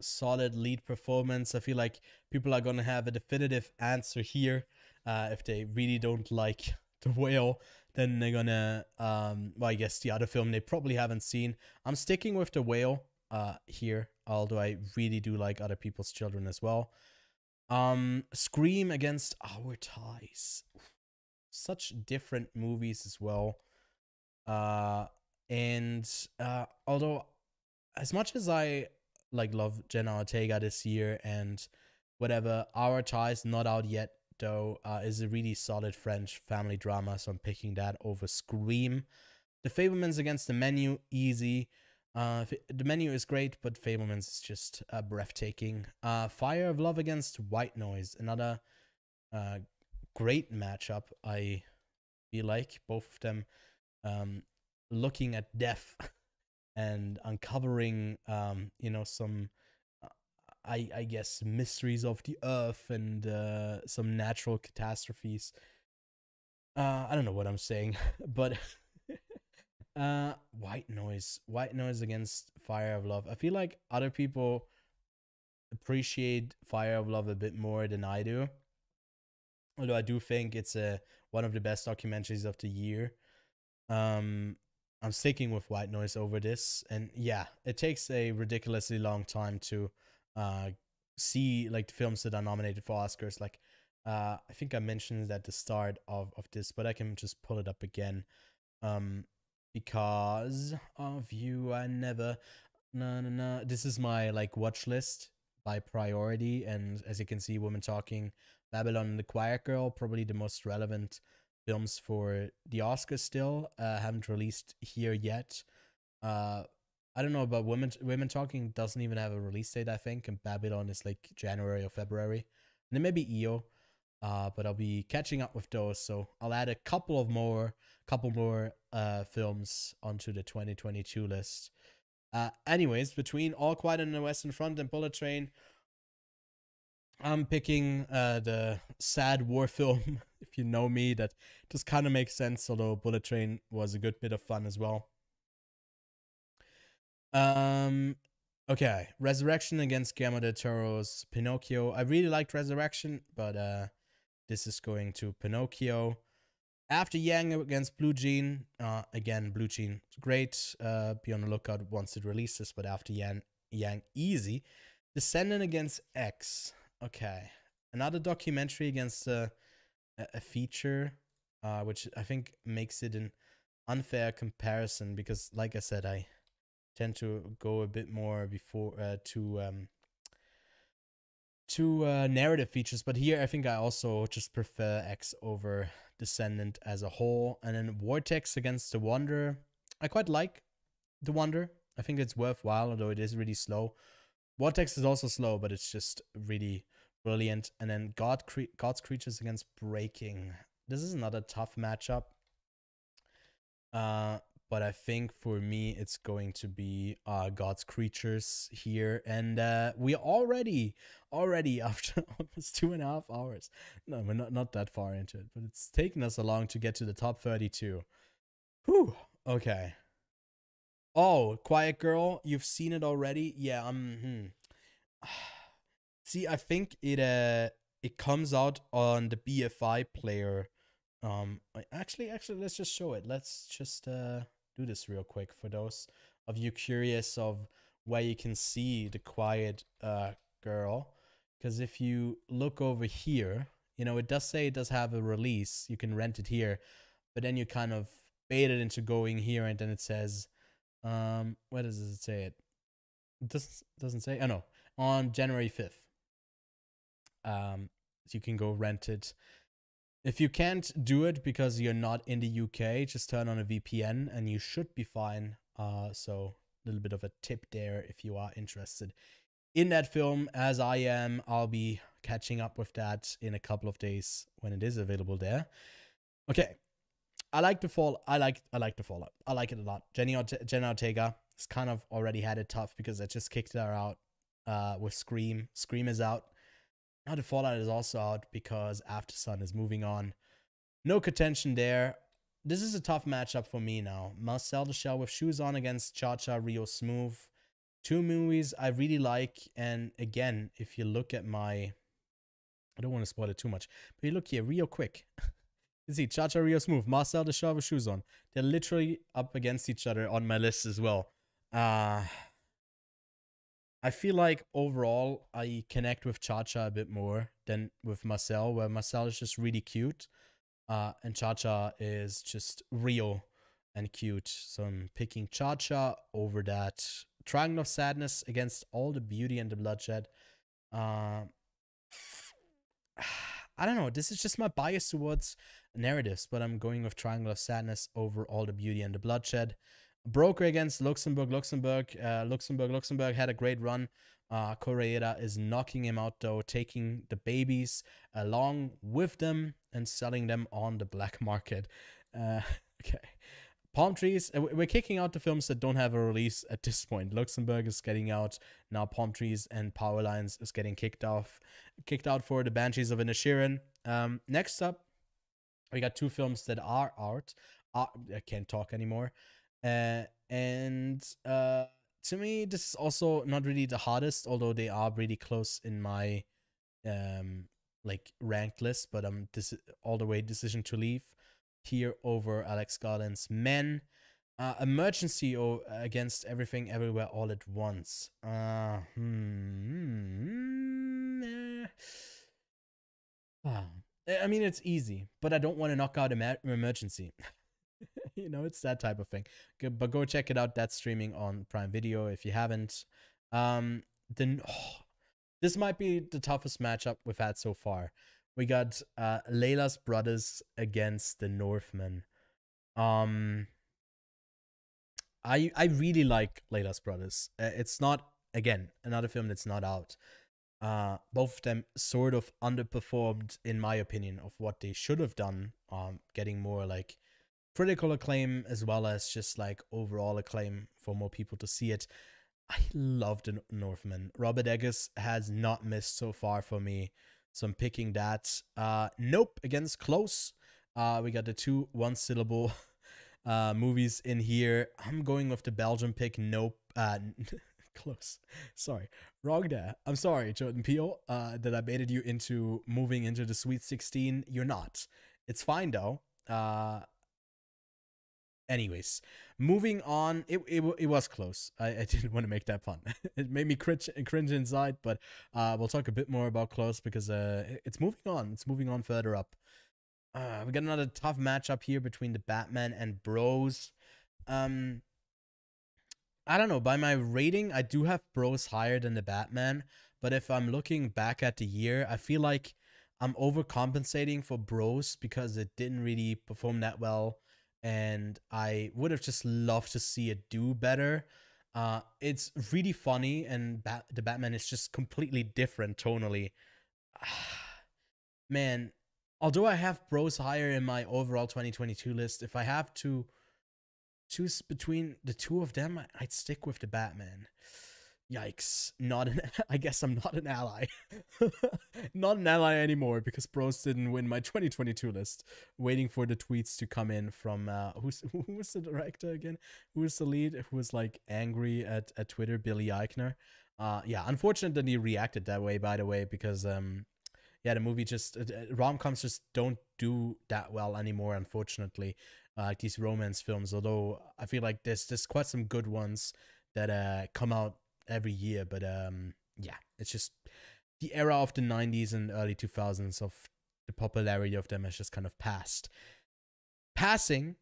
Solid lead performance. I feel like people are gonna have a definitive answer here. If they really don't like The Whale, then they're gonna well, I guess the other film they probably haven't seen. I'm sticking with The Whale here, although I really do like Other People's Children as well. Scream against Our Ties. Such different movies as well. And although as much as I like love Jenna Ortega this year and whatever, Our Ties, not out yet though, is a really solid French family drama, so I'm picking that over Scream. The Fabelmans against The Menu, easy. The Menu is great, but Fabelmans is just breathtaking. Fire of Love against White Noise, another great matchup. I feel like both of them looking at death and uncovering, some, I guess, mysteries of the earth and some natural catastrophes. I don't know what I'm saying, but White Noise against Fire of Love. I feel like other people appreciate Fire of Love a bit more than I do, although I do think it's one of the best documentaries of the year. I'm sticking with White Noise over this, and yeah, it takes a ridiculously long time to see like the films that are nominated for Oscars. Like I think I mentioned at the start of this, but I can just pull it up again. Because of you, I never... No. This is my like watch list by priority, and as you can see, Women Talking, Babylon and The Quiet Girl, probably the most relevant films for the Oscars still. Haven't released here yet. I don't know about Women Talking doesn't even have a release date, I think, and Babylon is like January or February. And then maybe EO. But I'll be catching up with those, so I'll add a couple more films onto the 2022 list. Anyways, between All Quiet on the Western Front and Bullet Train, I'm picking the sad war film. If you know me, that just kind of makes sense. Although Bullet Train was a good bit of fun as well. Um, okay, Resurrection against Guillermo del Toro's Pinocchio. I really liked Resurrection, but this is going to Pinocchio. After Yang against Blue Jean, again Blue Jean, great. Be on the lookout once it releases. But after Yang easy. Descendant against X. Okay, another documentary against a feature, which I think makes it an unfair comparison because, like I said, I tend to go a bit more before to narrative features, but here I think I also just prefer X over Descendant as a whole. And then Vortex against the Wanderer. I quite like the Wanderer. I think it's worthwhile, although it is really slow. Vortex is also slow, but it's just really brilliant. And then God's Creatures against Breaking. This is another tough matchup. But I think for me, it's going to be God's Creatures here. And we already after almost 2.5 hours. No, we're not that far into it, but it's taken us along to get to the top 32. Whew. Okay. Oh, Quiet Girl, you've seen it already? Yeah. See, I think it comes out on the BFI player. Actually, let's just show it. Let's just do this real quick for those of you curious of where you can see the Quiet Girl. Because if you look over here, it does say it does have a release. You can rent it here, but then you kind of bait it into going here, and then it says, where does it say it? It doesn't say. Oh no, on January 5th. So you can go rent it. If you can't do it because you're not in the UK, just turn on a VPN and you should be fine. So a little bit of a tip there if you are interested in that film. As I am, I'll be catching up with that in a couple of days when it is available there. Okay, I like the fall. I like the Fallout. I like it a lot. Jenna Ortega has kind of already had it tough because I just kicked her out with Scream. Scream is out. Now the Fallout is also out because After Sun is moving on. No contention there. This is a tough matchup for me now. Marcel the Shell with Shoes On against Cha-Cha Rio Smooth. Two movies I really like. And again, if you look at my... I don't want to spoil it too much. But you look here real quick. You see Cha-Cha Rio Smooth, Marcel the Shell with Shoes On. They're literally up against each other on my list as well. I feel like overall I connect with Cha-Cha a bit more than with Marcel, where Marcel is just really cute, and Cha-Cha is just real and cute. So I'm picking Cha-Cha over that. Triangle of Sadness against All the Beauty and the Bloodshed. I don't know. This is just my bias towards narratives, but I'm going with Triangle of Sadness over All the Beauty and the Bloodshed. Broker against Luxembourg. Luxembourg had a great run. Koreeda is knocking him out though, taking the babies along with them and selling them on the black market. Okay. Palm Trees. We're kicking out the films that don't have a release at this point. Luxembourg is getting out. Now Palm Trees and Power Lines is getting kicked out for the Banshees of Inisherin. Next up, we got two films that are out. I can't talk anymore. To me, this is also not really the hardest, although they are really close in my like ranked list. But this all the way Decision to Leave here over Alex Garland's Men. Emergency against Everything Everywhere All at Once. I mean, it's easy, but I don't want to knock out Emergency. It's that type of thing. But go check it out. That's streaming on Prime Video if you haven't. This might be the toughest matchup we've had so far. We got Layla's Brothers against the Northmen. I really like Layla's Brothers. It's not, again, another film that's not out. Both of them sort of underperformed, in my opinion, of what they should have done. Getting more like critical acclaim as well as just like overall acclaim for more people to see it. I love the Northman. Robert Eggers has not missed so far for me. So I'm picking that. Nope, against Close. We got the two one-syllable movies in here. I'm going with the Belgian pick. Nope. Close. Sorry. Wrong there. I'm sorry, Jordan Peele, that I baited you into moving into the Sweet 16. You're not. It's fine, though. Anyways, moving on. It was close. I didn't want to make that fun. It made me cringe inside, but we'll talk a bit more about close because it's moving on. It's moving on further up. We got another tough matchup here between the Batman and Bros. I don't know. By my rating, I do have Bros higher than the Batman, but if I'm looking back at the year, I feel like I'm overcompensating for Bros because it didn't really perform that well. And I would have just loved to see it do better. It's really funny, and the Batman is just completely different tonally. Man, although I have Bros higher in my overall 2022 list, if I have to choose between the two of them, I'd stick with the Batman. Yikes. I guess I'm not an ally. Not an ally anymore because Bros didn't win my 2022 list. Waiting for the tweets to come in from who was the director again? Who was the lead? Who was like angry at Twitter? Billy Eichner. Yeah, unfortunate that he reacted that way, by the way, because yeah, the movie just rom-coms just don't do that well anymore, unfortunately. Like these romance films, although I feel like there's quite some good ones that come out every year, but yeah, it's just the era of the 90s and early 2000s of the popularity of them has just kind of passed. Passing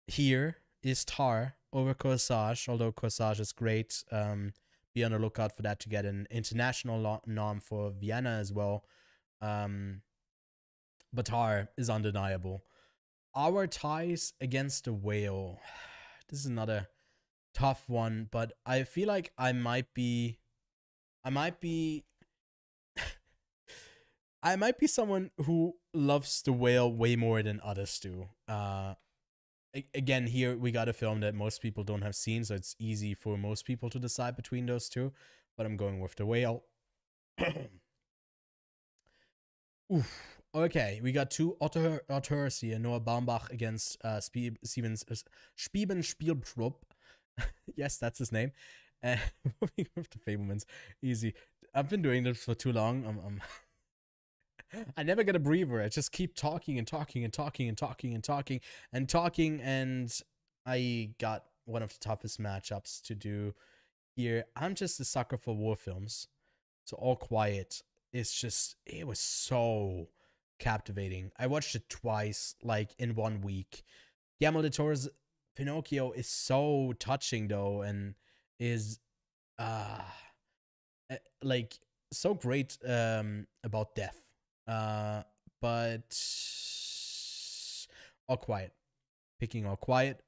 here is Tar over Corsage, although Corsage is great. Be on the lookout for that to get an international nom for Vienna as well. But Tar is undeniable. Our ties against the Whale. This is another tough one, but I feel like I might be I might be someone who loves the Whale way more than others do. Again, here we got a film that most people don't have seen, so it's easy for most people to decide between those two, but I'm going with the Whale. Oof. Okay, we got two auteurs here. Noah Baumbach against Spieben Spieltrupp. Yes, that's his name. Moving with the Fablemans. Easy. I've been doing this for too long. I never get a breather. I just keep talking and talking and talking and talking and talking and talking, and I got one of the toughest matchups to do here. I'm just a sucker for war films. So All Quiet is just, it was so captivating. I watched it twice, like in 1 week. Guillermo del Toro's Pinocchio is so touching though, and is like so great about death. But All Quiet. Picking All Quiet.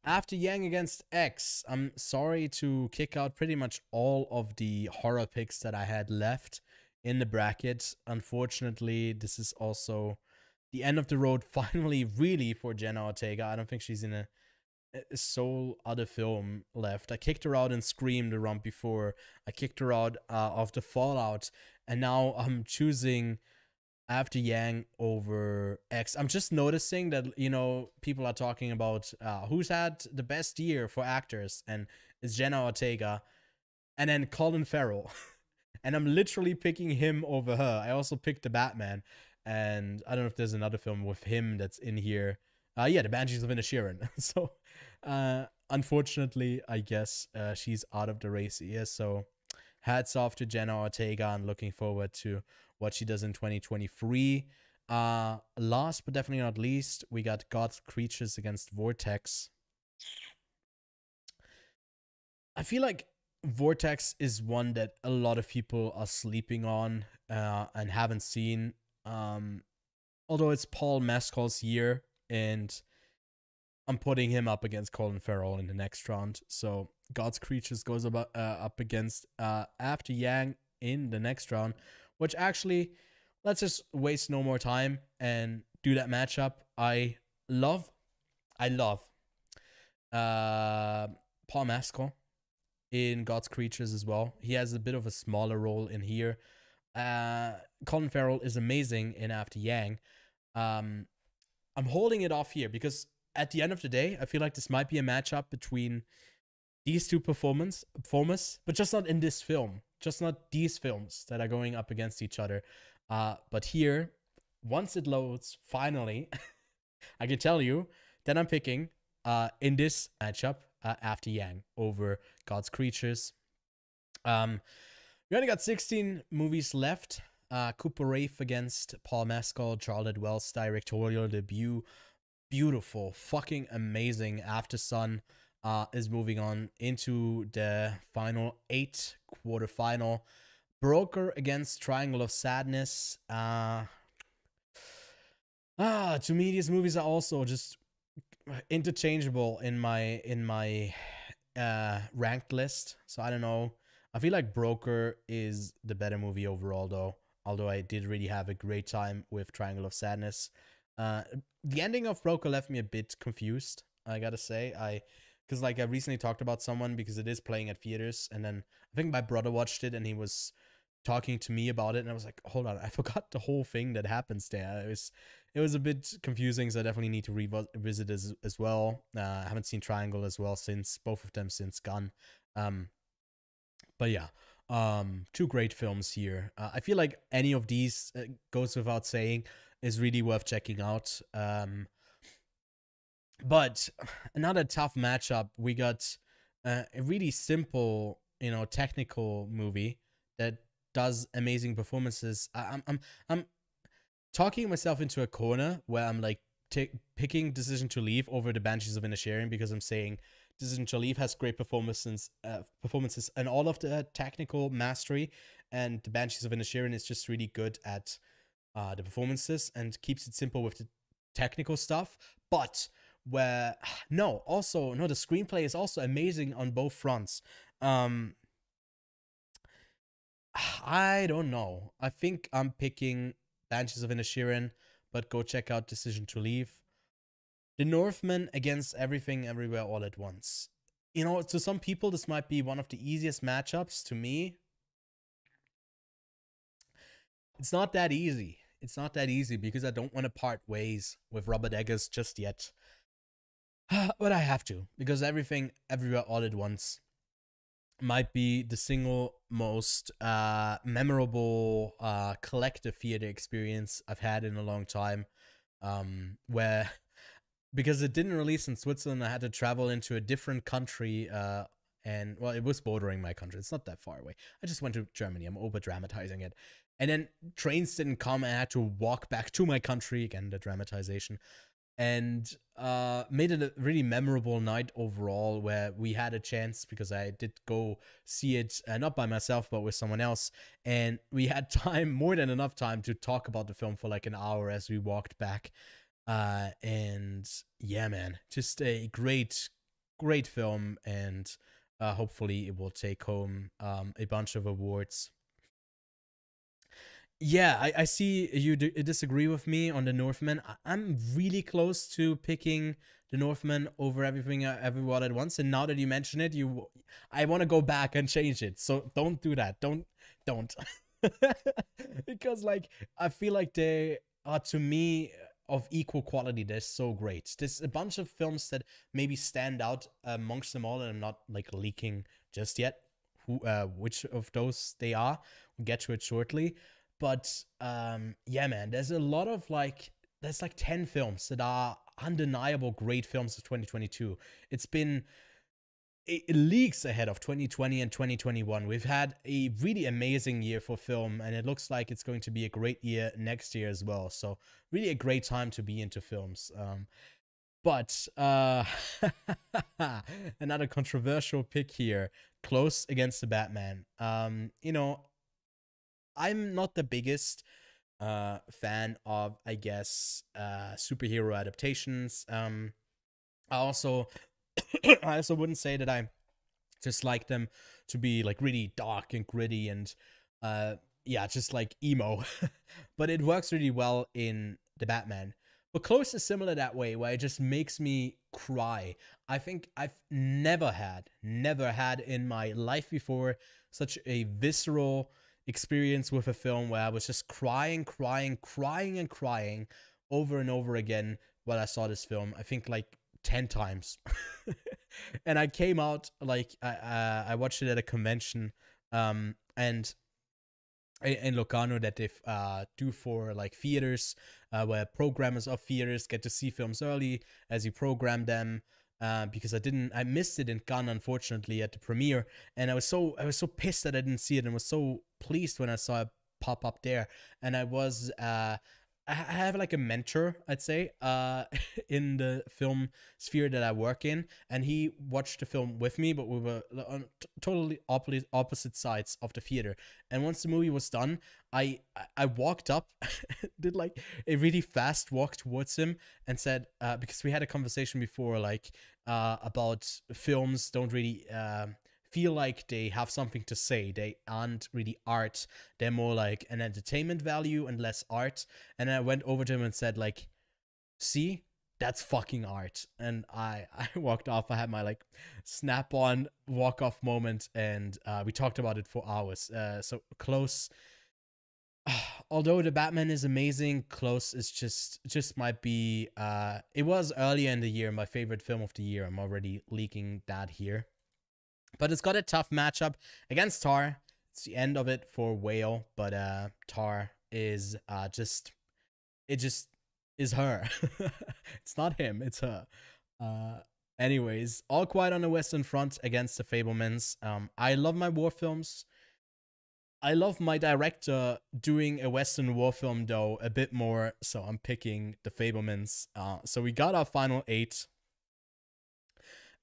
After Yang against X, I'm sorry to kick out pretty much all of the horror picks that I had left in the bracket. Unfortunately, this is also the end of the road finally, really, for Jenna Ortega. I don't think she's in a sole other film left. I kicked her out in Scream the round before. I kicked her out of the Fallout, and now I'm choosing After Yang over X. I'm just noticing that, you know, people are talking about who's had the best year for actors, and it's Jenna Ortega, and then Colin Farrell. And I'm literally picking him over her. I also picked the Batman, and I don't know if there's another film with him that's in here. Yeah, The Banshees of Inisherin. So, unfortunately, I guess she's out of the race here. So, hats off to Jenna Ortega, and looking forward to what she does in 2023. Last but definitely not least, we got God's Creatures against Vortex. I feel like Vortex is one that a lot of people are sleeping on and haven't seen. Although it's Paul Mescal's year, and I'm putting him up against Colin Farrell in the next round. So God's Creatures goes up against After Yang in the next round, which actually, let's just waste no more time and do that matchup. I love Paul Mescal. in God's Creatures as well. He has a bit of a smaller role in here. Colin Farrell is amazing in After Yang. I'm holding it off here because at the end of the day, I feel like this might be a matchup between these two performers, but just not in this film. Just not these films that are going up against each other. But here, once it loads, finally, I can tell you, then I'm picking in this matchup After Yang over God's Creatures. We only got 16 movies left. Cooper Raiff against Paul Mescal, Charlotte Wells' directorial debut. Beautiful, fucking amazing. After Sun is moving on into the final 8 quarterfinal. Broker against Triangle of Sadness. To me, these movies are also just interchangeable in my ranked list. So I don't know. I feel like Broker is the better movie overall, though. Although I did really have a great time with Triangle of Sadness. The ending of Broker left me a bit confused, I gotta say. Because like I recently talked about someone because it is playing at theaters, and then I think my brother watched it and he was talking to me about it, and I was like, hold on, I forgot the whole thing that happens there. It was a bit confusing, so I definitely need to revisit as well. I haven't seen Triangle as well since both of them since Gun. But yeah, two great films here. I feel like any of these, goes without saying, is really worth checking out. But another tough matchup. We got a really simple, technical movie that does amazing performances. I'm talking myself into a corner where I'm like picking Decision to Leave over the Banshees of Inisherin because I'm saying Decision to Leave has great performances and all of the technical mastery, and the Banshees of Inisherin is just really good at the performances and keeps it simple with the technical stuff. But the screenplay is also amazing on both fronts. I don't know. I think I'm picking Banshees of Inisherin, but go check out Decision to Leave. The Northman against Everything Everywhere All at Once. To some people, this might be one of the easiest matchups. To me, it's not that easy. It's not that easy because I don't want to part ways with Robert Eggers just yet. But I have to, because Everything Everywhere All at Once might be the single most memorable collective theater experience I've had in a long time. Where, because it didn't release in Switzerland, I had to travel into a different country, and, well, it was bordering my country. It's not that far away. I just went to Germany. I'm over-dramatizing it. And then trains didn't come, and I had to walk back to my country, again, the dramatization, and made it a really memorable night overall, where we had a chance, because I did go see it, not by myself, but with someone else, and we had time, more than enough time, to talk about the film for like an hour as we walked back. And yeah, man, just a great film, and hopefully it will take home a bunch of awards. Yeah, I see you disagree with me on the Northman. I'm really close to picking the Northman over Everything Everywhere at Once, and now that you mention it, I want to go back and change it. So don't do that. Don't. Because like I feel like they are, to me, of equal quality. They're so great. There's a bunch of films that maybe stand out amongst them all, and I'm not like leaking just yet which of those they are. We'll get to it shortly. But yeah, man, there's a lot of there's 10 films that are undeniable great films of 2022. It's been leagues ahead of 2020 and 2021. We've had a really amazing year for film, and it looks like it's going to be a great year next year as well. So really a great time to be into films. But another controversial pick here, Close against the Batman. I'm not the biggest fan of, I guess, superhero adaptations. I also wouldn't say that I just like them to be like really dark and gritty and just like emo. But it works really well in the Batman. But Close is similar that way, where it just makes me cry. I think I've never had in my life before such a visceral experience with a film where I was just crying, crying, crying, and crying over and over again while I saw this film. I think like 10 times. And I came out like I watched it at a convention, and in Locarno that they do for like theaters, where programmers of theaters get to see films early as you program them. Because I missed it in Cannes, unfortunately, at the premiere, and I was so pissed that I didn't see it, and was so pleased when I saw it pop up there. And I have like a mentor, I'd say, in the film sphere that I work in, and he watched the film with me, but we were on totally opposite sides of the theater. And once the movie was done, I walked up, did like a really fast walk towards him, and said, because we had a conversation before, like about films don't really feel like they have something to say. They aren't really art. They're more like an entertainment value and less art. And I went over to him and said, like, see, that's fucking art. And I walked off. I had my like snap-on walk-off moment, and we talked about it for hours. So Close, although the Batman is amazing, Close is just might be it was earlier in the year my favorite film of the year. I'm already leaking that here. But it's got a tough matchup against Tar. It's the end of it for Whale, but Tar is just is her. It's not him, it's her. Anyways, All Quiet on the Western Front against the Fabelmans. I love my war films. I love my director doing a Western war film, though, a bit more, so I'm picking the Fabelmans. So we got our final 8.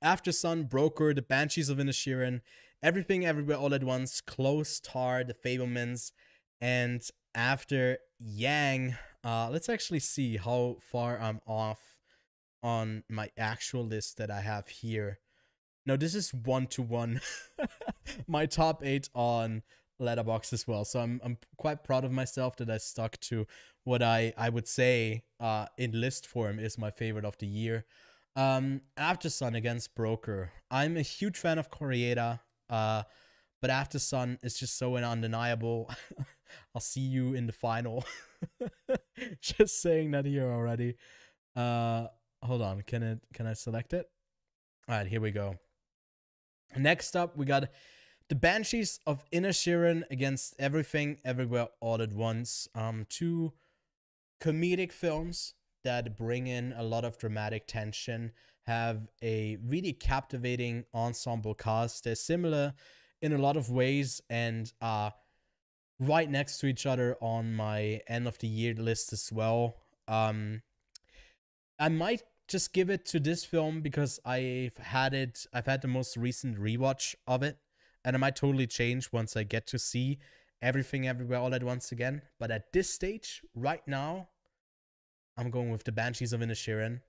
After Sun, Broker, The Banshees of Inisherin, Everything Everywhere All at Once, Close, Tar, The Fabelmans, and After Yang. Let's actually see how far I'm off on my actual list that I have here. No, this is 1-1. My top 8 on Letterboxd as well. So I'm quite proud of myself that I stuck to what I would say in list form is my favorite of the year. After Sun against Broker. I'm a huge fan of Koreeda, but After Sun is just so undeniable. I'll see you in the final. Just saying that here already. Hold on, can I select it? All right, here we go. Next up, we got The Banshees of Inisherin against Everything Everywhere All at Once. Two comedic films that bring in a lot of dramatic tension, have a really captivating ensemble cast. They're similar in a lot of ways and are right next to each other on my end of the year list as well. I might just give it to this film because I've had the most recent rewatch of it, and I might totally change once I get to see Everything Everywhere All at Once again. But at this stage, right now, I'm going with The Banshees of Inisherin.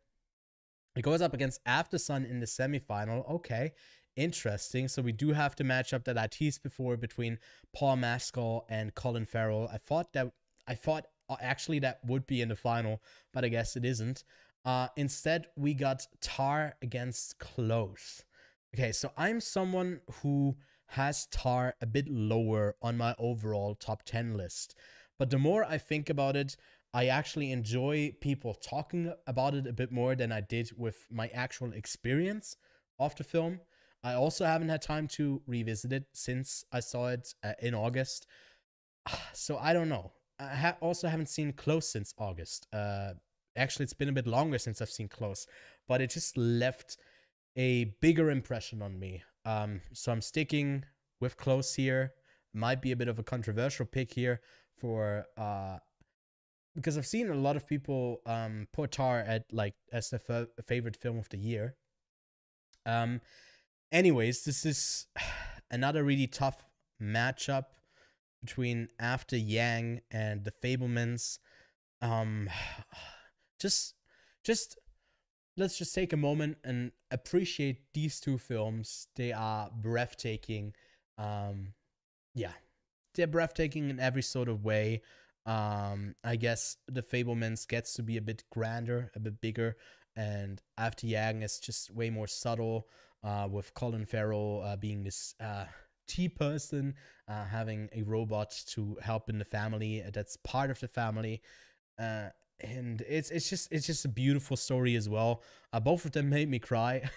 It goes up against After Sun in the semifinal. Okay, interesting. So we do have the matchup that I teased before between Paul Mescal and Colin Farrell. I thought actually that would be in the final, but I guess it isn't. Instead, we got Tar against Close. Okay, so I'm someone who has Tar a bit lower on my overall top 10 list. But the more I think about it, I actually enjoy people talking about it a bit more than I did with my actual experience of the film. I also haven't had time to revisit it since I saw it in August. So I don't know. I also haven't seen Close since August. Actually, it's been a bit longer since I've seen Close, but it just left a bigger impression on me. So I'm sticking with Close here. Might be a bit of a controversial pick here for because I've seen a lot of people put Tar at like as their favorite film of the year. Anyways, this is another really tough matchup between After Yang and the Fabelmans. Just let's just take a moment and appreciate these two films. They are breathtaking. Yeah, they're breathtaking in every sort of way. I guess The Fablemans gets to be a bit grander, a bit bigger, and After Yang is just way more subtle. With Colin Farrell being this tea person, having a robot to help in the family that's part of the family, uh, and it's just a beautiful story as well. Both of them made me cry.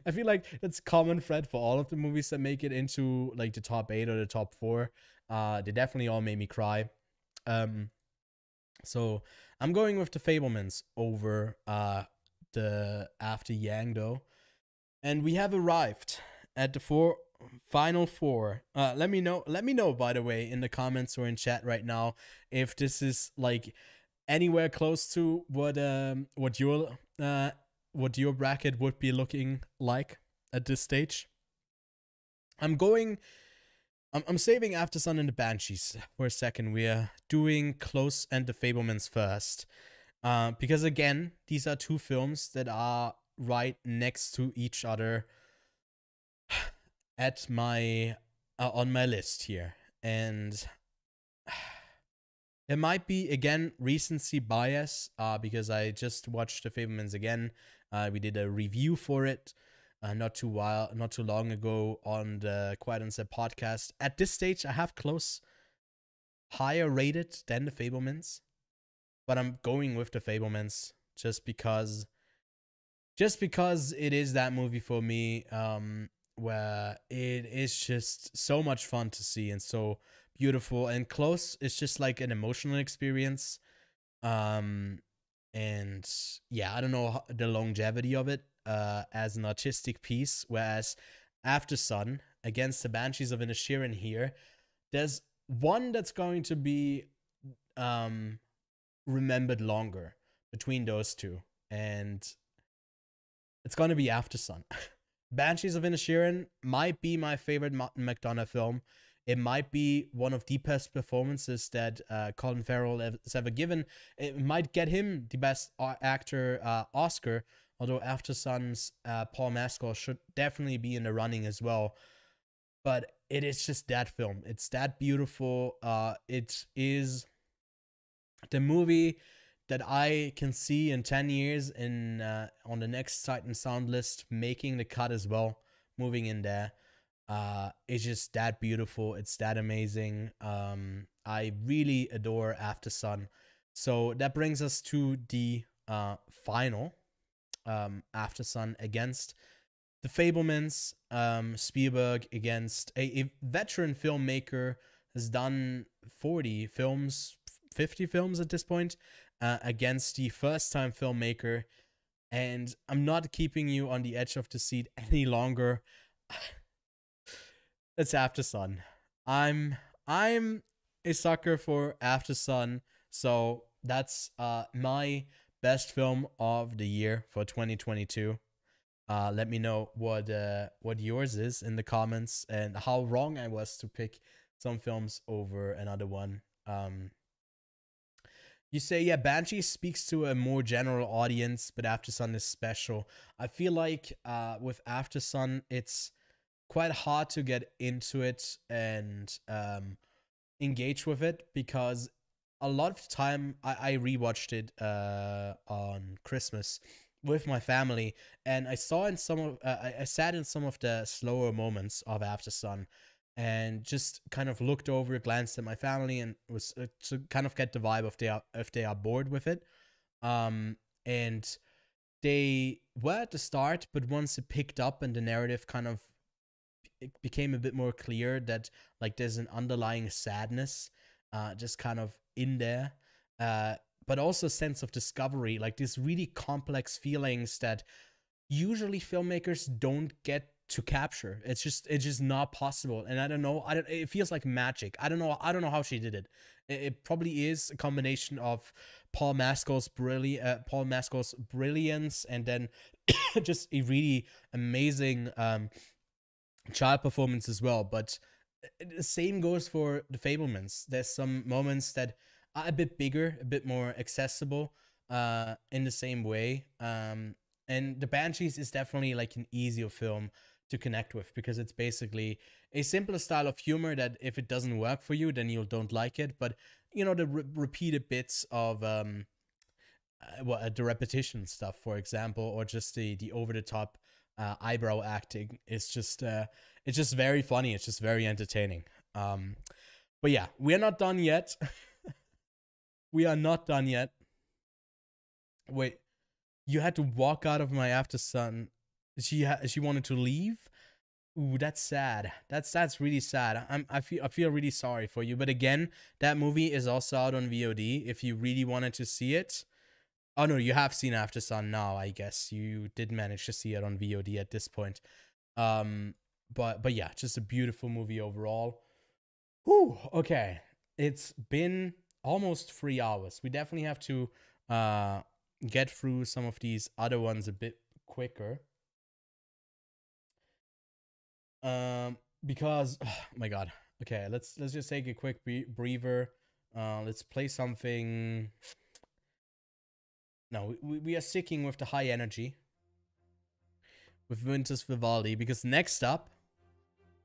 I feel like that's a common thread for all of the movies that make it into like the top 8 or the top 4. They definitely all made me cry. Um, so I'm going with The Fablemans over the After Yang though, and we have arrived at the final four. Let me know. Let me know, by the way, in the comments or in chat right now, if this is like anywhere close to what your bracket would be looking like at this stage. I'm going. I'm saving After Sun and the Banshees for a second. We are doing Close and The Fablemans first, because again, these are two films that are right next to each other at my on my list here, and it might be again recency bias, because I just watched The Fablemans again. We did a review for it not too long ago on the Quiet on Set podcast. At this stage, I have Close higher rated than The Fablemans, but I'm going with The Fablemans just because it is that movie for me, where it is just so much fun to see and so beautiful. And Close is just like an emotional experience. And yeah, I don't know the longevity of it as an artistic piece, whereas After Sun against the Banshees of Inisherin here, there's one that's going to be remembered longer between those two, and it's going to be After Sun. Banshees of Inisherin might be my favorite Martin McDonagh film. It might be one of the best performances that Colin Farrell has ever given. It might get him the best actor Oscar, although After Sun's Paul Mescal should definitely be in the running as well. But it is just that film. It's that beautiful. It is the movie that I can see in 10 years in on the next Sight and Sound list making the cut as well, moving in there. It's just that beautiful. It's that amazing. I really adore After Sun. So that brings us to the final, After Sun against The Fablemans. Spielberg against a veteran filmmaker, has done 40 films, 50 films at this point, against the first-time filmmaker. And I'm not keeping you on the edge of the seat any longer. It's After Sun. I'm a sucker for After Sun, so that's my best film of the year for 2022. Let me know what yours is in the comments, and how wrong I was to pick some films over another one. You say, yeah, Banshee speaks to a more general audience, but After Sun is special. I feel like with After Sun, it's quite hard to get into it and engage with it, because a lot of the time I rewatched it on Christmas with my family, and I saw in some of I sat in some of the slower moments of After Sun, and just kind of looked over, glanced at my family, and was to kind of get the vibe if they are bored with it. And they were at the start, but once it picked up and the narrative kind of it became a bit more clear that like there's an underlying sadness just kind of in there, but also a sense of discovery, like these really complex feelings that usually filmmakers don't get to capture. It's just not possible. And I don't know, it feels like magic. I don't know how she did it. It probably is a combination of Paul Mescal's brilliance, and then just a really amazing child performance as well. But the same goes for The Fablemans. There's some moments that are a bit bigger, a bit more accessible in the same way. And The Banshees is definitely like an easier film to connect with, because it's basically a simpler style of humor that if it doesn't work for you, then you don't like it. But you know, the repeated bits of the repetition stuff, for example, or just the over the top eyebrow acting is just it's just very funny. It's just very entertaining. But yeah, we're not done yet. We are not done yet. Wait, you had to walk out of my after sun. She wanted to leave. Ooh, that's sad. That's really sad. I feel really sorry for you. But again, that movie is also out on VOD. If you really wanted to see it. Oh no, you have seen After Sun now. I guess you did manage to see it on VOD at this point. But yeah, just a beautiful movie overall. Whew. Okay, it's been almost 3 hours. We definitely have to get through some of these other ones a bit quicker. Because oh my god. Okay, let's just take a quick breather. Let's play something. No, we are sticking with the high energy with Winter's Vivaldi, because next up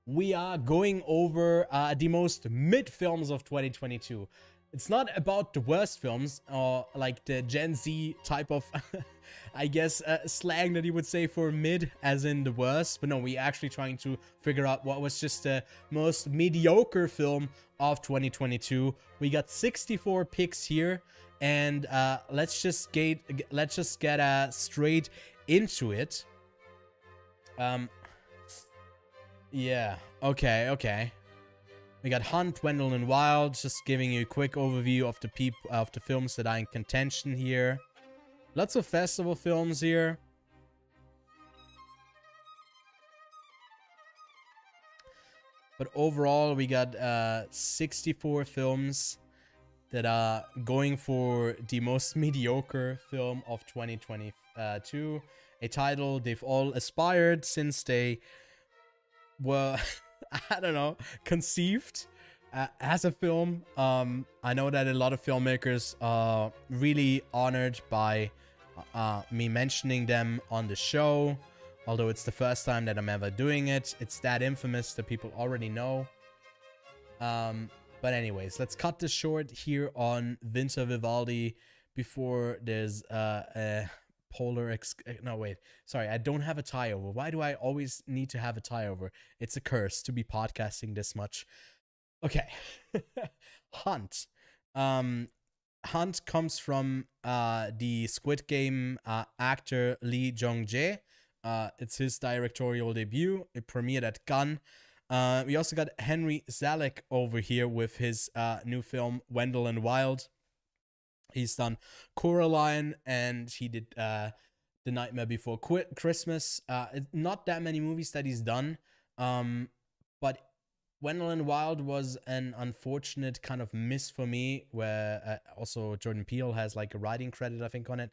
we are going over the most mid films of 2022. It's not about the worst films or like the Gen Z type of, I guess, slang that you would say for mid, as in the worst. But no, we're actually trying to figure out what was just the most mediocre film of 2022. We got 64 picks here, and let's just get straight into it. Yeah. Okay. We got Hunt, Wendell, and Wild. Just giving you a quick overview of the films that are in contention here. Lots of festival films here. But overall, we got 64 films that are going for the most mediocre film of 2022. A title they've all aspired since they were, I don't know, conceived as a film. I know that a lot of filmmakers are really honored by me mentioning them on the show, although it's the first time that I'm ever doing it. It's that infamous that people already know. But anyways, let's cut this short here on Winter Vivaldi before there's a polar no, wait. Sorry, I don't have a tie over. Why do I always need to have a tie over? It's a curse to be podcasting this much. Okay. Hunt. Hunt comes from the Squid Game actor Lee Jong-jae. It's his directorial debut. It premiered at Cannes. We also got Henry Selick over here with his new film Wendell and Wild. He's done Coraline, and he did The Nightmare Before Christmas. Not that many movies that he's done, but Wendell and Wild was an unfortunate kind of miss for me, where also Jordan Peele has like a writing credit, I think, on it.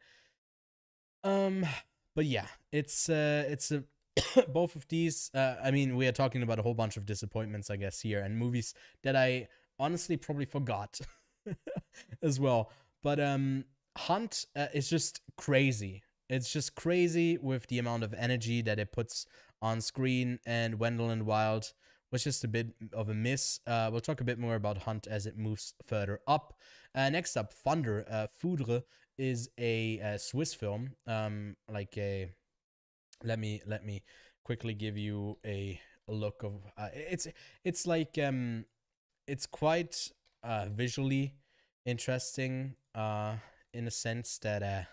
But yeah, it's a both of these. I mean, we are talking about a whole bunch of disappointments, I guess, here, and movies that I honestly probably forgot as well. But Hunt is just crazy. It's just crazy with the amount of energy that it puts on screen, and Wendell and Wild was just a bit of a miss. We'll talk a bit more about Hunt as it moves further up. Next up, Thunder. Foudre is a Swiss film. Like a let me quickly give you a look of it's like it's quite visually interesting in a sense that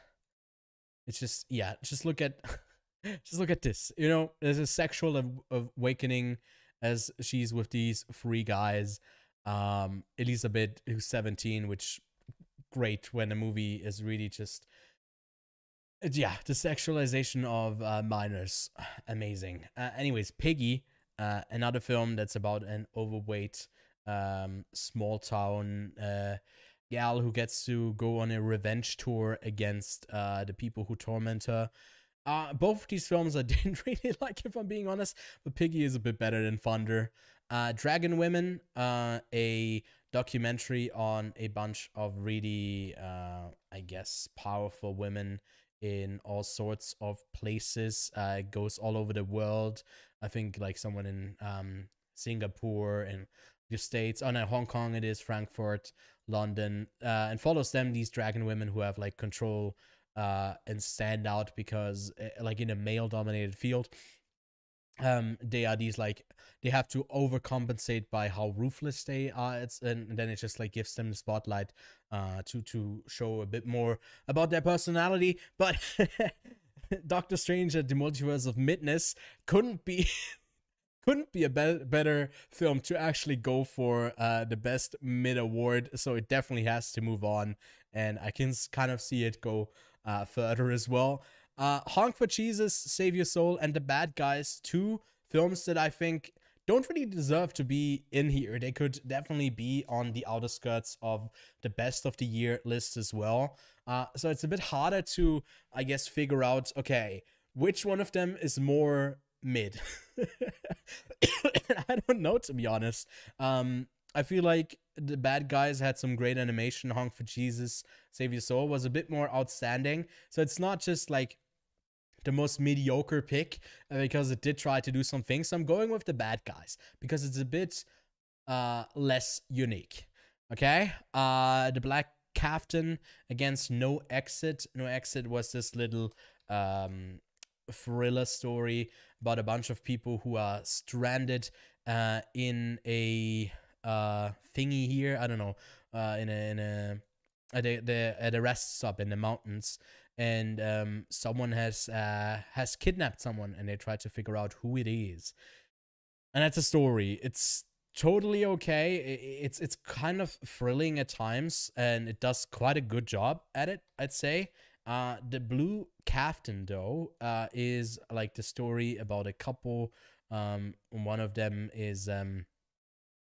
it's just, yeah, just look at just look at this. You know, there's a sexual awakening as she's with these three guys. Elizabeth, who's 17, which great when a movie is really just, yeah, the sexualization of minors, amazing. Anyways, Piggy, another film that's about an overweight small town gal who gets to go on a revenge tour against the people who torment her. Both of these films I didn't really like, if I'm being honest, but Piggy is a bit better than Thunder. Dragon Women, a documentary on a bunch of really, I guess, powerful women in all sorts of places. It goes all over the world. I think like someone in Singapore and the States. Oh no, Hong Kong it is, Frankfurt, London, and follows them, these dragon women who have like control and stand out because like in a male dominated field, they are these like, they have to overcompensate by how ruthless they are. And then it just like gives them the spotlight to show a bit more about their personality. But Doctor Strange at the Multiverse of Midness couldn't be a better film to actually go for the best mid award. So it definitely has to move on, and I can kind of see it go further as well. Honk for Jesus, Save Your Soul, and The Bad Guys, two films that I think don't really deserve to be in here. They could definitely be on the outer skirts of the best of the year list as well. So it's a bit harder to, I guess, figure out, okay, which one of them is more mid. I don't know, to be honest. I feel like The Bad Guys had some great animation. Honk for Jesus, Save Your Soul was a bit more outstanding. So it's not just like the most mediocre pick because it did try to do some things. So I'm going with The Bad Guys because it's a bit less unique. Okay? The Black Captain against No Exit. No Exit was this little thriller story about a bunch of people who are stranded in a thingy here. I don't know, at a rest stop in the mountains, and someone has kidnapped someone, and they try to figure out who it is. And that's a story. It's totally okay. It's kind of thrilling at times, and it does quite a good job at it, I'd say. The Blue Captain, though, is like the story about a couple. One of them is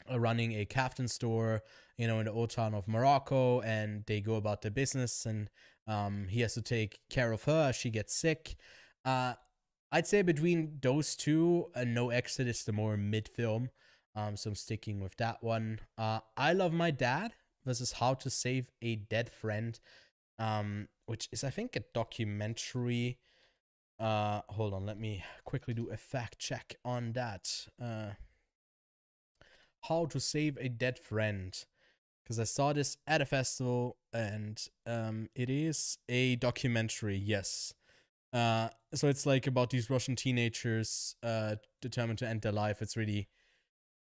running a caftan store, in the old town of Morocco, and they go about their business, and he has to take care of her. She gets sick. I'd say between those two, No Exit is the more mid film. So I'm sticking with that one. I Love My Dad versus How to Save a Dead Friend, which is, I think, a documentary. Hold on, let me quickly do a fact check on that. How to Save a Dead Friend, because I saw this at a festival, and it is a documentary, yes. So it's like about these Russian teenagers determined to end their life. It's really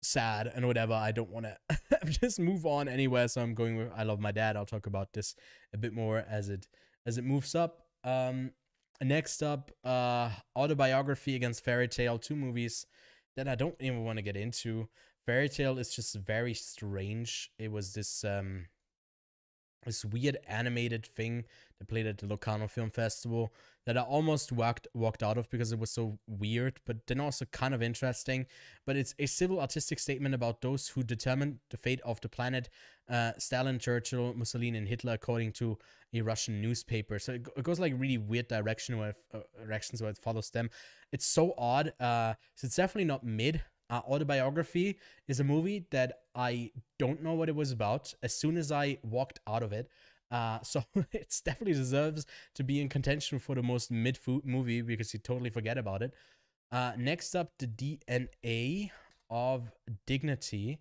sad and whatever. I don't want to just move on anywhere, so I'm going with I Love My Dad. I'll talk about this a bit more as it moves up. Next up, Autobiography against Fairy Tale, two movies that I don't even want to get into. Fairy Tale is just very strange. It was this this weird animated thing that played at the Locarno Film Festival that I almost walked out of because it was so weird, but then also kind of interesting. But it's a civil artistic statement about those who determined the fate of the planet, Stalin, Churchill, Mussolini, and Hitler, according to a Russian newspaper. So it goes like really weird directions where it follows them. It's so odd. So it's definitely not mid. Autobiography is a movie that I don't know what it was about as soon as I walked out of it. So it definitely deserves to be in contention for the most mid-food movie because you totally forget about it. Next up, The DNA of Dignity.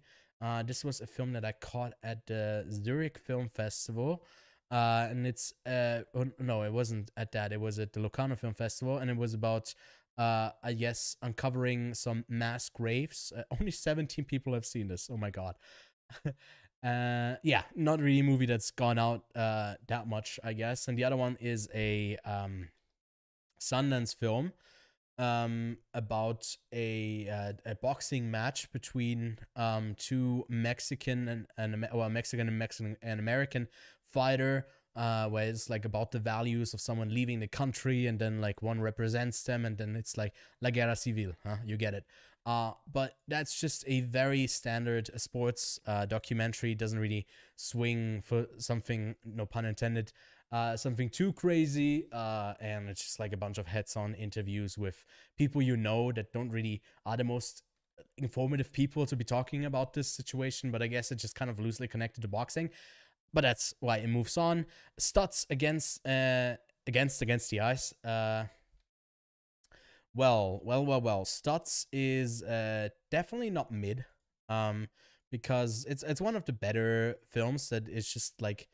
This was a film that I caught at the Zurich Film Festival. And it's, no, it wasn't at that. It was at the Locarno Film Festival, and it was about I guess uncovering some mass graves. Only 17 people have seen this. Oh my god. Yeah, not really a movie that's gone out that much, I guess. And the other one is a Sundance film about a boxing match between two Mexican and American fighter. Where it's like about the values of someone leaving the country, and then like one represents them, and then it's like La Guerra Civil, huh? You get it. But that's just a very standard sports documentary. Doesn't really swing for something, no pun intended, something too crazy. And it's just like a bunch of heads-on interviews with people that don't really are the most informative people to be talking about this situation. But I guess it's just kind of loosely connected to boxing. But that's why it moves on. Stutz against against the ice. Well. Stutz is definitely not mid. Um, because it's one of the better films that is just like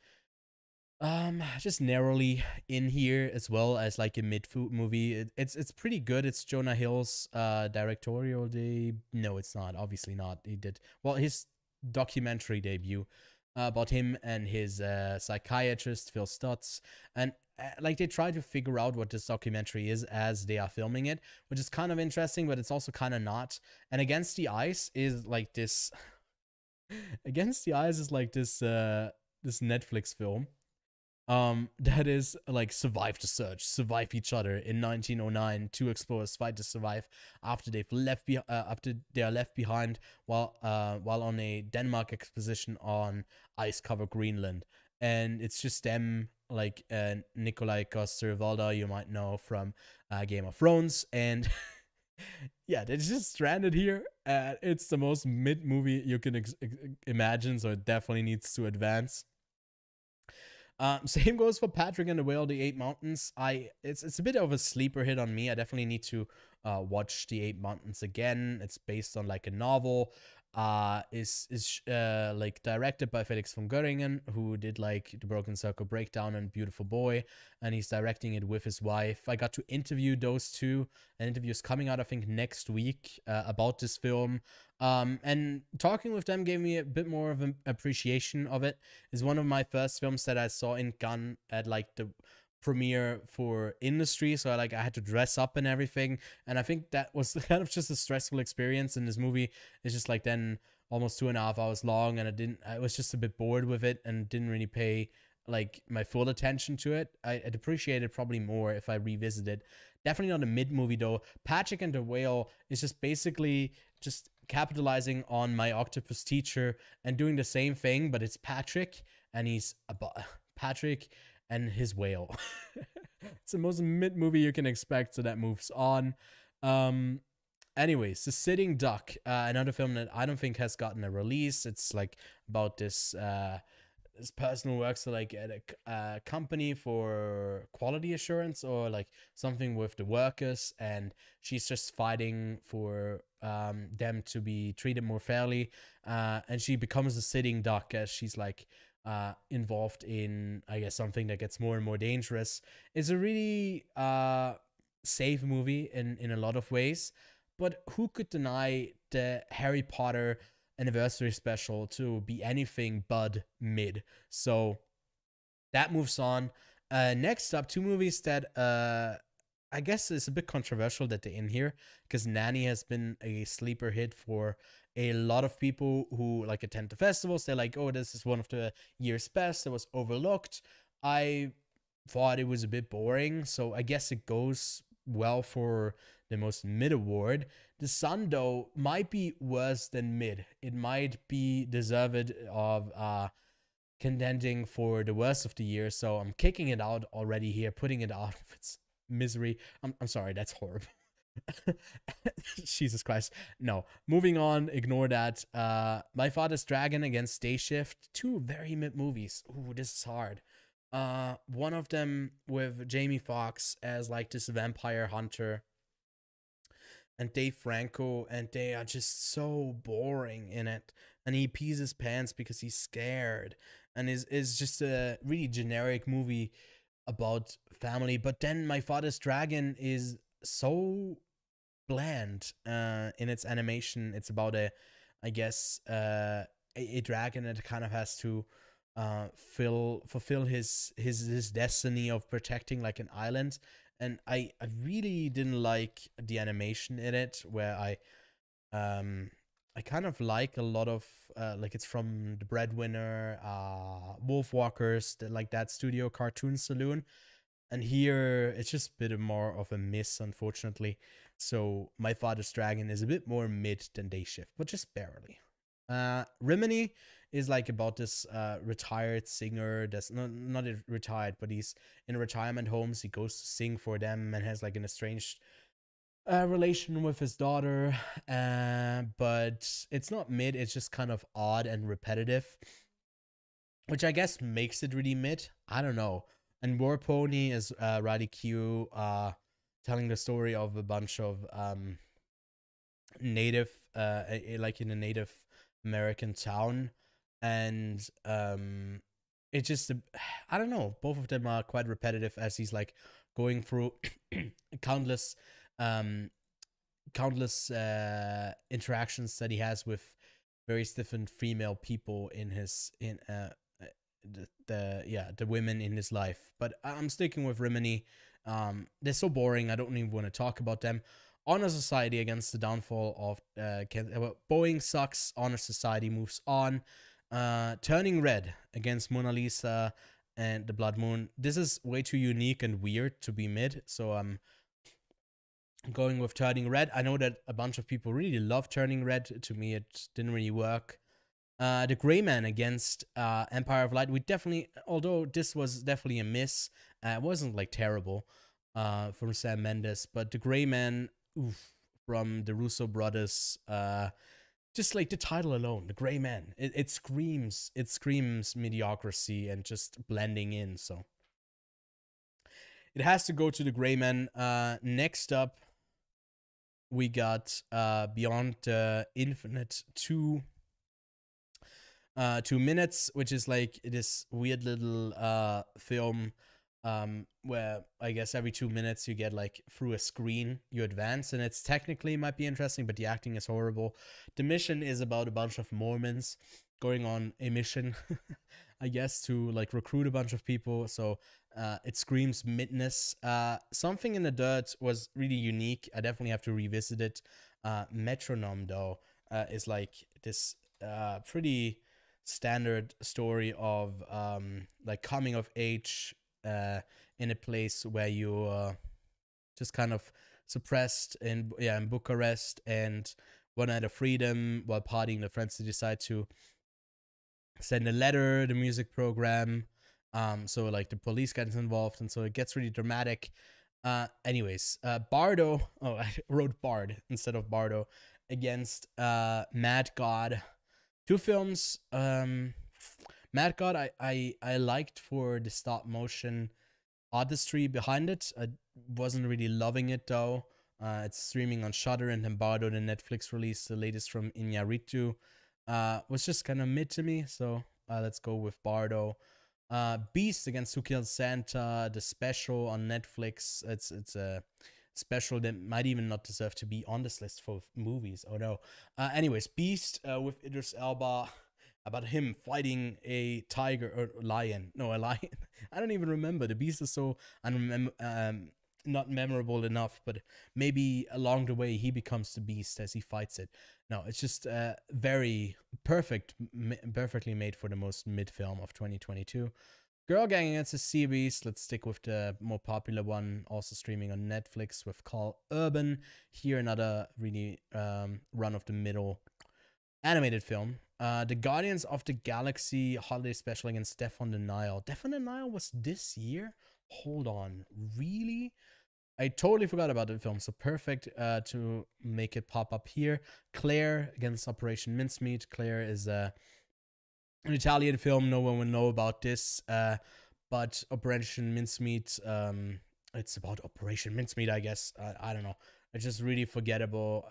just narrowly in here as well as like a mid movie. It's pretty good. It's Jonah Hill's directorial debut. No, it's not. Obviously not. He did well his documentary debut about him and his psychiatrist Phil Stutz, and like they try to figure out what this documentary is as they are filming it, which is kind of interesting, but it's also kind of not. And Against the Ice is like this. Against the Ice is like this Netflix film that is like survive the search, survive each other in 1909. Two explorers fight to survive after after they are left behind while on a Denmark expedition on ice covered Greenland. And it's just them, like Nikolai Coster-Waldau, you might know from Game of Thrones, and yeah, they're just stranded here. It's the most mid movie you can imagine, so it definitely needs to advance. Same goes for Patrick and the Whale, The Eight Mountains. It's a bit of a sleeper hit on me. I definitely need to watch The Eight Mountains again. It's based on like a novel. Is like directed by Felix von Göringen, who did like The Broken Circle Breakdown and Beautiful Boy, and he's directing it with his wife. I got to interview those two. An interview is coming out, I think, next week about this film. And talking with them gave me a bit more of an appreciation of it. It's one of my first films that I saw in Cannes at like the premiere for industry, so I had to dress up and everything, and I think that was kind of just a stressful experience. And this movie is just like then almost 2.5 hours long, and I was just a bit bored with it and didn't really pay like my full attention to it. I'd appreciate it probably more if I revisited. Definitely not a mid movie though. Patrick and the Whale is just basically just capitalizing on my octopus teacher and doing the same thing, but it's Patrick and he's Patrick and his whale. It's the most mid movie you can expect, so that moves on. Anyways, The Sitting Duck, another film that I don't think has gotten a release. It's like about this this person who works like at a company for quality assurance or like something with the workers, and she's just fighting for them to be treated more fairly, and she becomes a sitting duck as she's like involved in, I guess, something that gets more and more dangerous. It's a really safe movie in a lot of ways, but who could deny the Harry Potter anniversary special to be anything but mid? So that moves on. Next up, two movies that I guess it's a bit controversial that they're in here, because Nanny has been a sleeper hit for a lot of people who like attend the festivals. They're like, oh, this is one of the year's best. It was overlooked. I thought it was a bit boring, so I guess it goes well for the most mid award. The Sun, though, might be worse than mid. It might be deserved of contending for the worst of the year, so I'm kicking it out already here, putting it out of its misery. I'm sorry, that's horrible. Jesus Christ. No, moving on, ignore that. My Father's Dragon against Day Shift, two very mid movies. Ooh, this is hard. One of them with Jamie Foxx as like this vampire hunter, and Dave Franco, and they are just so boring in it. And he pees his pants because he's scared, and is just a really generic movie about family. But then My Father's Dragon is so bland in its animation. It's about I guess, a dragon that kind of has to fulfill his destiny of protecting like an island. And I really didn't like the animation in it, where I kind of like a lot of like it's from The Breadwinner, Wolfwalkers, like that studio Cartoon Saloon. And here it's just a bit more of a miss, unfortunately. So My Father's Dragon is a bit more mid than Day Shift, but just barely. Rimini is like about this retired singer that's not retired, but he's in retirement homes. He goes to sing for them and has like an estranged relation with his daughter. But it's not mid, it's just kind of odd and repetitive, which I guess makes it really mid. I don't know. And War Pony is really cute, telling the story of a bunch of native, like in a Native American town, and it just, I don't know. Both of them are quite repetitive as he's like going through countless, um, countless interactions that he has with various different female people in his the women in his life. But I'm sticking with Rimini. They're so boring. I don't even want to talk about them. Honor Society against the downfall of Boeing sucks. Honor Society moves on. Turning Red against Mona Lisa and the Blood Moon. This is way too unique and weird to be mid, so I'm going with Turning Red. I know that a bunch of people really love Turning Red. To me, it didn't really work. The Gray Man against Empire of Light. We definitely, although this was definitely a miss, it wasn't like terrible from Sam Mendes, but the Gray Man, from the Russo brothers, just like the title alone, the Gray Man, it screams mediocrity and just blending in. So it has to go to the Gray Man. Next up, we got Beyond the Infinite 2 minutes, which is like this weird little film where I guess every 2 minutes you get like through a screen you advance, and it's technically might be interesting, but the acting is horrible. The mission is about a bunch of Mormons going on a mission I guess to like recruit a bunch of people, so it screams midness. Something in the Dirt was really unique. I definitely have to revisit it. Metronome though is like this pretty standard story of like coming of age in a place where you just kind of suppressed in Bucharest, and one night of freedom while partying, the friends decide to send a letter, the music program, so like the police gets involved, and so it gets really dramatic. Anyways, Bardo, oh, I wrote Bard instead of Bardo, against Mad God. Two films. Mad God, I liked for the stop motion artistry behind it. I wasn't really loving it though. It's streaming on Shudder, and then Bardo, the Netflix release, the latest from Iñárritu, was just kind of mid to me. So let's go with Bardo. Beast against Who Killed Santa, the special on Netflix. It's a special that might even not deserve to be on this list for movies. Oh no. Anyways, Beast with Idris Elba, about him fighting a tiger or lion. No, a lion. I don't even remember. The Beast is so not memorable enough, but maybe along the way he becomes the Beast as he fights it. No, it's just very perfectly made for the most mid film of 2022. Girl Gang against the Sea Beast. Let's stick with the more popular one, also streaming on Netflix with Carl Urban. Here another really run-of-the-middle animated film. The Guardians of the Galaxy holiday special against Death on the Nile. Death on the Nile was this year? Hold on, really? I totally forgot about the film, so perfect to make it pop up here. Claire against Operation Mincemeat. Claire is an Italian film. No one will know about this, but Operation Mincemeat, it's about Operation Mincemeat, I guess. I don't know. It's just really forgettable.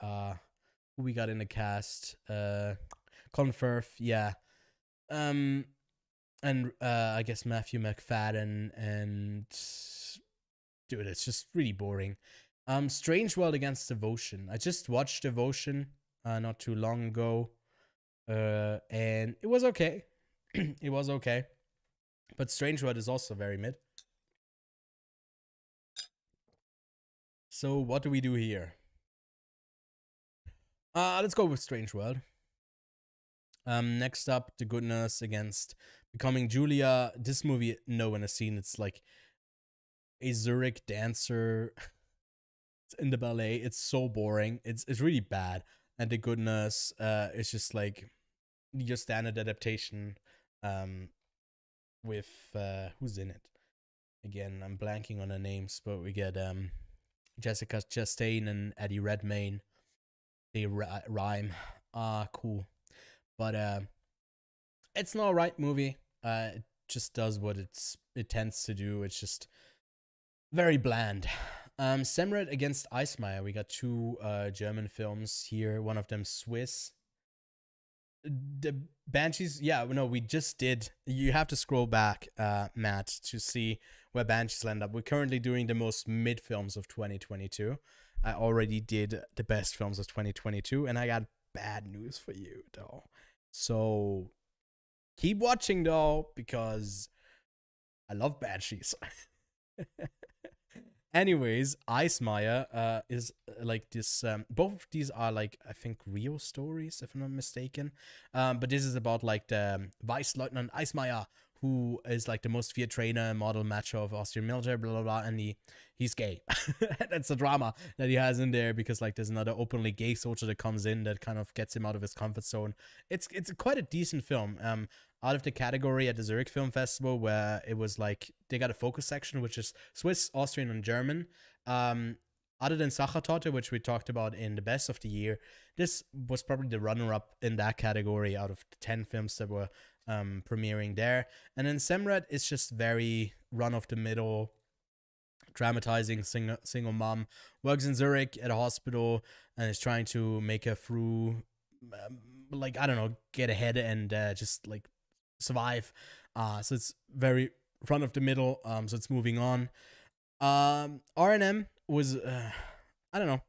Who we got in the cast? Colin Firth, yeah. And I guess Matthew McFadden, and dude, it's just really boring. Strange World against Devotion. I just watched Devotion not too long ago, and it was okay. It was okay, but Strange World is also very mid. So what do we do here? Let's go with Strange World. Next up, The Good Nurse against Becoming Julia. This movie no one has seen. It's like a Zurich dancer in the ballet. It's so boring. It's really bad. And The Good Nurse is just like your standard adaptation with who's in it? Again, I'm blanking on the names, but we get Jessica Chastain and Eddie Redmayne. They rhyme. Cool. But it's an alright movie. It just does what it's it tends to do. It's just very bland. Semret against Eismeyer. We got two German films here. One of them Swiss. The Banshees, yeah, no, we just did. You have to scroll back, Matt, to see where Banshees land up. We're currently doing the most mid films of 2022. I already did the best films of 2022, and I got bad news for you, though. So keep watching, though, because I love Banshees. Anyways, Eismeyer is like this. Both of these are like, I think, Rio stories, if I'm not mistaken. But this is about like the Vice Lieutenant Eismeyer, who is like the most feared trainer, model macho of Austrian military, blah blah blah, and he's gay. That's the drama that he has in there, because like there's another openly gay soldier that comes in that kind of gets him out of his comfort zone. It's quite a decent film. Out of the category at the Zurich Film Festival, where it was like they got a focus section, which is Swiss, Austrian, and German. Other than Sachertorte, which we talked about in the best of the year, this was probably the runner-up in that category out of the 10 films that were premiering there. And then Semret is just very run-of-the-middle, dramatizing single mom, works in Zurich at a hospital, and is trying to make her through, like, I don't know, get ahead and just like survive. So it's very run of the middle. So it's moving on. R&M was I don't know.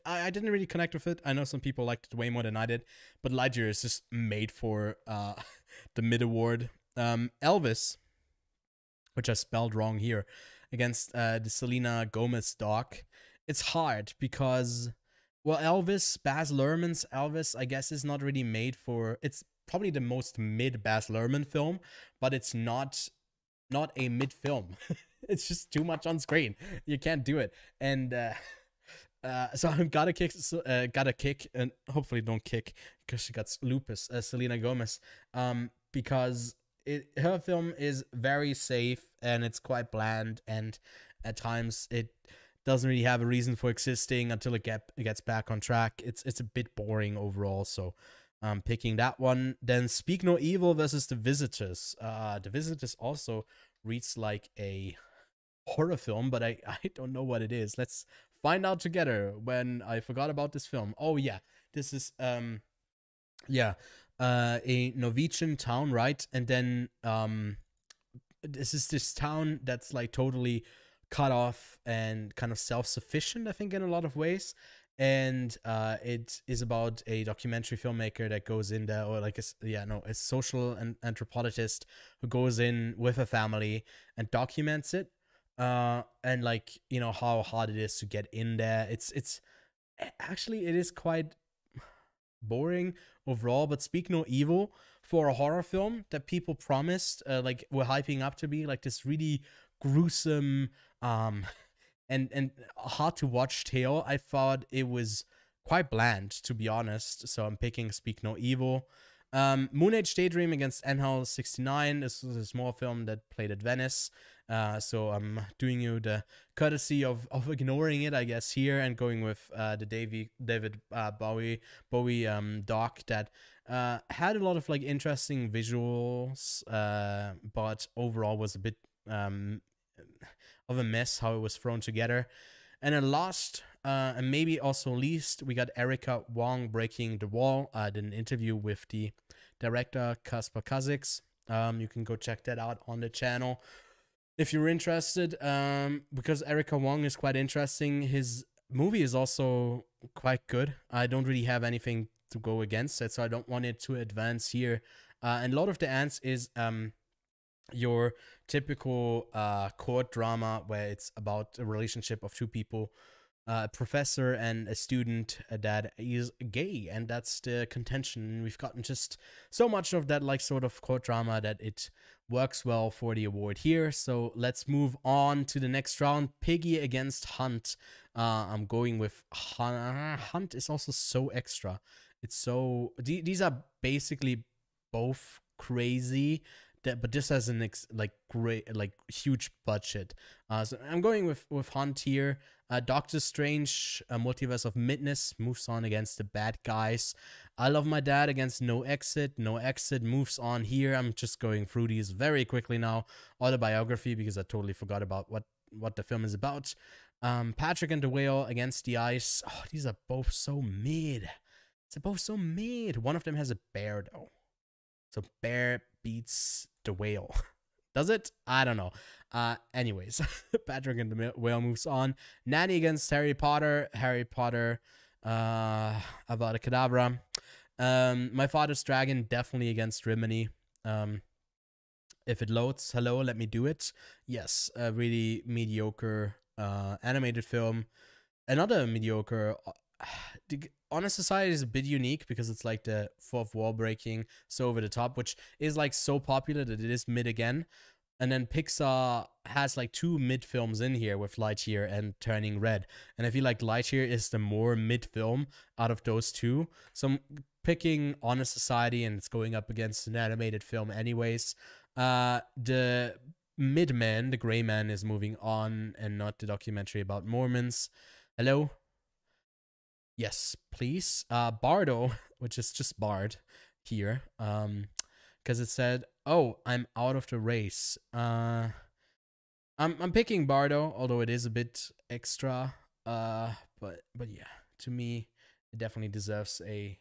I didn't really connect with it. I know some people liked it way more than I did, but Lightyear is just made for the mid award. Elvis, which I spelled wrong here, against the Selena Gomez doc. It's hard because, well, Elvis, Baz Luhrmann's Elvis, I guess, is not really made for. It's probably the most mid Baz Luhrmann film, but it's not a mid film. It's just too much on screen. You can't do it. And so I've got to kick, and hopefully don't kick because she got lupus, Selena Gomez, because her film is very safe and it's quite bland, and at times it doesn't really have a reason for existing until it gets back on track. It's a bit boring overall, so I'm picking that one. Then Speak No Evil versus The Visitors. The Visitors also reads like a horror film, but I don't know what it is. Let's find out together when I forgot about this film. Oh yeah, this is a Norwegian town, right? And then this is this town that's like totally cut off and kind of self-sufficient, I think, in a lot of ways. And it is about a documentary filmmaker that goes in there, or like a social anthropologist who goes in with a family and documents it, and like, you know, how hard it is to get in there. It's actually, it is quite boring overall. But Speak No Evil, for a horror film that people promised, like, were hyping up to be like this really gruesome, and hard to watch tale, I thought it was quite bland, to be honest. So I'm picking Speak No Evil. Moon Age Daydream against NHL 69. This was a small film that played at Venice. So I'm doing you the courtesy of ignoring it, I guess, here, and going with the David Bowie doc that had a lot of like interesting visuals, but overall was a bit of a mess how it was thrown together. And then last, and maybe also least, we got Erica Wong, Breaking the Wall. I did an interview with the director, Kaspar Kaziks. You can go check that out on the channel if you're interested, because Erica Wong is quite interesting. His movie is also quite good. I don't really have anything to go against it, so I don't want it to advance here. And a lot of the answer is your typical court drama where it's about a relationship of two people, a professor and a student that is gay, and that's the contention. We've gotten just so much of that like sort of court drama that it works well for the award here. So let's move on to the next round. Piggy against Hunt. I'm going with Hunt is also so extra. It's so, these are basically both crazy but this has an like great, like huge budget. So I'm going with Hunt here. Doctor Strange, Multiverse of Midness, moves on against the bad guys. I Love My Dad against No Exit. No Exit moves on here. I'm just going through these very quickly now. Autobiography, because I totally forgot about what the film is about. Patrick and the Whale against the Ice. Oh, these are both so mid. They're both so mid. One of them has a bear, though. So bear beats the whale. Does it? I don't know. Anyways, Patrick and the Whale moves on. Nanny against Harry Potter. Harry Potter, Avada Kedavra. My Father's Dragon, definitely against Rimini. If it loads, hello, let me do it. Yes, a really mediocre animated film. Another mediocre. Honest Society is a bit unique because it's like the fourth wall breaking, so over the top, which is like so popular that it is mid again. And then Pixar has like 2 mid films in here with Lightyear and Turning Red. And I feel like Lightyear is the more mid film out of those 2. So I'm picking Honest Society, and it's going up against an animated film anyways. The mid man, the gray man, is moving on, and not the documentary about Mormons. Hello? Yes, please. Bardo, which is just Bard here, because it said, "Oh, I'm out of the race." I'm picking Bardo, although it is a bit extra. But yeah, to me, it definitely deserves a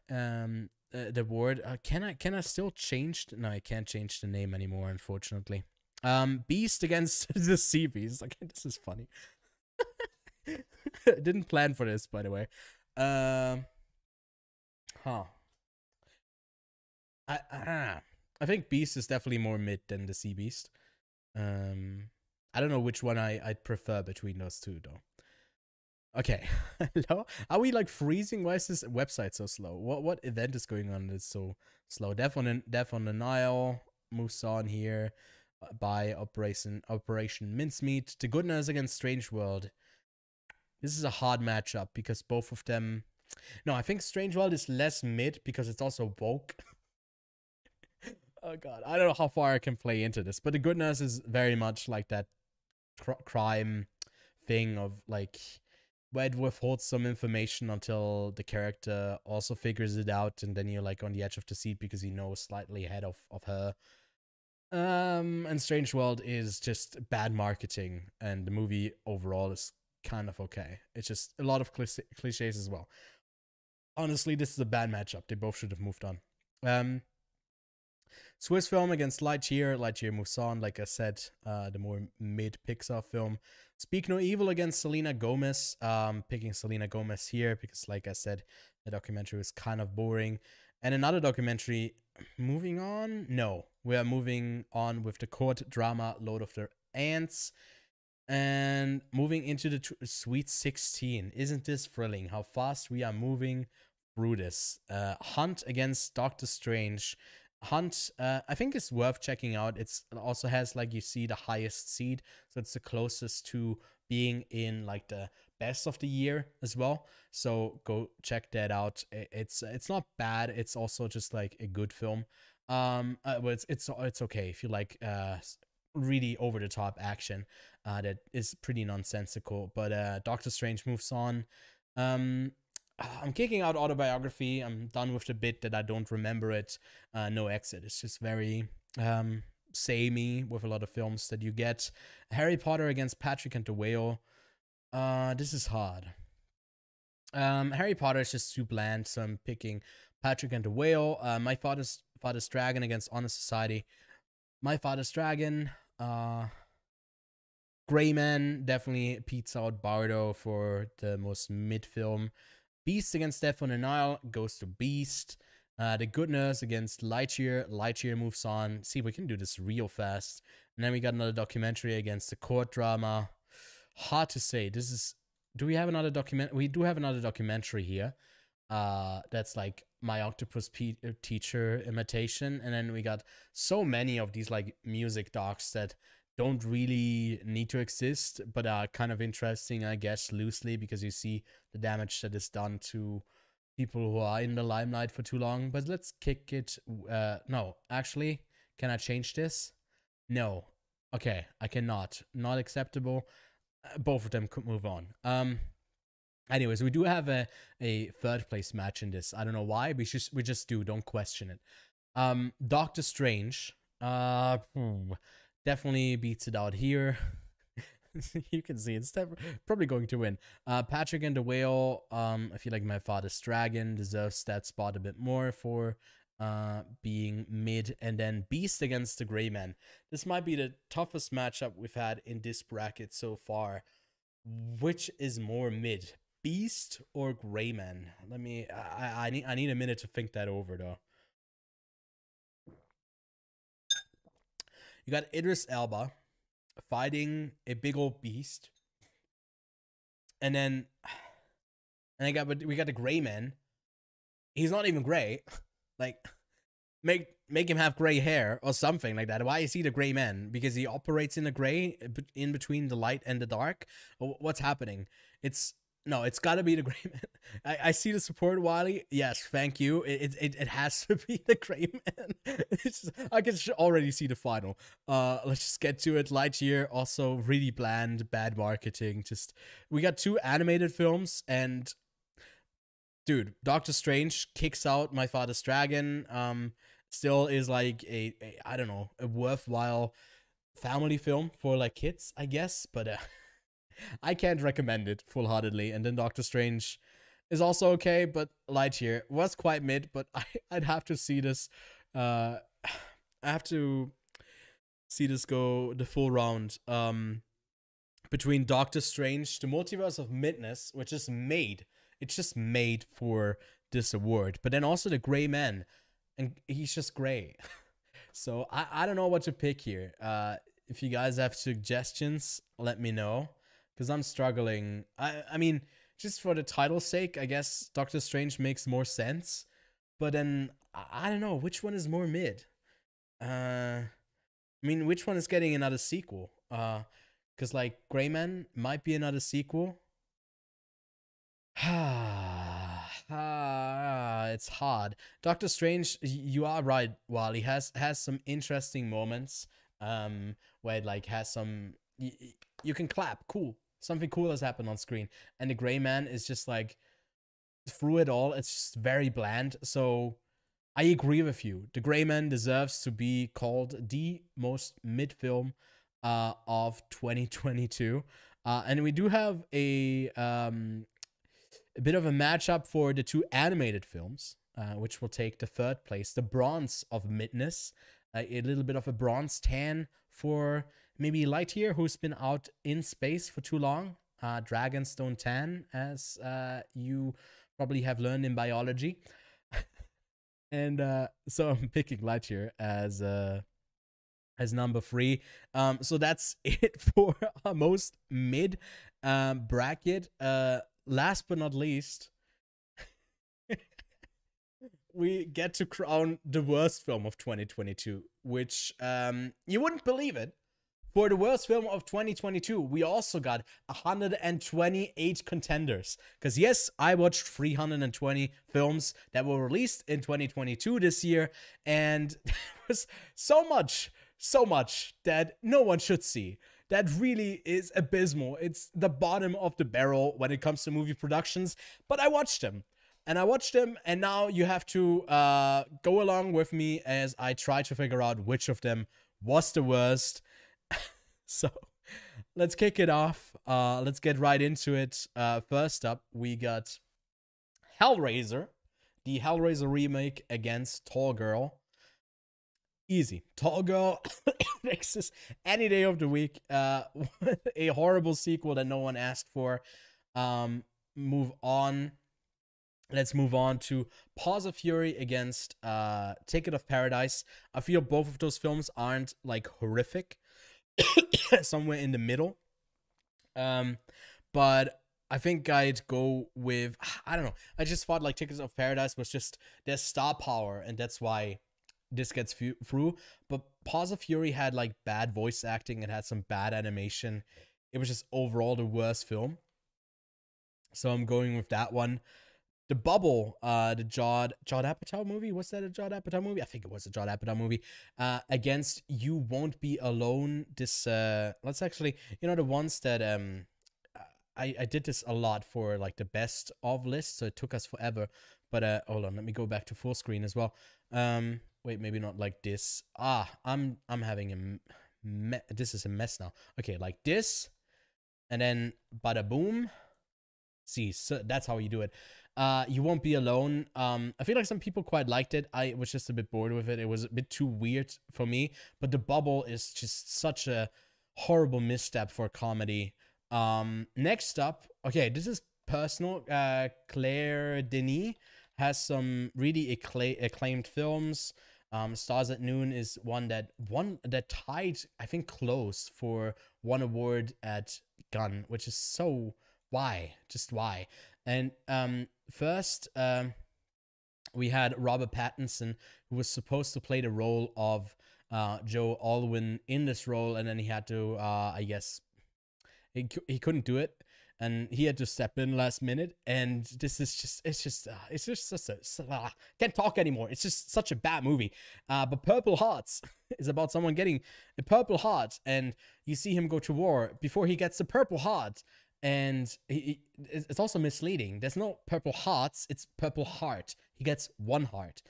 the award. Can I still change? No, I can't change the name anymore, unfortunately. Beast against the Sea Beast. Okay, this is funny. Didn't plan for this, by the way. I think Beast is definitely more mid than the Sea Beast. I don't know which one I'd prefer between those 2, though. Okay. Hello? Are we like freezing? Why is this website so slow? What event is going on that's so slow? Death on the Nile moves on here by Operation Mincemeat. The Goodness against Strange World. This is a hard matchup because both of them... No, I think Strange World is less mid because it's also woke. Oh god, I don't know how far I can play into this, but The Goodness is very much like that crime thing of like where it withholds some information until the character also figures it out, and then you're like on the edge of the seat because you know slightly ahead of her. And Strange World is just bad marketing, and the movie overall is kind of okay. It's just a lot of cliches as well. Honestly, this is a bad matchup. They both should have moved on. Swiss film against Lightyear. Lightyear moves on, like I said, the more mid Pixar film. Speak No Evil against Selena Gomez. Picking Selena Gomez here because, like I said, the documentary was kind of boring. And another documentary, moving on? No, we are moving on with the court drama Lord of the Ants. And moving into the Sweet 16. Isn't this thrilling? How fast we are moving through this. Hunt against Doctor Strange. Hunt, I think it's worth checking out. It also has, like, you see the highest seed, so it's the closest to being in like the best of the year as well. So go check that out. It's not bad. It's also just like a good film. But it's okay if you like really over the top action that is pretty nonsensical. But Doctor Strange moves on. I'm kicking out Autobiography. I'm done with the bit that I don't remember it. No Exit. It's just very samey with a lot of films that you get. Harry Potter against Patrick and the Whale. This is hard. Harry Potter is just too bland, so I'm picking Patrick and the Whale. My Father's Dragon against Honest Society. My Father's Dragon. Greyman definitely beats out Bardo for the most mid film. Beast against Death on the Nile goes to Beast. The Goodness against Lightyear. Lightyear moves on. See, we can do this real fast. And then we got another documentary against the court drama. Hard to say. This is... Do we have another document? We do have another documentary here. That's like My Octopus Teacher imitation. And then we got so many of these like music docs that don't really need to exist, but are kind of interesting, I guess, loosely, because you see the damage that is done to people who are in the limelight for too long. But let's kick it. No, actually, can I change this? No. Okay, I cannot. Not acceptable. Both of them could move on. Anyways, we do have a third place match in this. I don't know why. We just do. Don't question it. Doctor Strange. Definitely beats it out here. You can see it's probably going to win. Patrick and the Whale. I feel like My Father's Dragon deserves that spot a bit more for being mid. And then Beast against the Gray Man. This might be the toughest matchup we've had in this bracket so far. Which is more mid, Beast or Gray Man? Let me. I need a minute to think that over though. You got Idris Elba fighting a big old beast, and then we got the Gray Man. He's not even gray. Like, make him have gray hair or something like that. Why is he the Gray Man? Because he operates in the gray, in between the light and the dark. What's happening? It's gotta be the Gray Man. I see the support, Wally. Yes, thank you. It has to be the Gray Man. I can already see the final. Let's just get to it. Lightyear, also really bland, bad marketing. We got 2 animated films, and dude, Doctor Strange kicks out My Father's Dragon. Still is like a I don't know, a worthwhile family film for like kids, I guess, but I can't recommend it full-heartedly. And then Doctor Strange is also okay, but Lightyear was quite mid, but I'd have to see this. I have to see this go the full round. Between Doctor Strange, the Multiverse of Midness, which is made. It's just made for this award. But then also the Gray Man. And he's just gray. So I don't know what to pick here. If you guys have suggestions, let me know. Because I'm struggling. I mean, just for the title's sake, I guess Doctor Strange makes more sense. But then, I don't know. Which one is more mid? I mean, which one is getting another sequel? Because, like, Gray Man might be another sequel. It's hard. Doctor Strange, you are right, Wally, has some interesting moments where it like has some you can clap, cool, something cool has happened on screen. And the Gray Man is just like, through it all, it's just very bland. So I agree with you. The Gray Man deserves to be called the most mid film of 2022. And we do have a bit of a matchup for the 2 animated films, which will take the 3rd place, the Bronze of Midness. A little bit of a bronze tan for maybe Lightyear, who's been out in space for too long. Dragonstone tan, as you probably have learned in biology. And so I'm picking Lightyear as number 3. So that's it for our most mid bracket. Last but not least, we get to crown the worst film of 2022, which you wouldn't believe it. For the worst film of 2022, we also got 128 contenders. Because yes, I watched 320 films that were released in 2022 this year, and there was so much that no one should see. That really is abysmal. It's the bottom of the barrel when it comes to movie productions. But I watched them. And now you have to go along with me as I try to figure out which of them was the worst. So, let's kick it off. Let's get right into it. First up, we got Hellraiser. The Hellraiser remake against Tall Girl. Easy. Tall Girl makes this any day of the week. A horrible sequel that no one asked for. Move on. Let's move on to Paws of Fury against Ticket of Paradise. I feel both of those films aren't like horrific. Somewhere in the middle. But I think I'd go with, I don't know. I just thought like Tickets of Paradise was just, there's star power, and that's why this gets through. But Paws of Fury had like bad voice acting. It had some bad animation. It was just overall the worst film. So I'm going with that one. The Bubble, the Judd Apatow movie. Was that a Judd Apatow movie? I think it was a Judd Apatow movie. Against You Won't Be Alone. This let's actually, the ones that I did this a lot for like the best of list, so it took us forever. But hold on, let me go back to full screen as well. Wait, maybe not like this. I'm having this is a mess now. Okay, like this, and then bada boom. See, so that's how you do it. You Won't Be Alone. I feel like some people quite liked it. I was just a bit bored with it. It was a bit too weird for me. But The Bubble is just such a horrible misstep for comedy. Next up, okay, this is personal. Claire Denis has some really acclaimed films. Stars at Noon is one that tied, I think, close for one award at Gunn, which is so why, just why. And first, we had Robert Pattinson, who was supposed to play the role of Joe Alwyn in this role, and then he had to, I guess, he couldn't do it, and he had to step in last minute. And this is just, it's just can't talk anymore. It's just such a bad movie. But Purple Hearts is about someone getting a Purple Heart, and you see him go to war before he gets the Purple Heart. And it's also misleading. There's no purple hearts, it's purple heart. He gets one heart.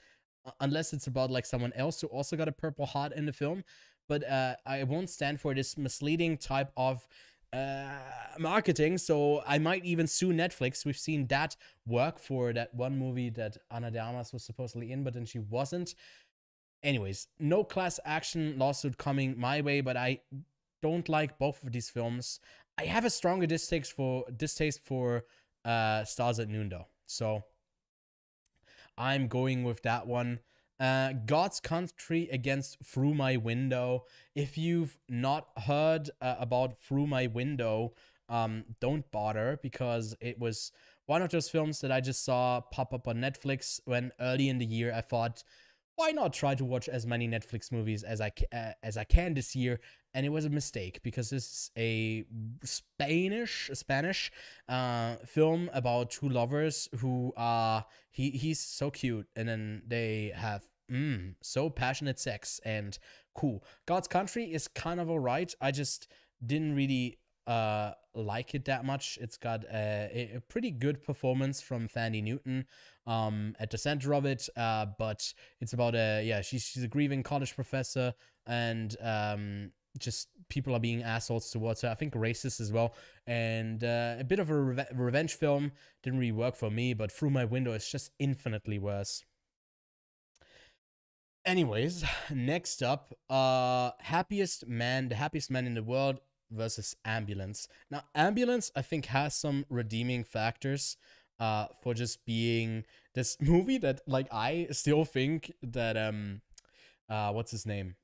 Unless it's about like someone else who also got a purple heart in the film. But I won't stand for this misleading type of marketing, so I might even sue Netflix. We've seen that work for that one movie that Ana de Armas was supposedly in, but then she wasn't. Anyways, no class action lawsuit coming my way, but I don't like both of these films. I have a stronger distaste for Stars at Noon though, so I'm going with that one. God's Country against Through My Window. If you've not heard about Through My Window, don't bother, because it was one of those films that I just saw pop up on Netflix when early in the year I thought, why not try to watch as many Netflix movies as I can this year? And it was a mistake, because this is a Spanish film about two lovers who he's so cute, and then they have so passionate sex, and cool. God's Country is kind of alright. I just didn't really like it that much. It's got a pretty good performance from Thandie Newton at the center of it, but it's about she's a grieving college professor, and just people are being assholes towards her. I think racist as well, and a bit of a revenge film. Didn't really work for me, but Through My Window is just infinitely worse. Anyways, next up, the happiest man in the world versus Ambulance. Now, Ambulance, I think, has some redeeming factors for just being this movie that, like, I still think that what's his name?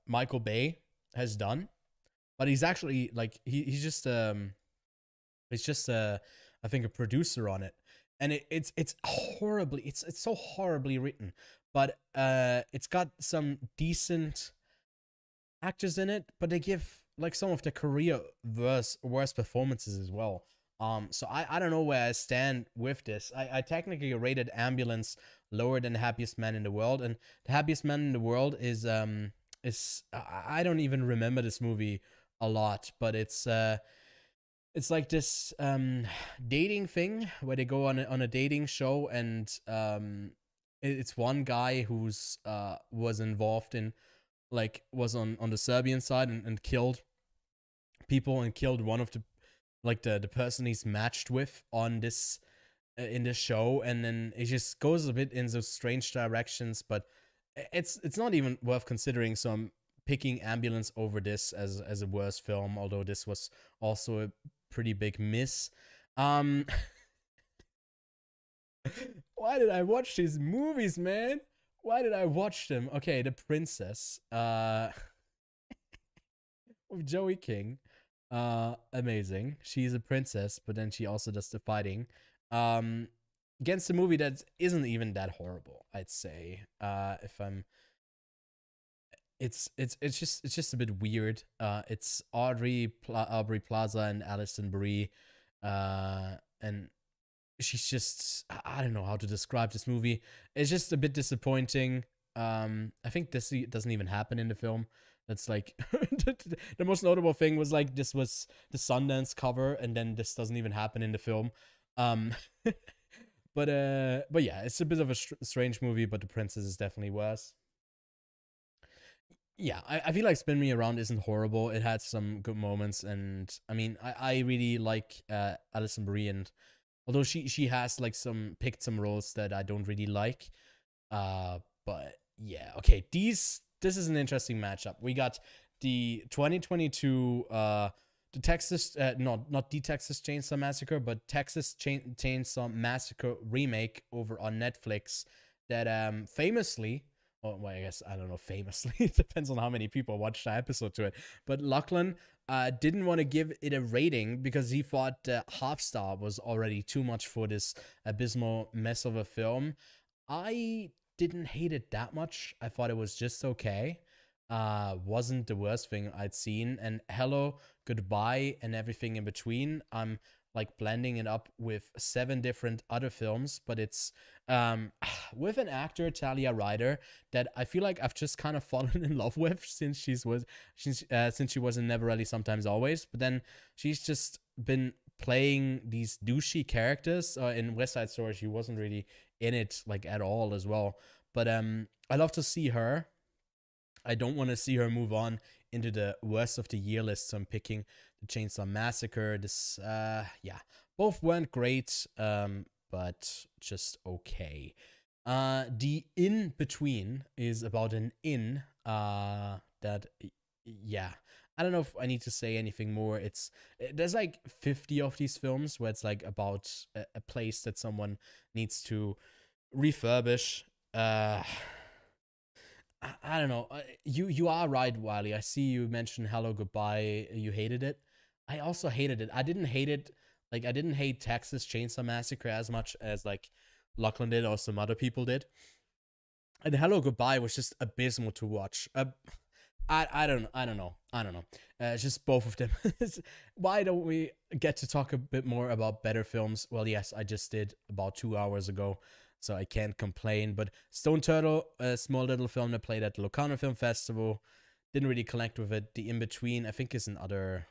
Michael Bay has done. But he's actually like he's just I think a producer on it. And it's horribly, it's so horribly written, but it's got some decent actors in it, but they give like some of the career worst performances as well. So I don't know where I stand with this. I technically rated Ambulance lower than The Happiest Man in the World, and The Happiest Man in the World is I don't even remember this movie a lot, but it's like this dating thing where they go on a dating show, and it's one guy who's was involved in, like, was on the Serbian side, and killed people, and killed one of the, like, the person he's matched with on this in this show, and then it just goes a bit in those strange directions, but it's not even worth considering. So I'm picking Ambulance over this as a worse film, although this was also a pretty big miss. Why did I watch these movies, man? Why did I watch them? Okay, The Princess, with Joey King. Amazing. She's a princess, but then she also does the fighting. Against a movie that isn't even that horrible, I'd say. If I'm it's just a bit weird. It's Aubrey Plaza and Alison Brie, and she's just, I don't know how to describe this movie. It's just a bit disappointing. I think this doesn't even happen in the film. That's like the most notable thing was like this was the Sundance cover, and then this doesn't even happen in the film. Um, but yeah, it's a bit of a strange movie, but The Princess is definitely worse. Yeah, I feel like Spin Me Around isn't horrible. It had some good moments, and I mean, I really like Alison Brie, and although she has like some picked some roles that I don't really like, but yeah, okay, this is an interesting matchup. We got the 2022 the Texas not the Texas Chainsaw Massacre, but Chainsaw Massacre remake over on Netflix that famously, well, I guess I don't know, famously, it depends on how many people watched the episode to it. But Lachlan didn't want to give it a rating because he thought half star was already too much for this abysmal mess of a film. I didn't hate it that much. I thought it was just okay. Wasn't the worst thing I'd seen. And Hello, Goodbye, and everything in between. I'm like blending it up with 7 different other films, but it's with an actor, Talia Ryder, that I feel like I've just kind of fallen in love with since since she was in Never Really Sometimes Always. But then she's just been playing these douchey characters. In West Side Story, she wasn't really in it like at all as well. But I love to see her. I don't want to see her move on into the worst of the year list. So I'm picking the Chainsaw Massacre. This, yeah, both weren't great, but just okay. The In Between is about an inn. That, yeah, I don't know if I need to say anything more. There's like 50 of these films where it's like about a place that someone needs to refurbish. I don't know. You are right, Wiley. I see you mentioned Hello Goodbye. You hated it. I also hated it. I didn't hate it. Like I didn't hate Texas Chainsaw Massacre as much as like Lachlan did or some other people did. And Hello Goodbye was just abysmal to watch. I don't know. It's just both of them. Why don't we get to talk a bit more about better films? Well, yes, I just did about 2 hours ago, so I can't complain. But Stone Turtle, a small little film that played at the Locarno Film Festival, didn't really connect with it. The In Between, I think, is another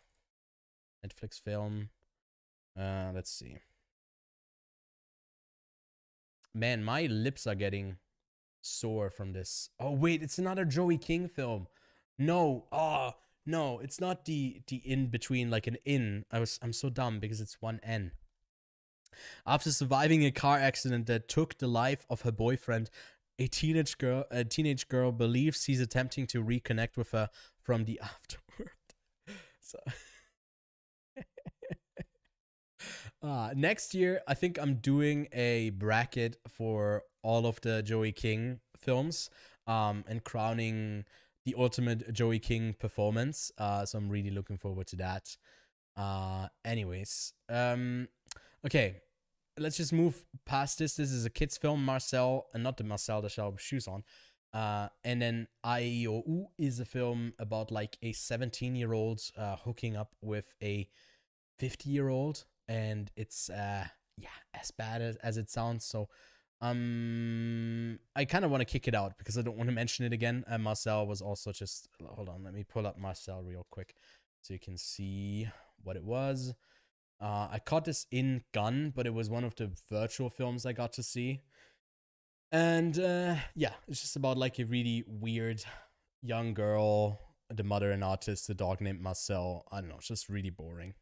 Netflix film. Let's see. Man, my lips are getting sore from this. Oh wait, it's another Joey King film. No, no, it's not the In Between, like an in. I'm so dumb because it's one N. After surviving a car accident that took the life of her boyfriend, a teenage girl believes he's attempting to reconnect with her from the afterward. So next year, I think I'm doing a bracket for all of the Joey King films, and crowning the ultimate Joey King performance. So I'm really looking forward to that. Anyways, okay, let's just move past this. This is a kids film, Marcel, and not the Marcel that shall have shoes on. And then IOU is a film about like a 17-year-old hooking up with a 50-year-old, and it's yeah, as bad as it sounds. So I kind of want to kick it out because I don't want to mention it again. Marcel was also just, hold on, let me pull up Marcel real quick so you can see what it was. I caught this in Gun, but it was one of the virtual films I got to see. And yeah, it's just about like a really weird young girl, the mother an artist, the dog named Marcel. I don't know, it's just really boring.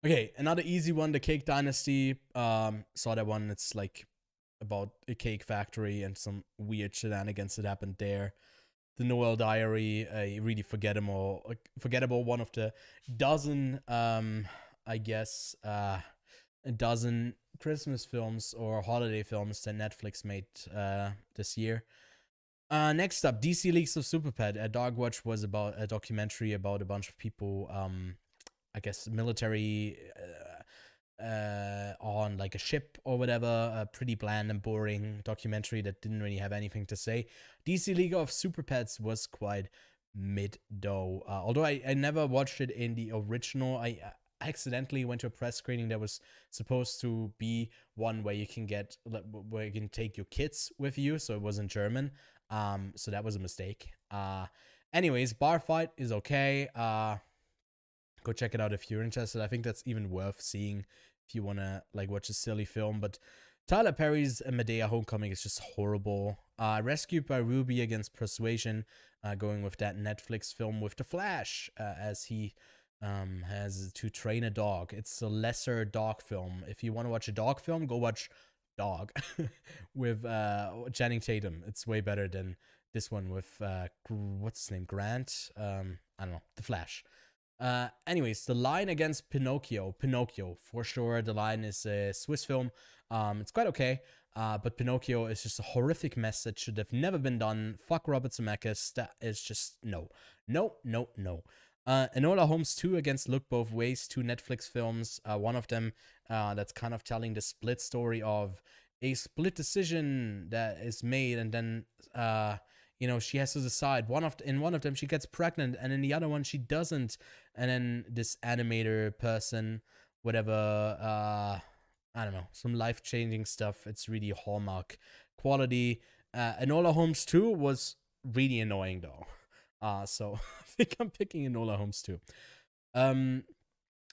Okay, another easy one, The Cake Dynasty. Saw that one. It's like about a cake factory and some weird shenanigans that happened there. The Noel Diary, a really forgettable one of the dozen, I guess, a dozen Christmas films or holiday films that Netflix made this year. Next up, DC Leagues of Super Pet. Dog Watch was about a documentary about a bunch of people, I guess, military on like a ship or whatever. A pretty bland and boring documentary that didn't really have anything to say. DC League of Super Pets was quite mid though. Although I never watched it in the original. accidentally went to a press screening that was supposed to be one where you can take your kids with you, so it was in German. So that was a mistake. Anyways, Bar Fight is okay. Go check it out if you're interested. I think that's even worth seeing if you want to like watch a silly film. But Tyler Perry's Medea Homecoming is just horrible. Rescued by Ruby against Persuasion, going with that Netflix film with The Flash, as he has to train a dog. It's a lesser dog film. If you want to watch a dog film, go watch Dog with Channing Tatum. It's way better than this one with what's his name, Grant. I don't know, The Flash. Anyways, The Line against Pinocchio. Pinocchio, for sure. The Line is a Swiss film. It's quite okay. But Pinocchio is just a horrific mess that should have never been done. Fuck Robert Zemeckis. That is just no. No, no, no. Enola Holmes 2 against Look Both Ways, 2 Netflix films. One of them that's kind of telling the split story of a split decision that is made, and then you know, she has to decide. In one of them she gets pregnant, and in the other one she doesn't. And then this animator person, whatever, I don't know, some life-changing stuff. It's really Hallmark quality. Enola Holmes 2 was really annoying though. So I think I'm picking Enola Holmes 2.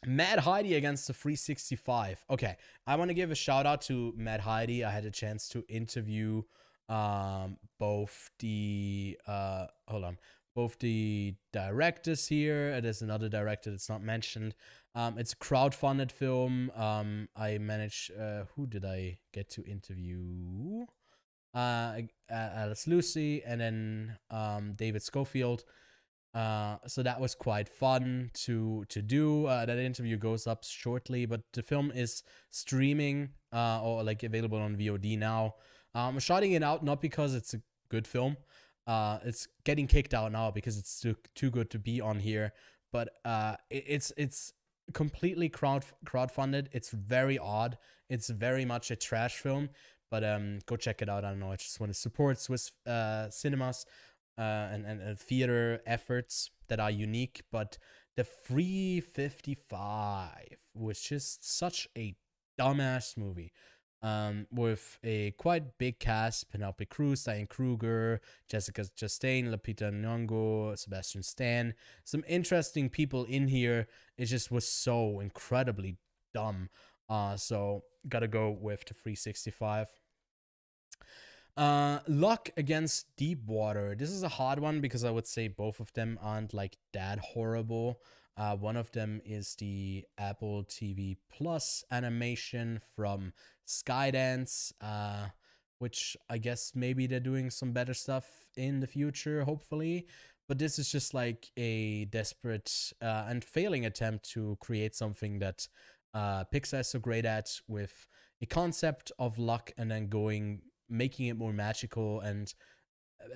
Mad Heidi against the 365. Okay, I want to give a shout out to Mad Heidi. I had a chance to interview both the both the directors here. There's another director that's not mentioned. It's a crowdfunded film. I managed, who did I get to interview? Alice Lucy, and then David Schofield. So that was quite fun to do. That interview goes up shortly, but the film is streaming or like available on VOD now. I'm shouting it out not because it's a good film. It's getting kicked out now because it's too good to be on here. But it's completely crowdfunded. It's very odd. It's very much a trash film. But go check it out. I don't know. I just want to support Swiss cinemas and theater efforts that are unique. But the 355 was just such a dumbass movie. With a quite big cast: Penelope Cruz, Diane Kruger, Jessica Chastain, Lupita Nyong'o, Sebastian Stan. Some interesting people in here. It just was so incredibly dumb. So gotta go with the 365. Luck against Deepwater. This is a hard one because I would say both of them aren't like that horrible. One of them is the Apple TV Plus animation from Skydance, which I guess maybe they're doing some better stuff in the future, hopefully. But this is just like a desperate and failing attempt to create something that Pixar is so great at, with a concept of luck and then making it more magical and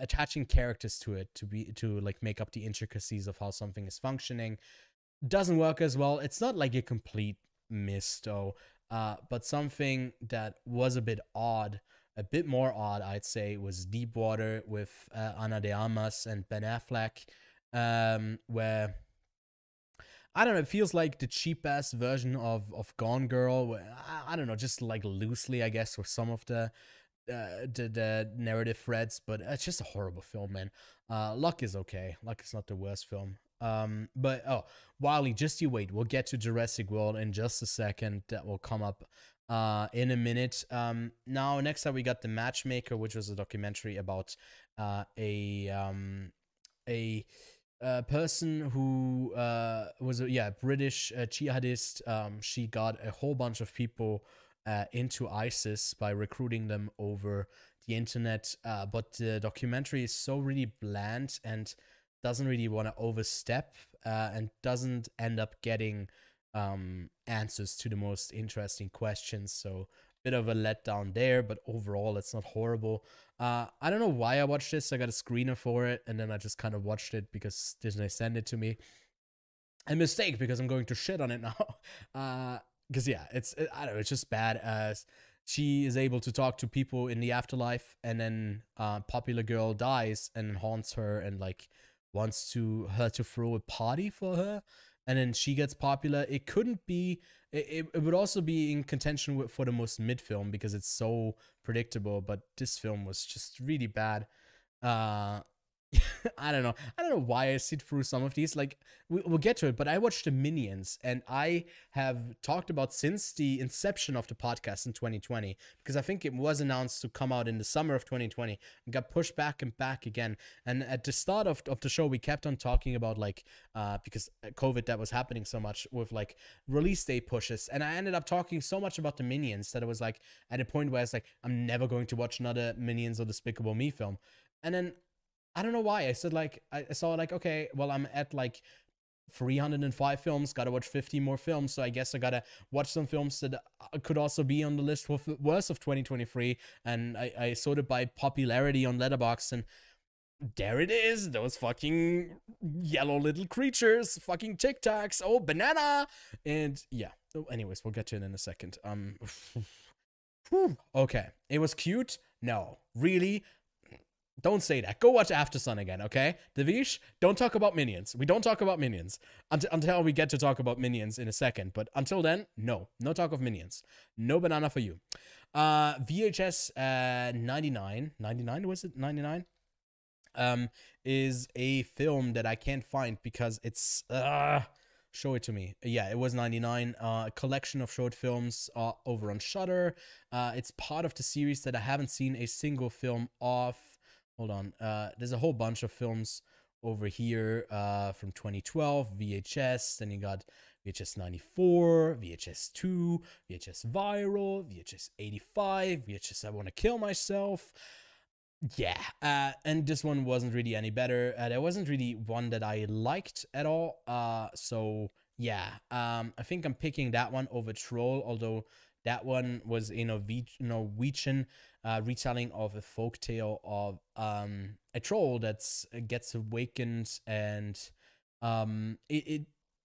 attaching characters to it to like make up the intricacies of how something is functioning. Doesn't work as well. It's not like a complete miss though, but something that was a bit more odd, I'd say, was Deepwater with Ana de Armas and Ben Affleck, where I don't know, it feels like the cheap-ass version of Gone Girl, where, I don't know, just like loosely, I guess, with some of the narrative threads, but it's just a horrible film, man. Luck is okay. Luck is not the worst film. But Wally, just you wait. We'll get to Jurassic World in just a second. That will come up in a minute. Now, next up, we got The Matchmaker, which was a documentary about a person who was a British jihadist. She got a whole bunch of people into ISIS by recruiting them over the internet. But the documentary is so really bland and doesn't really want to overstep and doesn't end up getting answers to the most interesting questions. So bit of a letdown there, but overall it's not horrible. I don't know why I watched this. I got a screener for it, and then I just kind of watched it because Disney sent it to me. A mistake, because I'm going to shit on it now. Because yeah, I don't know, it's just bad. As she is able to talk to people in the afterlife, and then popular girl dies and haunts her and like wants her to throw a party for her. and then she gets popular. It couldn't be. It would also be in contention for the most mid film because it's so predictable. But this film was just really bad. Uh, I don't know. I don't know why I sit through some of these. Like, we'll get to it, but I watched the Minions, and I have talked about since the inception of the podcast in 2020, because I think it was announced to come out in the summer of 2020 and got pushed back and back again. And at the start of the show, we kept on talking about, like, because COVID, that was happening so much with, like, release date pushes. And I ended up talking so much about the Minions that it was, like, at a point where it's like, I'm never going to watch another Minions or Despicable Me film. And then I don't know why. I said, like, I saw, like, okay, well, I'm at, like, 305 films, gotta watch 50 more films, so I guess I gotta watch some films that could also be on the list for worst of 2023, and I sorted by popularity on Letterboxd, and there it is, those fucking yellow little creatures, fucking Tic Tacs, oh, banana, and yeah. Oh, anyways, we'll get to it in a second. Okay, it was cute? No. Really? Don't say that. Go watch After Sun again, okay? Devish, don't talk about Minions. We don't talk about Minions until we get to talk about Minions in a second. But until then, no. No talk of Minions. No banana for you. VHS 99. 99, was it? 99? Is a film that I can't find because it's... show it to me. Yeah, it was 99. A collection of short films over on Shudder. It's part of the series that I haven't seen a single film of. Hold on. There's a whole bunch of films over here from 2012, VHS. Then you got VHS 94, VHS 2, VHS Viral, VHS 85, VHS I Want to Kill Myself. Yeah, and this one wasn't really any better. There wasn't really one that I liked at all. So yeah, I think I'm picking that one over Troll, although that one was a Norwegian retelling of a folktale of a troll that gets awakened, and it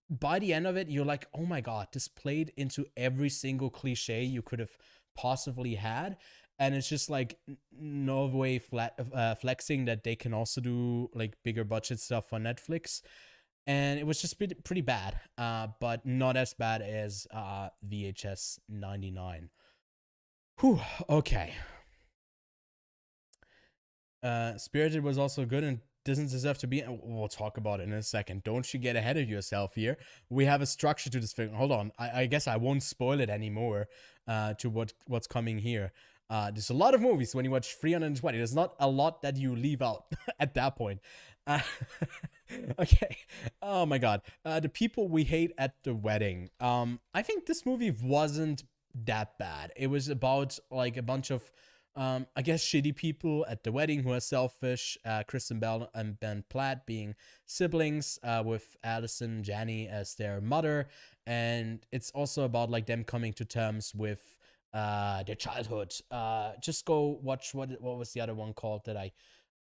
by the end of it, you're like, oh my god, this played into every single cliche you could have possibly had. And it's just like Norway flexing that they can also do like bigger budget stuff on Netflix. And it was just pretty bad, but not as bad as VHS 99. Whew, okay. Spirited was also good and doesn't deserve to be. We'll talk about it in a second. Don't you get ahead of yourself here. We have a structure to this film. Hold on. I guess I won't spoil it anymore to what's coming here. There's a lot of movies when you watch 320. There's not a lot that you leave out at that point. Okay. Oh my god. The people we hate at the wedding. I think this movie wasn't that bad. It was about like a bunch of I guess shitty people at the wedding who are selfish. Kristen Bell and Ben Platt being siblings, with Allison Janney as their mother, and it's also about like them coming to terms with their childhood. Just go watch what was the other one called that I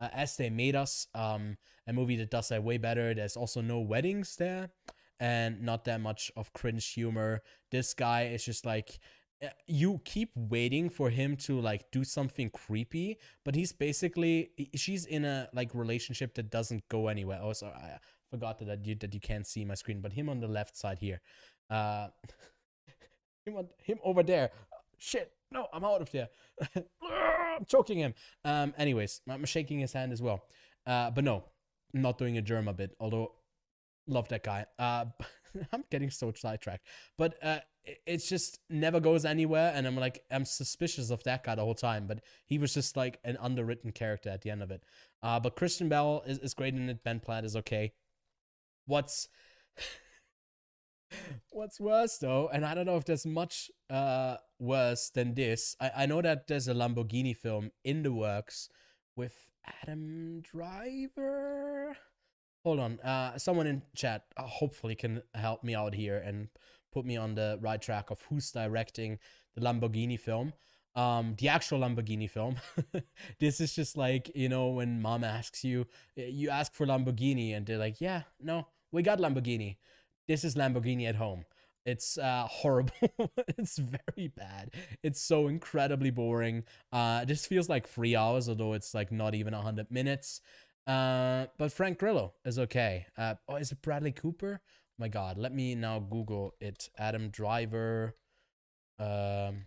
As They Made Us, a movie that does that way better. There's also no weddings there and not that much of cringe humor. This guy is just like, you keep waiting for him to like do something creepy, but she's in a like relationship that doesn't go anywhere. Oh, sorry, I forgot that you can't see my screen, but him on the left side here, him over there. Shit, no, I'm out of there. I'm choking him. Anyways, I'm shaking his hand as well. But no, I'm not doing a Germa bit, although love that guy. I'm getting so sidetracked. But it's just never goes anywhere, and I'm suspicious of that guy the whole time, but he was just like an underwritten character at the end of it. But Kristen Bell is great in it. Ben Platt is okay. What's worse though, and I don't know if there's much worse than this. I know that there's a Lamborghini film in the works with Adam Driver. Hold on, someone in chat hopefully can help me out here and put me on the right track of who's directing the Lamborghini film. The actual Lamborghini film. This is just like, when mom asks you ask for Lamborghini, and they're like, yeah, no, we got Lamborghini. This is Lamborghini at home. It's horrible. It's very bad. It's so incredibly boring. This feels like 3 hours, although it's like not even 100 minutes. But Frank Grillo is okay. Is it Bradley Cooper? My God, let me now Google it. Adam Driver. Um,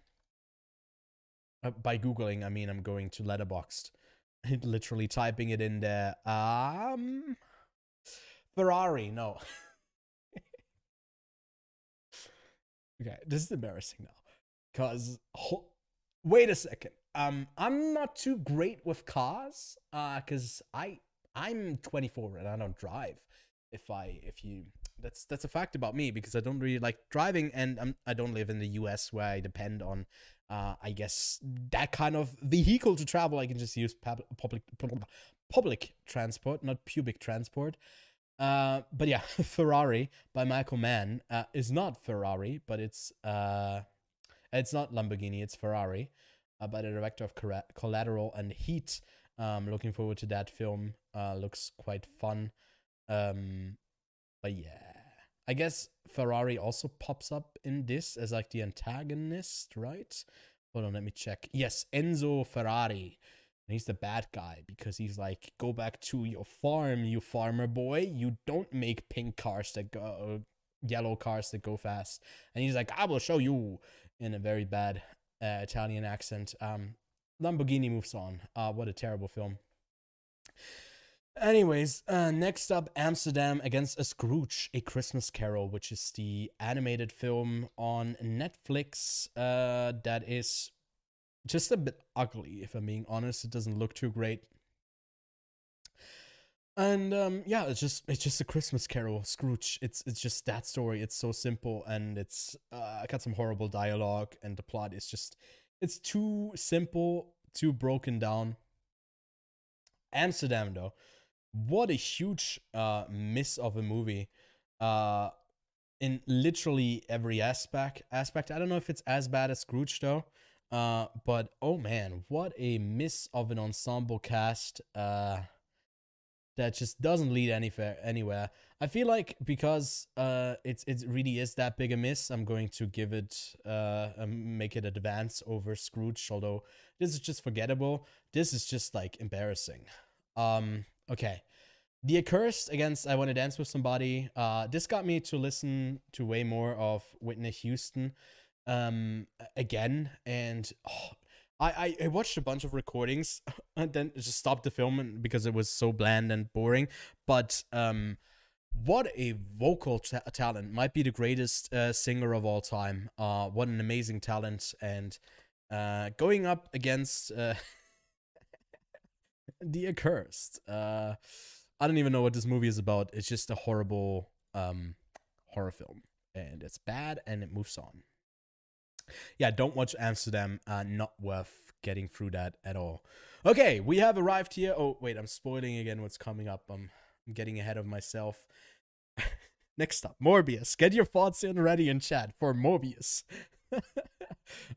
by Googling, I mean I'm going to Letterboxd. Literally typing it in there. Ferrari, no. Okay, this is embarrassing now. Cause wait a second. I'm not too great with cars. Cause I'm 24 and I don't drive. If you that's a fact about me because I don't really like driving and I don't live in the US where I depend on I guess that kind of vehicle to travel. I can just use public transport, not public transport. But yeah, Ferrari by Michael Mann is not Ferrari, but it's not Lamborghini, it's Ferrari, by the director of Collateral and Heat. Looking forward to that film. Looks quite fun. But yeah, I guess Ferrari also pops up in this as like the antagonist, right? Hold on, let me check. Yes, Enzo Ferrari. And he's the bad guy because he's like, go back to your farm, you farmer boy. You don't make pink cars that go, yellow cars that go fast. And he's like, I will show you in a very bad Italian accent. Lamborghini moves on. What a terrible film. Anyways, next up, Amsterdam Against a Scrooge, A Christmas Carol, which is the animated film on Netflix that is just a bit ugly, if I'm being honest. It doesn't look too great. And yeah, it's just a Christmas Carol, Scrooge. It's just that story. It's so simple, and it's got some horrible dialogue, and the plot is just it's too simple, too broken down. Amsterdam, though, what a huge miss of a movie. In literally every aspect. I don't know if it's as bad as Scrooge though. But oh man, what a miss of an ensemble cast. That just doesn't lead anywhere. I feel like because it really is that big a miss, I'm going to give it make it advance over Scrooge. Although this is just forgettable. This is just like embarrassing. Okay. The Accursed against I Want to Dance with Somebody. This got me to listen to way more of Whitney Houston again, and I watched a bunch of recordings and then just stopped the film because it was so bland and boring. But what a vocal talent! Might be the greatest singer of all time. What an amazing talent! And going up against The Accursed. I don't even know what this movie is about. It's just a horrible horror film, and it's bad, and it moves on. Yeah, don't watch Amsterdam. Not worth getting through that at all. Okay, we have arrived here. Oh, wait, I'm spoiling again what's coming up. I'm getting ahead of myself. Next up, Morbius. Get your thoughts in ready in chat for Morbius.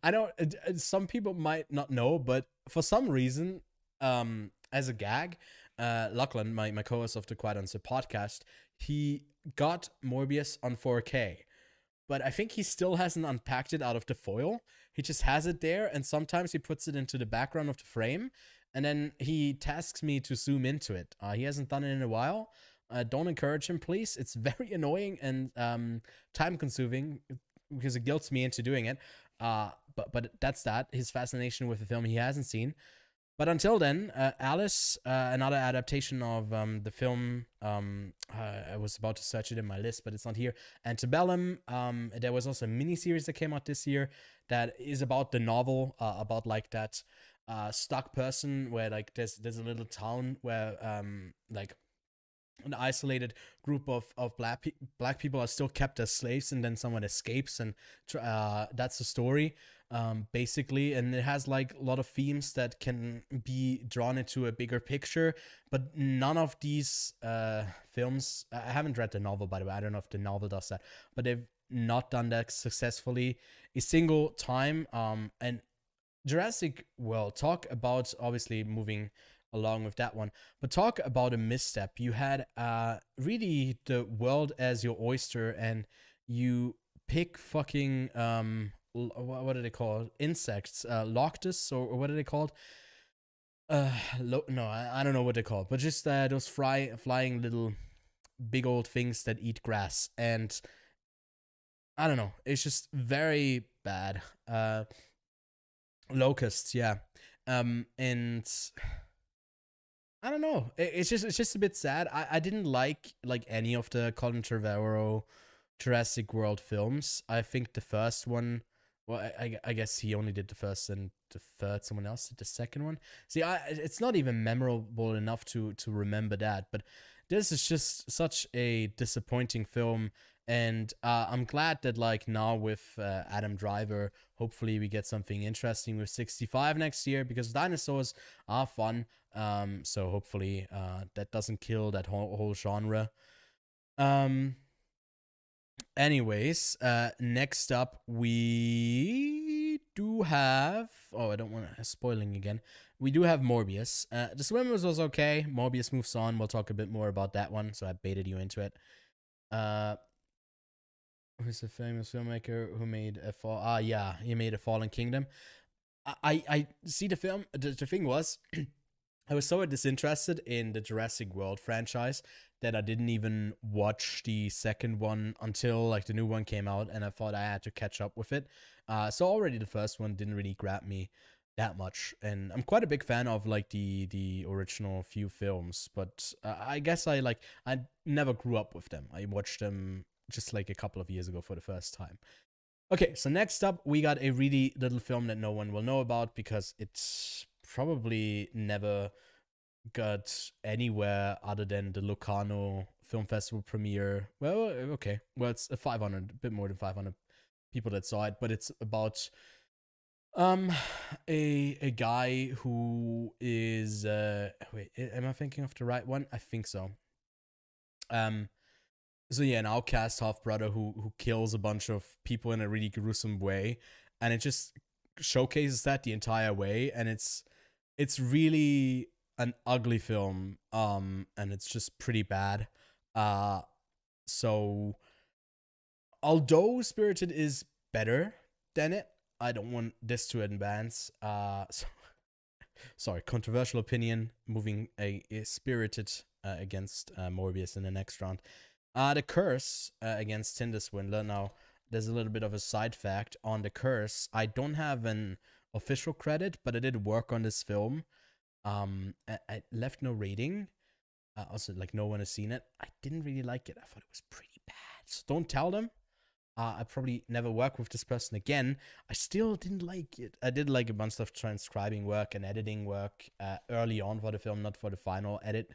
I know some people might not know, but for some reason, as a gag, Lachlan, my co-host of the Quiet Answer podcast, he got Morbius on 4K. But I think he still hasn't unpacked it out of the foil. He just has it there, and sometimes he puts it into the background of the frame, and then he tasks me to zoom into it. He hasn't done it in a while. Don't encourage him, please. It's very annoying and time-consuming because it guilts me into doing it. But that's that. His fascination with the film he hasn't seen. But until then, Alice, another adaptation of the film, I was about to search it in my list, but it's not here. Antebellum, there was also a miniseries that came out this year that is about the novel, about like that stuck person where like there's a little town where like an isolated group of black people are still kept as slaves, and then someone escapes, and that's the story. Basically, and it has like a lot of themes that can be drawn into a bigger picture, but none of these films, I haven't read the novel, by the way, I don't know if the novel does that, but they've not done that successfully a single time. And Jurassic World, talk about obviously moving along with that one, but talk about a misstep. You had really the world as your oyster, and you pick fucking what are they called? Insects, loctus, or what are they called? No, I don't know what they're called, but just those flying little big old things that eat grass, and I don't know, it's just very bad. Locusts, yeah. And I don't know. It's just a bit sad. I didn't like any of the Colin Trevorrow Jurassic World films. I think the first one, well, I guess he only did the first and the third. Someone else did the second one. See, it's not even memorable enough to remember that. But this is just such a disappointing film, and I'm glad that like now with Adam Driver, hopefully we get something interesting with 65 next year, because dinosaurs are fun. So hopefully that doesn't kill that whole genre. Anyways, next up we do have, oh, I don't want to spoiling again. We do have Morbius. The Swimmers was okay. Morbius moves on. We'll talk a bit more about that one, so I baited you into it. Who's a famous filmmaker who made a fall? Ah, yeah, he made a Fallen Kingdom. I see the film. The thing was, I was so disinterested in the Jurassic World franchise that I didn't even watch the second one until like the new one came out, and I thought I had to catch up with it. So already the first one didn't really grab me that much, and I'm quite a big fan of like the original few films, but I guess I never grew up with them. I watched them just like a couple of years ago for the first time. Okay, so next up, we got a really little film that no one will know about because it's probably never got anywhere other than the Locarno Film Festival premiere. Well, okay. Well, it's a 500, a bit more than 500 people that saw it, but it's about a guy who is wait, am I thinking of the right one? I think so. So yeah, an outcast half brother who kills a bunch of people in a really gruesome way, and it just showcases that the entire way, and it's really an ugly film, and it's just pretty bad. So although Spirited is better than it, I don't want this to advance. Sorry, controversial opinion. Moving a Spirited against Morbius in the next round. The Curse against Tinder Swindler. Now, there's a little bit of a side fact on The Curse. I don't have an official credit, but I did work on this film. I left no rating. Also, like, no one has seen it. I didn't really like it. I thought it was pretty bad. So don't tell them. I probably never work with this person again. I still didn't like it. I did like a bunch of transcribing work and editing work early on for the film, not for the final edit.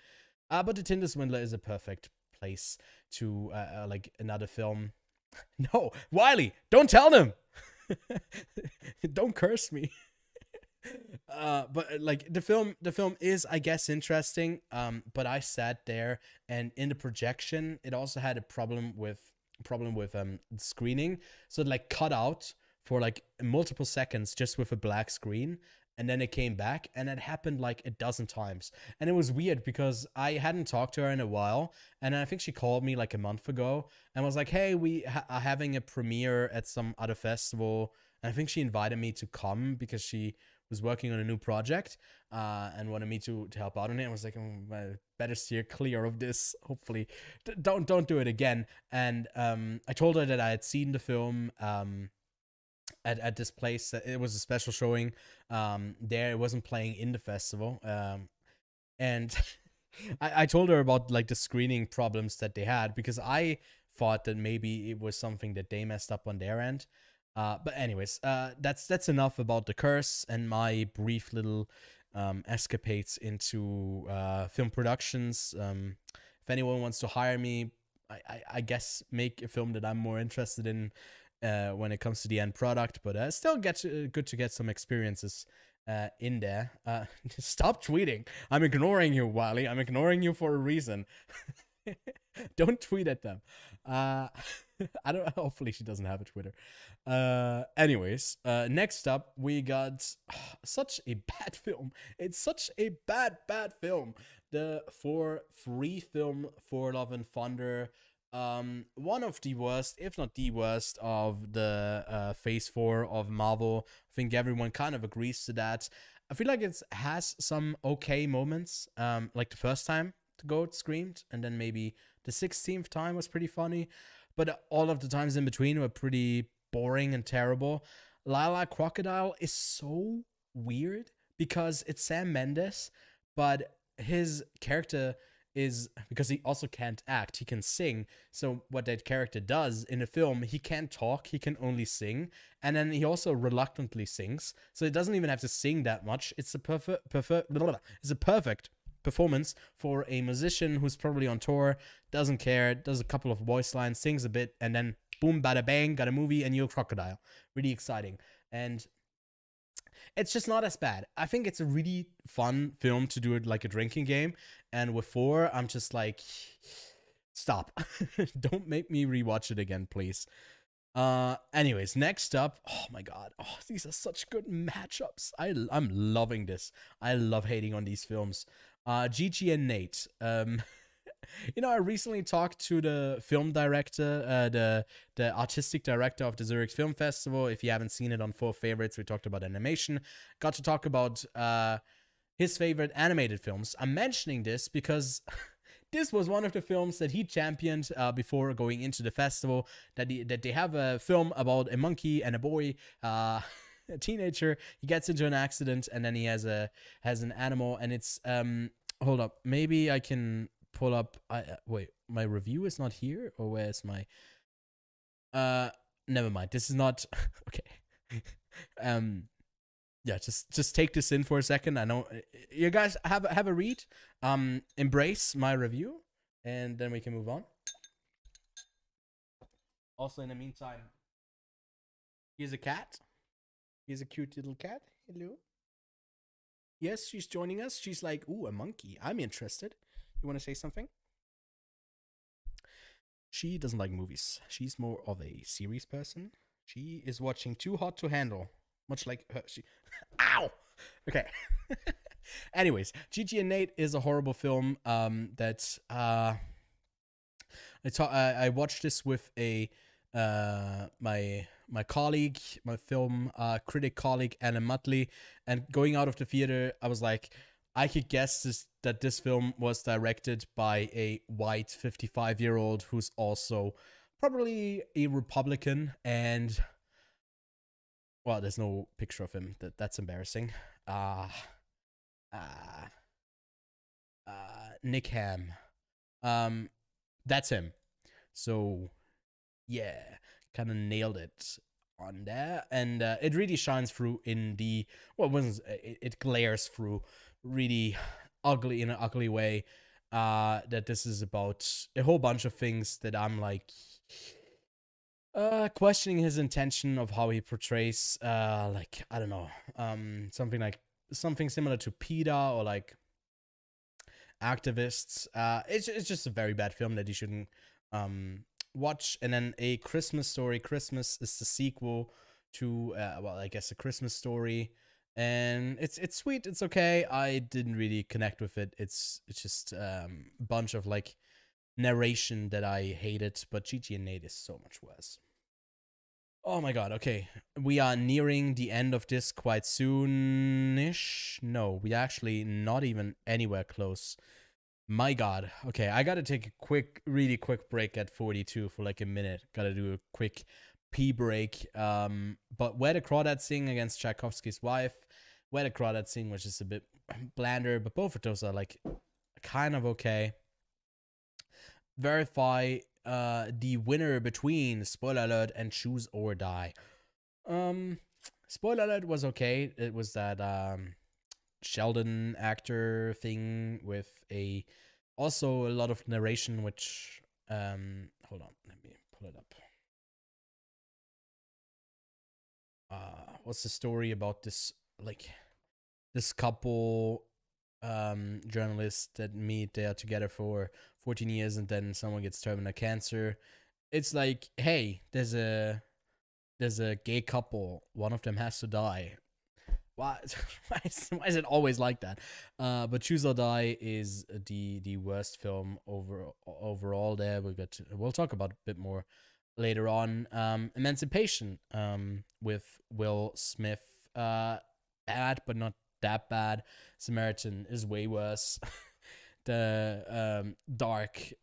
But The Tinder Swindler is a perfect place to like another film. No, Wiley, don't tell them. Don't curse me. But like the film is, I guess, interesting. But I sat there, and in the projection, it also had a problem with screening, so it like cut out for like multiple seconds just with a black screen, and then it came back, and it happened like a dozen times, and it was weird because I hadn't talked to her in a while, and I think she called me like a month ago and was like, hey, we are having a premiere at some other festival, and I think she invited me to come because she was working on a new project and wanted me to help out on it. I was like, I better steer clear of this. Hopefully, don't do it again. And I told her that I had seen the film at this place. It was a special showing there. It wasn't playing in the festival. And I told her about like the screening problems that they had, because I thought that maybe it was something that they messed up on their end. But anyways, that's enough about The Curse and my brief little escapades into film productions. If anyone wants to hire me, I guess make a film that I'm more interested in when it comes to the end product. But still good to get some experiences in there. Stop tweeting. I'm ignoring you, Wally. I'm ignoring you for a reason. Don't tweet at them. I don't. Hopefully, she doesn't have a Twitter. Anyways, next up we got such a bad film. It's such a bad film. The free film For Love and Thunder. One of the worst, if not the worst, of the Phase 4 of Marvel. I think everyone kind of agrees to that. I feel like it has some okay moments. Like the first time to go, it screamed, and then maybe The 16th time was pretty funny, but all of the times in between were pretty boring and terrible. Lila Crocodile is so weird because it's Sam Mendes, but his character is, because he also can't act, he can sing. So what that character does in a film, he can't talk, he can only sing, and then he also reluctantly sings. So he doesn't even have to sing that much. It's a it's a perfect performance for a musician who's probably on tour, doesn't care, does a couple of voice lines, sings a bit, and then boom, bada bang, got a movie and you're a crocodile. Really exciting. And it's just not as bad. I think it's a really fun film to do it like a drinking game. And with 4, I'm just like, stop. Don't make me rewatch it again, please. Anyways, next up, oh my god, oh, these are such good matchups. I'm loving this. I love hating on these films. Gigi and Nate. I recently talked to the film director, the artistic director of the Zurich Film Festival. If you haven't seen it on 4 Favorites, we talked about animation. Got to talk about his favorite animated films. I'm mentioning this because this was one of the films that he championed before going into the festival. That they have a film about a monkey and a boy, a teenager. He gets into an accident and then he has an animal, and it's hold up, maybe I can pull up. Wait, my review is not here, or where's my? Never mind. This is not okay. Yeah, just take this in for a second. I know you guys have a read. Embrace my review, and then we can move on. Also, in the meantime, here's a cat. Here's a cute little cat. Hello. Yes, she's joining us. She's like, ooh, a monkey. I'm interested. You want to say something? She doesn't like movies. She's more of a series person. She is watching Too Hot to Handle, much like her. Ow! Okay. Anyways, Gigi and Nate is a horrible film that I watched this with a my colleague, my film critic colleague, Alan Mutley, and going out of the theater, I was like, I could guess that this film was directed by a white 55-year-old who's also probably a Republican, and well, there's no picture of him. That's embarrassing. Nick Ham. That's him. So yeah, kind of nailed it on there, and it really shines through in the it glares through really ugly in an ugly way. That this is about a whole bunch of things that I'm like questioning his intention of how he portrays like, I don't know, something similar to PETA or like activists. It's just a very bad film that you shouldn't watch. And then A Christmas Story. Christmas is the sequel to I guess A Christmas Story, and it's sweet. It's okay. I didn't really connect with it. It's just a bunch of like narration that I hated, but Gigi and Nate is so much worse. Oh my god, okay. We are nearing the end of this quite soon-ish. No, we actually not even anywhere close. My god. Okay, I gotta take a really quick break at 42 for like a minute. Gotta do a quick pee break. But Where the Crawdads Sing against Tchaikovsky's Wife. Where the Crawdads Sing, which is a bit blander, but both of those are like kind of okay. Verify the winner between, spoiler alert, and Choose or Die. Spoiler alert was okay. It was that Sheldon actor thing with also a lot of narration, which hold on, let me pull it up. What's the story about this couple journalists that meet? They are together for 14 years and then someone gets terminal cancer. It's like, hey, there's a gay couple, one of them has to die. Why is it always like that? But Choose or Die is the worst film overall there. We'll talk about a bit more later on. Emancipation with Will Smith, bad but not that bad. Samaritan is way worse. The dark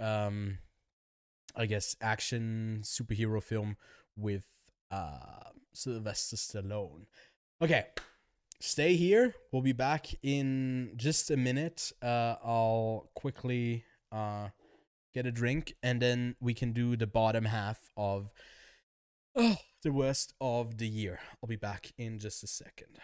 I guess, action superhero film with Sylvester Stallone. Okay, stay here. We'll be back in just a minute. I'll quickly get a drink, and then we can do the bottom half of the worst of the year. I'll be back in just a second.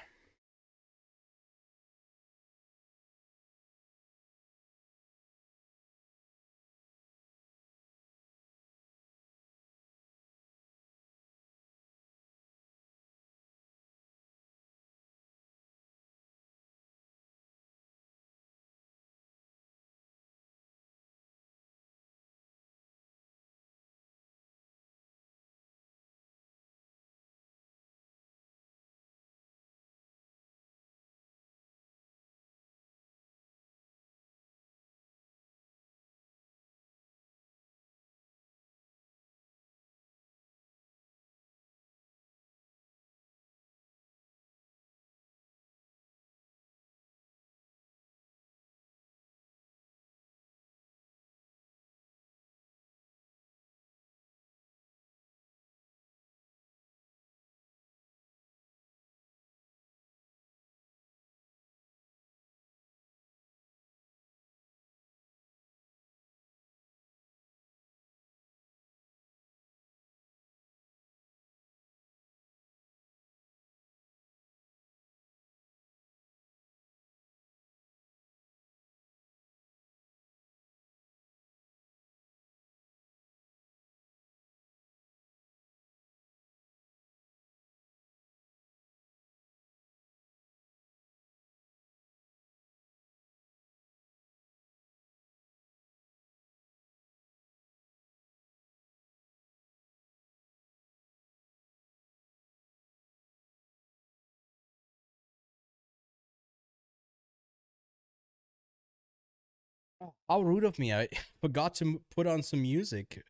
How rude of me! I forgot to put on some music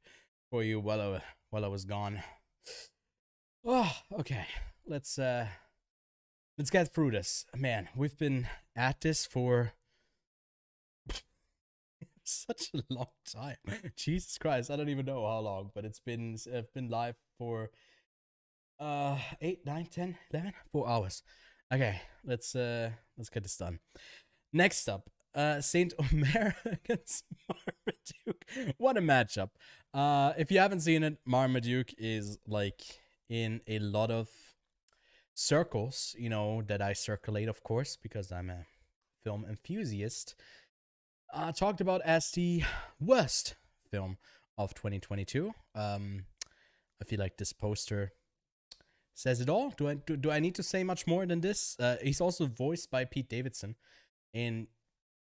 for you while I was gone. Oh, okay. Let's uh let's get through this. Man, we've been at this for such a long time. Jesus Christ, I don't even know how long, but it's been live for 8, 9, 10, 11, 4 hours. Okay, let's get this done. Next up, Saint Omer against Marmaduke. What a matchup. If you haven't seen it, Marmaduke is like in a lot of circles, that I circulate, of course, because I'm a film enthusiast. Talked about as the worst film of 2022. I feel like this poster says it all. Do I need to say much more than this? He's also voiced by Pete Davidson in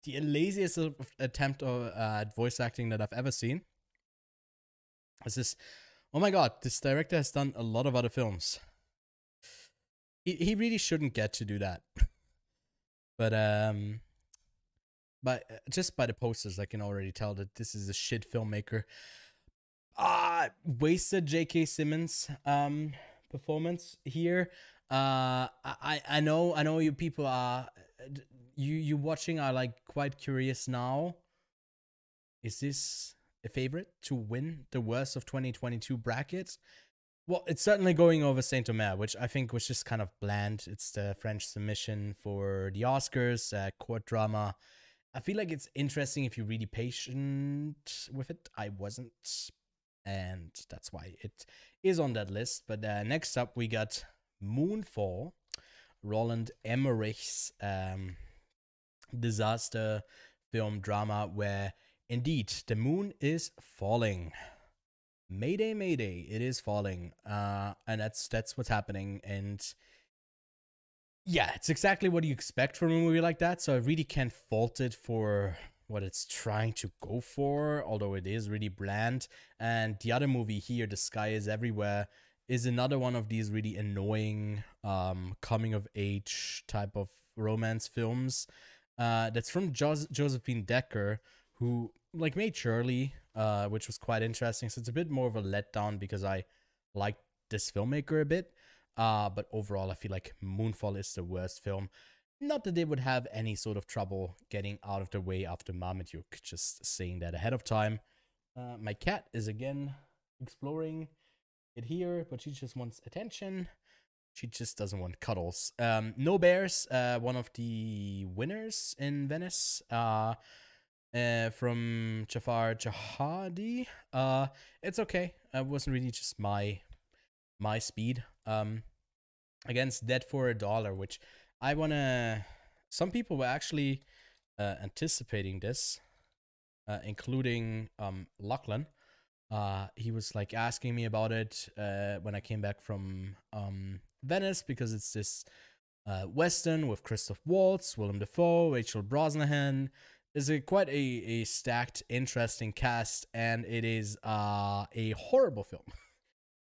the laziest attempt at voice acting that I've ever seen. This is, oh my god, this director has done a lot of other films. He really shouldn't get to do that. But just by the posters, I can already tell that this is a shit filmmaker. Wasted J.K. Simmons performance here. I know you people are you watching are like quite curious now. Is this a favorite to win the worst of 2022 bracket? Well, it's certainly going over Saint Omer, which I think was just kind of bland. It's the French submission for the Oscars, court drama. I feel like it's interesting if you're really patient with it. I wasn't, and that's why it is on that list. But next up, we got Moonfall, Roland Emmerich's disaster film drama where indeed the moon is falling. Mayday, mayday, it is falling. And that's what's happening. And yeah, it's exactly what you expect from a movie like that. So I really can't fault it for what it's trying to go for, although it is really bland. And the other movie here, The Sky is Everywhere, is another one of these really annoying coming of age type of romance films. That's from Josephine Decker, who like made Shirley, which was quite interesting. So it's a bit more of a letdown because I liked this filmmaker a bit. But overall, I feel like Moonfall is the worst film. Not that they would have any sort of trouble getting out of the way after Marmaduke, just saying that ahead of time. My cat is again exploring it here, but she just wants attention. She just doesn't want cuddles. No Bears, one of the winners in Venice, from Jafar Jahadi. It's okay. It wasn't really just my speed. Against Dead for a Dollar, which I wanna. Some people were actually anticipating this, including Lachlan. He was like asking me about it when I came back from Venice, because it's this Western with Christoph Waltz, Willem Dafoe, Rachel Brosnahan. It's quite a stacked, interesting cast, and it is a horrible film.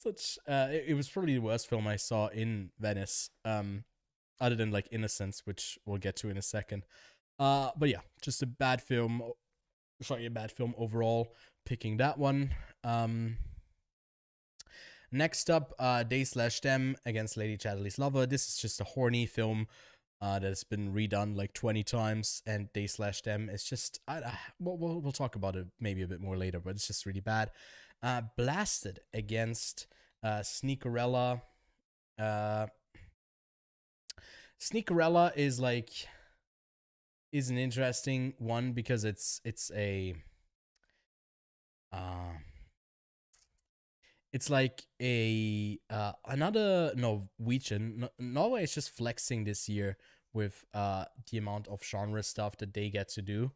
It was probably the worst film I saw in Venice, other than like Innocence, which we'll get to in a second. But yeah, just a bad film. Sorry, a bad film overall. Picking that one. Next up, They/Them against Lady Chatterley's Lover. This is just a horny film that has been redone like 20 times, and They/Them is just we'll talk about it maybe a bit more later, but it's just really bad. Blasted against Sneakerella. Sneakerella is an interesting one because it's a it's like a another Norwegian. Norway is just flexing this year with the amount of genre stuff that they get to do.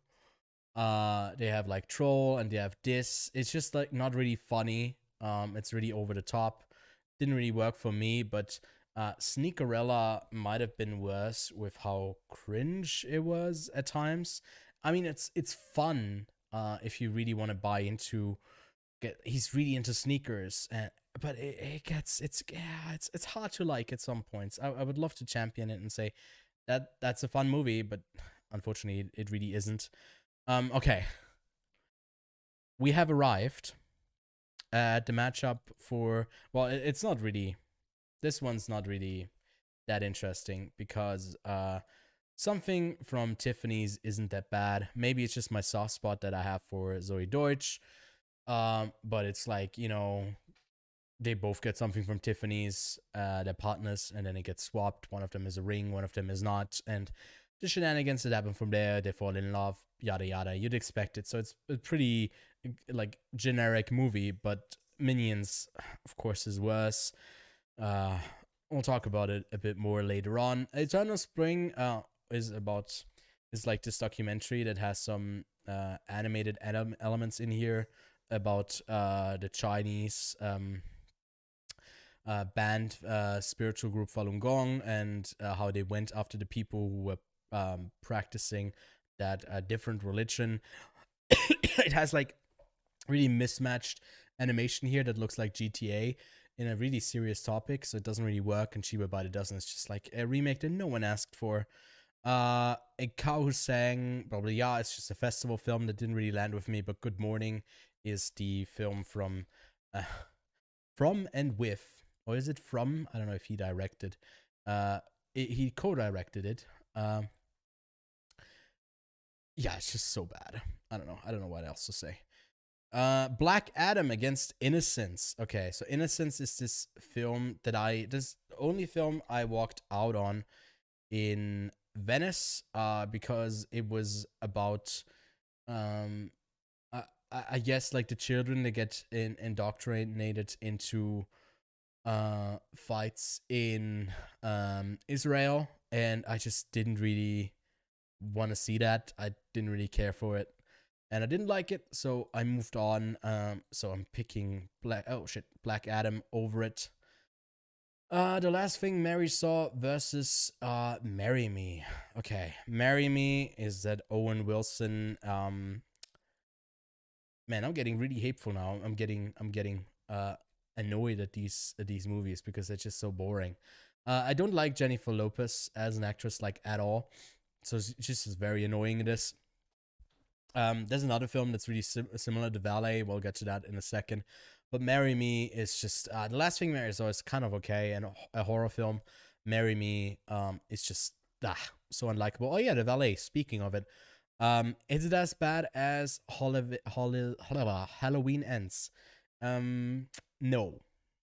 They have like Troll and they have this. It's just like not really funny. It's really over the top. Didn't really work for me, but Sneakerella might have been worse with how cringe it was at times. I mean, it's fun if you really want to buy into. He's really into sneakers, but it's hard to like at some points. I would love to champion it and say that's a fun movie, but unfortunately, it really isn't. Okay, we have arrived at the matchup for. Well, it's not really. This one's not really that interesting because something from Tiffany's isn't that bad. Maybe it's just my soft spot that I have for Zoe Deutsch. But it's like, you know, they both get something from Tiffany's, their partners, and then it gets swapped. One of them is a ring, one of them is not. And the shenanigans that happen from there, they fall in love, yada yada. You'd expect it. So it's a pretty like generic movie, but Minions, of course, is worse. We'll talk about it a bit more later on. Eternal Spring is like this documentary that has some animated elements in here about the Chinese band spiritual group Falun Gong, and how they went after the people who were practicing that different religion. It has like really mismatched animation here that looks like GTA in a really serious topic, so it doesn't really work, and Shiba by the Dozen is just like a remake that no one asked for. A Cow Who Sang, probably, yeah, it's just a festival film that didn't really land with me, but Good Morning is the film from and with, or is it from? I don't know if he directed. He co-directed it. Yeah, it's just so bad. I don't know what else to say. Black Adam against Innocence. Okay, so Innocence is this film that this only film I walked out on in Venice, because it was about I guess like the children that get indoctrinated into fights in Israel, and I just didn't really want to see that. I didn't really care for it, and I didn't like it, so I moved on. So I'm picking Black Adam over it. The Last Thing Mary Saw versus Marry Me. Okay, Marry Me is that Owen Wilson. Man, I'm getting really hateful now. I'm getting annoyed at these movies because they're just so boring. I don't like Jennifer Lopez as an actress like at all, so she's just very annoying in this. There's another film that's really similar to Valet. We'll get to that in a second. But Marry Me is just The Last Thing Mary Saw is kind of okay, and a horror film. Marry Me is just so unlikable. Oh yeah, The Valet. Speaking of it, Is it as bad as Halloween Ends? Um, no.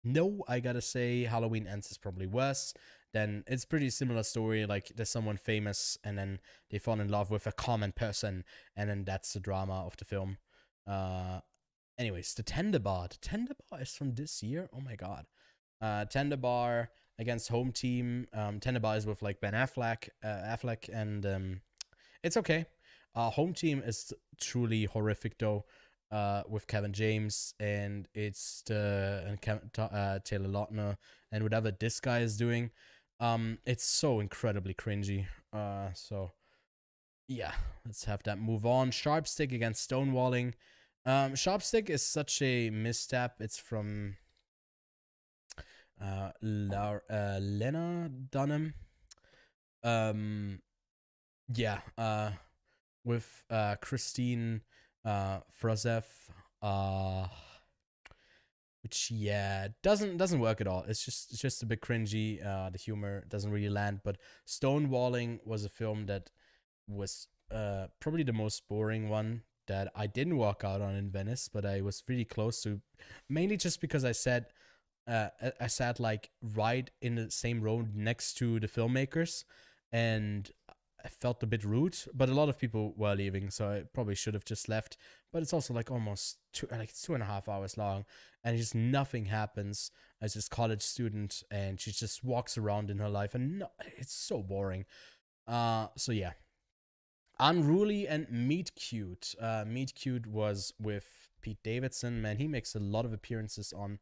No, I gotta say Halloween Ends is probably worse. Then it's pretty similar story. Like there's someone famous, and then they fall in love with a common person, and then that's the drama of the film. Uh, anyways, the Tender Bar. The Tender Bar is from this year. Oh my god. Tender Bar against Home Team. Tender Bar is with like Ben Affleck, and it's okay. Home Team is truly horrific though. With Kevin James, and it's Taylor Lautner, and whatever this guy is doing, it's so incredibly cringy. So yeah, let's have that move on. Sharpstick against Stonewalling. Sharpstick is such a misstep. It's from Lena Dunham. Yeah. With Christine Frazev, which yeah doesn't work at all. It's just a bit cringy. The humor doesn't really land. But Stonewalling was a film that was probably the most boring one that I didn't walk out on in Venice, but I was really close to, mainly just because I sat like right in the same row next to the filmmakers, and I felt a bit rude, but a lot of people were leaving, so I probably should have just left. But it's also like almost it's 2.5 hours long, and just nothing happens as this college student, and she just walks around in her life, and no, it's so boring. So yeah, Unruly and Meet Cute. Meet Cute was with Pete Davidson. Man, he makes a lot of appearances on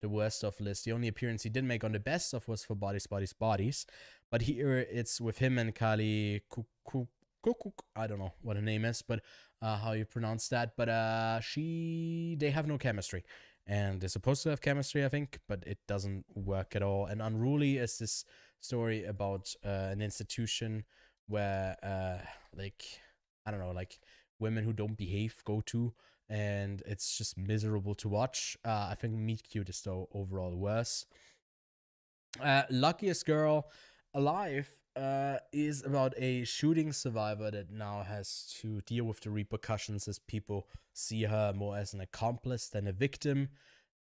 the worst of list. The only appearance he did make on the best of was for Bodies, Bodies, Bodies. But here it's with him and Kali Kukuk. I don't know what her name is, but how you pronounce that. But they have no chemistry. And they're supposed to have chemistry, I think, but it doesn't work at all. And Unruly is this story about an institution where like I don't know, like women who don't behave go to, and it's just miserable to watch. I think Meet Cute is though overall worse. Luckiest Girl Alive is about a shooting survivor that now has to deal with the repercussions as people see her more as an accomplice than a victim.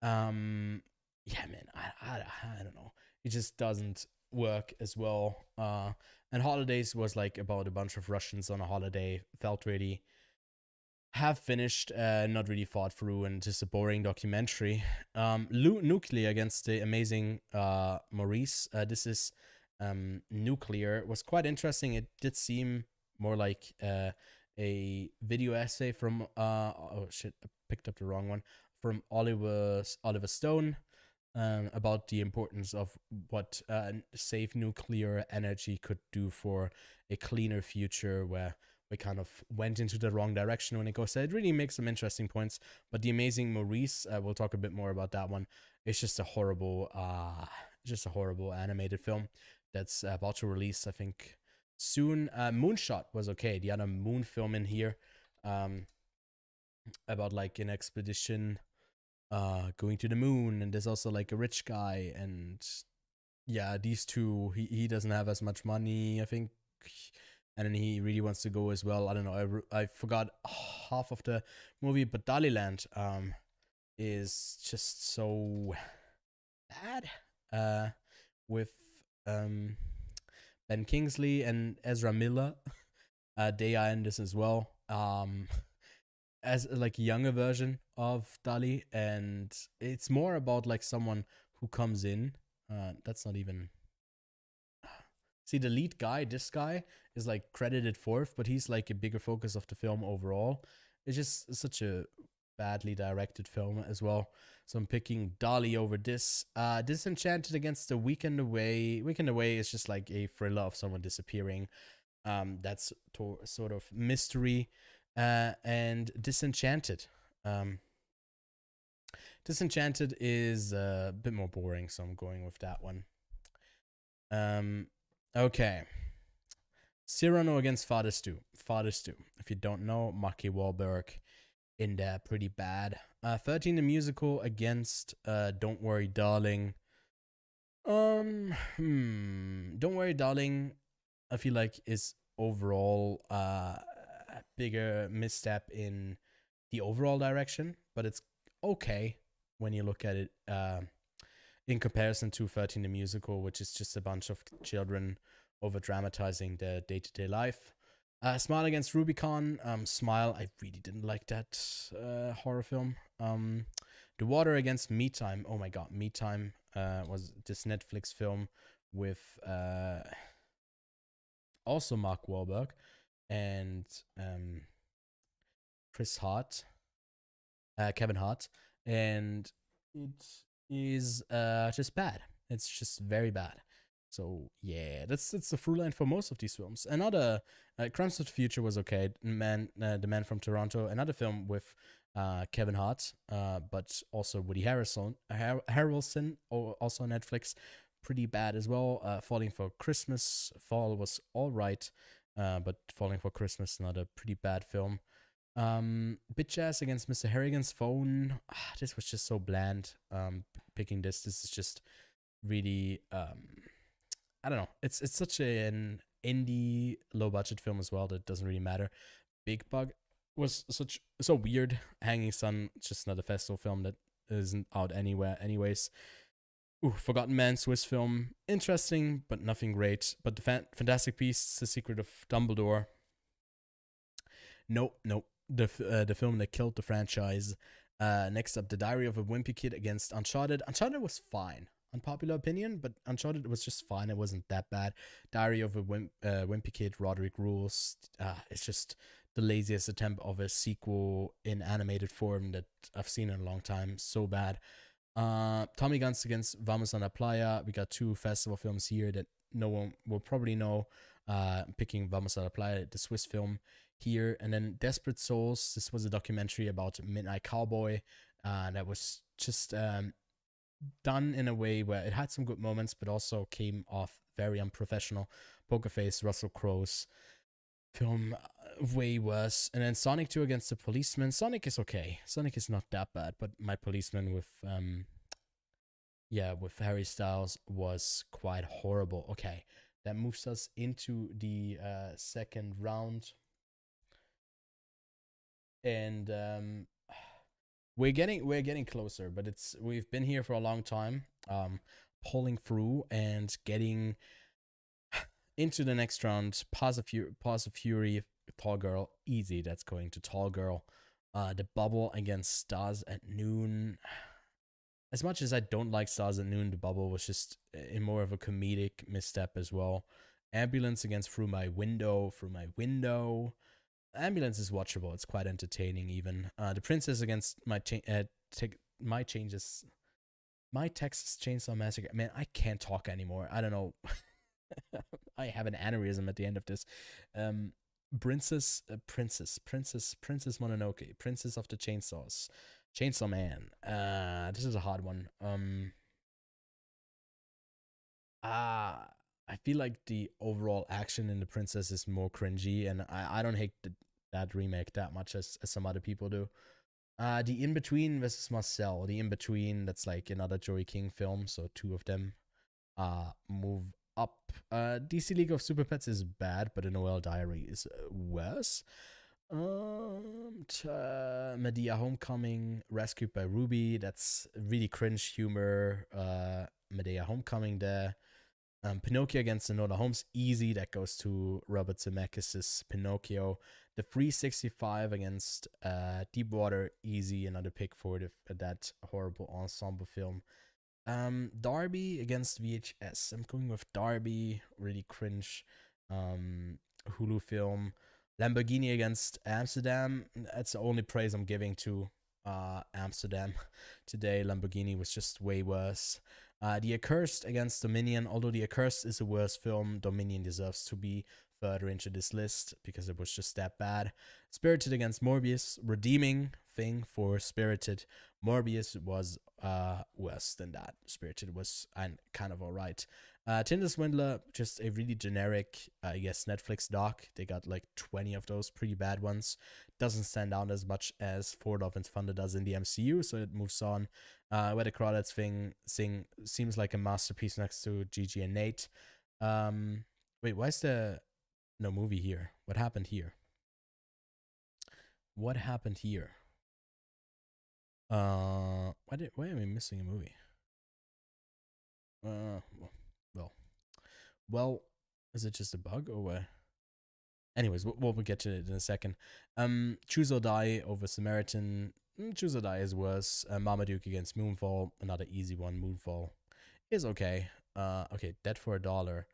Yeah, man, I don't know. It just doesn't work as well. And Holidays was like about a bunch of Russians on a holiday. Felt really half finished, not really thought through, and just a boring documentary. Nuclear against the amazing Maurice. This is Nuclear. It was quite interesting. It did seem more like a video essay from oh shit, I picked up the wrong one, from Oliver Stone. About the importance of what safe nuclear energy could do for a cleaner future, where we kind of went into the wrong direction when it goes. So it really makes some interesting points. But The Amazing Maurice, we'll talk a bit more about that one. It's just a horrible animated film that's about to release, I think, soon. Moonshot was okay. The other moon film in here, about like an expedition going to the moon, and there's also like a rich guy, and yeah, these two, he doesn't have as much money, I think, and then he really wants to go as well. I don't know, I forgot half of the movie, but Daliland is just so bad, with Ben Kingsley and Ezra Miller. They are in this as well, as like a younger version of Dali, and it's more about like someone who comes in. That's not even. See, the lead guy, this guy, is like credited fourth, but he's like a bigger focus of the film overall. It's just such a badly directed film as well. So I'm picking Dali over this. Disenchanted against The Weekend Away. Weekend Away is just like a thriller of someone disappearing. That's sort of mystery. And Disenchanted. Disenchanted is a bit more boring, so I'm going with that one. Okay. Cyrano against Father Stu. Father Stu. If you don't know, Marky Wahlberg in there, pretty bad. 13 the musical against Don't Worry Darling. Don't Worry Darling, I feel like is overall bigger misstep in the overall direction, but it's okay when you look at it in comparison to 13 the Musical, which is just a bunch of children over dramatizing their day to day life. Smile Against Rubicon. Smile, I really didn't like that horror film. The Water Against Me Time. Oh my god, Me Time was this Netflix film with also Mark Wahlberg and Chris Hart, Kevin Hart, and it is just bad. It's just very bad. So yeah, that's the through line for most of these films. Another Crimes of the Future was okay. The Man from Toronto. Another film with Kevin Hart, but also Woody Harrelson, also on Netflix. Pretty bad as well. Falling for Christmas. Fall was all right, but Falling for Christmas, another pretty bad film. Bitch Ass Against Mr. Harrigan's Phone. This was just so bland. Picking this is just really I don't know. It's such an indie low budget film as well that doesn't really matter. Big Bug was so weird. Hanging Sun, just another festival film that isn't out anywhere anyways. Ooh, Forgotten Man, Swiss film, interesting but nothing great. But the Fantastic Beasts: The Secret of Dumbledore. Nope. The film that killed the franchise. Next up, The Diary of a Wimpy Kid against Uncharted. Uncharted was fine. Unpopular opinion, but Uncharted was just fine. It wasn't that bad. Diary of a Wimpy Kid, Roderick Rules. It's just the laziest attempt of a sequel in animated form that I've seen in a long time. So bad. Tommy Guns against Vamos a la Playa. We got two festival films here that no one will probably know. Picking Vamos a la Playa, the Swiss film here. And then Desperate Souls. This was a documentary about Midnight Cowboy. That was just done in a way where it had some good moments, but also came off very unprofessional. Poker Face, Russell Crowe's film, way worse. And then Sonic 2 Against the Policeman. Sonic is okay. Sonic is not that bad, but My Policeman with Harry Styles was quite horrible. Okay, that moves us into the second round. And we're getting closer, but we've been here for a long time, pulling through and getting into the next round. Paws of Fury, Tall Girl, easy. That's going to Tall Girl. The Bubble against Stars at Noon. As much as I don't like Stars at Noon, The Bubble was just in more of a comedic misstep as well. Ambulance against Through My Window. Ambulance is watchable. It's quite entertaining even. The Princess against My Texas Chainsaw Massacre. Man, I can't talk anymore. I don't know. I have an aneurysm at the end of this. Princess Mononoke. Princess of the Chainsaws. Chainsaw Man. This is a hard one. I feel like the overall action in The Princess is more cringy, and I don't hate that remake that much as some other people do. The In Between versus Marcel. The In Between, that's like another Joey King film, so two of them move up. DC League of Super Pets is bad, but the Noel Diary is worse. Medea Homecoming, Rescued by Ruby. That's really cringe humor. Medea Homecoming there. Pinocchio against Enola Holmes, easy. That goes to Robert Zemeckis' Pinocchio. The 365 against Deepwater, easy. Another pick for that horrible ensemble film. Darby against VHS. I'm going with Darby. Really cringe. Hulu film. Lamborghini against Amsterdam. That's the only praise I'm giving to Amsterdam today. Lamborghini was just way worse. The Accursed against Dominion. Although The Accursed is a worse film, Dominion deserves to be further into this list because it was just that bad. Spirited against Morbius. Redeeming thing for Spirited. Morbius was worse than that. Spirited was kind of alright. Tinder Swindler, just a really generic, I guess, Netflix doc. They got like 20 of those pretty bad ones. Doesn't stand out as much as Ford Love and Thunder does in the MCU, so it moves on. Where the Crawdads thing seems like a masterpiece next to Gigi and Nate. Wait, why is there no movie here? What happened here? What happened here? Why am I missing a movie? Well, well, is it just a bug or what? Anyways, we'll get to it in a second. Choose or Die over Samaritan. Choose or Die is worse. Marmaduke against Moonfall, another easy one. Moonfall is okay. Okay, Dead for $1.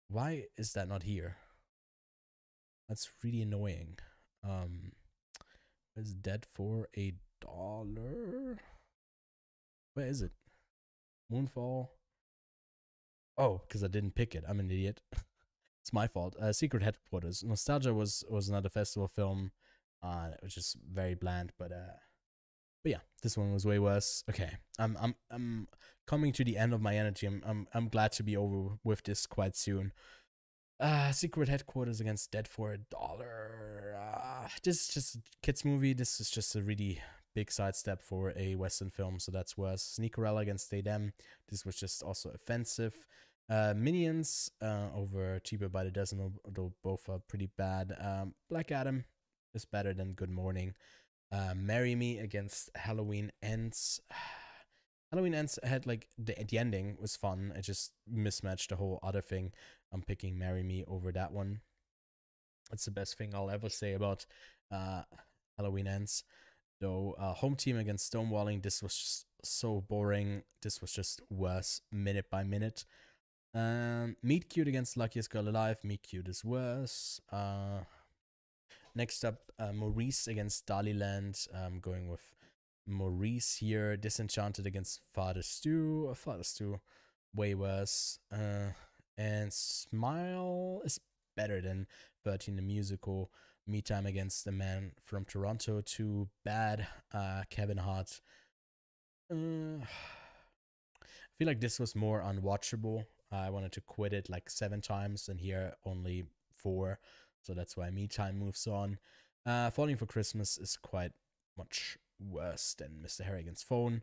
Why is that not here? That's really annoying. Is Dead for $1? Where is it? Moonfall. Oh, because I didn't pick it. I'm an idiot. It's my fault. Secret Headquarters. Nostalgia was another festival film. It was just very bland, but yeah, this one was way worse. Okay, I'm coming to the end of my energy. I'm glad to be over with this quite soon. Secret Headquarters against Dead for $1. This is just a kids movie. This is just a really big sidestep for a Western film, so that's worse. Sneakerella against Stay Dem. This was just also offensive. Minions over Cheaper by the Dozen, although both are pretty bad. Black Adam is better than Good Morning. Marry Me against Halloween Ends. Halloween Ends had like the ending was fun. It just mismatched the whole other thing. I'm picking Marry Me over that one. That's the best thing I'll ever say about Halloween Ends. Though Home Team against Stonewalling, this was just so boring. This was just worse minute by minute. Meet Cute against Luckiest Girl Alive. Meet Cute is worse. Next up, Maurice against Daliland. I'm going with Maurice here. Disenchanted against Father Stu. Father Stu, way worse. And Smile is better than 13 the Musical. Me Time against the Man from Toronto. Too bad. Kevin Hart. I feel like this was more unwatchable. I wanted to quit it like 7 times, and here only 4. So that's why Me Time moves on. Falling for Christmas is quite much worse than Mr. Harry against Phone.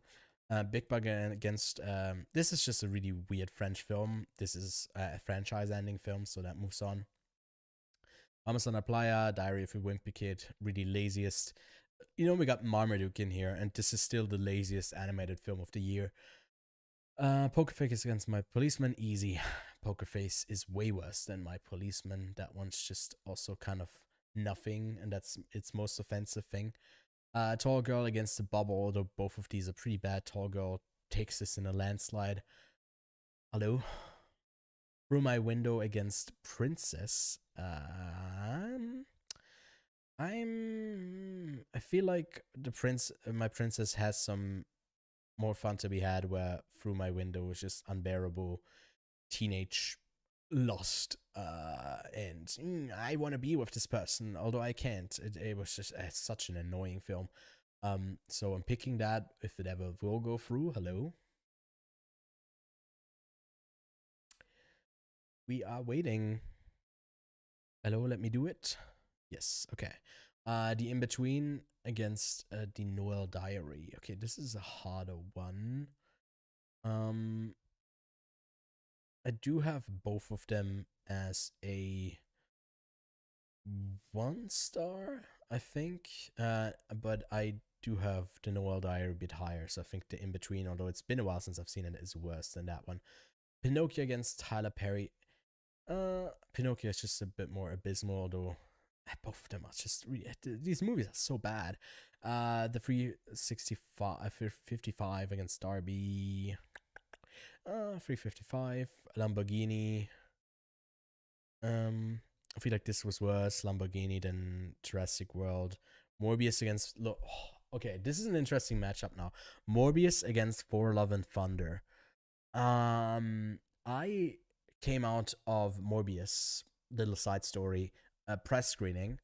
Big Bug against... this is just a really weird French film. This is a franchise ending film, so that moves on. Vamos a la Playa, Diary of a Wimpy Kid, really laziest. You know, we got Marmaduke in here, and this is still the laziest animated film of the year. Poker Face against My Policeman, easy. Poker Face is way worse than My Policeman. That one's just also kind of nothing, and that's its most offensive thing. Tall Girl against the Bubble, although both of these are pretty bad. Tall Girl takes this in a landslide. Hello? Through My Window against Princess. I feel like My Princess has some more fun to be had, where Through My Window was just unbearable teenage lost, and I want to be with this person, although I can't. It was just such an annoying film. So I'm picking that if it ever will go through. Hello? We are waiting. Hello, let me do it. Yes, okay. The In-Between against the Noel Diary. Okay, this is a harder one. I do have both of them as a 1 star, I think. But I do have the Noel Diary a bit higher, so I think the In-Between, although it's been a while since I've seen it, is worse than that one. Pinocchio against Tyler Perry. Pinocchio is just a bit more abysmal, although both of them are just really... These movies are so bad. The 355 against Darby. 355. Lamborghini. I feel like this was worse, Lamborghini, than Jurassic World. Morbius against... okay, this is an interesting matchup now. Morbius against For Love and Thunder. I came out of Morbius, little side story, a press screening,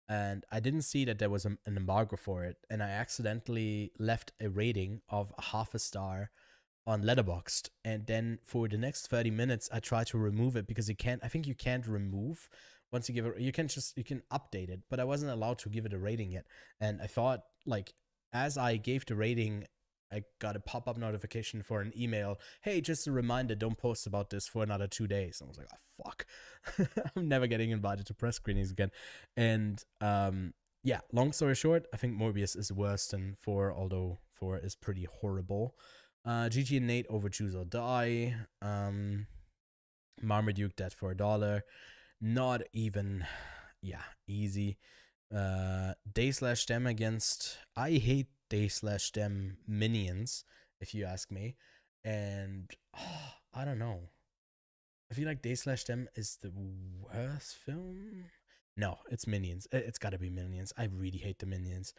and I didn't see that there was an embargo for it, and I accidentally left a rating of 1/2 star on Letterboxd, and then for the next 30 minutes I tried to remove it because I think you can't remove once you give it. You can update it, but I wasn't allowed to give it a rating yet. And I thought, like, as I gave the rating, I got a pop-up notification for an email. Hey, just a reminder, don't post about this for another 2 days. And I was like, oh, fuck. I'm never getting invited to press screenings again. And yeah, long story short, I think Morbius is worse than 4, although 4 is pretty horrible. GG and Nate over Choose or Die. Marmaduke Dead for $1. Not even, yeah, easy. Day slash them against, I hate Day slash them minions, if you ask me. And I don't know. I feel like Day slash them is the worst film. No, it's Minions. It's gotta be Minions. I really hate the Minions.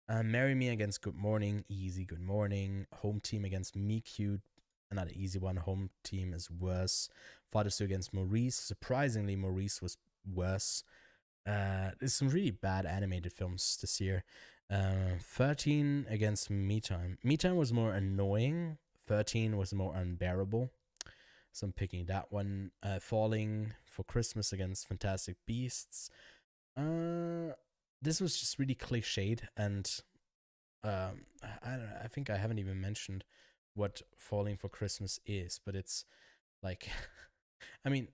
Marry Me against Good Morning. Easy, Good Morning. Home Team against Me Cute. Another easy one. Home Team is worse. Father Sue against Maurice. Surprisingly, Maurice was worse. There's some really bad animated films this year. 13 against Me Time. Me Time was more annoying. 13 was more unbearable. So I'm picking that one. Falling for Christmas against Fantastic Beasts. This was just really cliched, and I don't know, I think I haven't even mentioned what Falling for Christmas is, but it's like, I mean,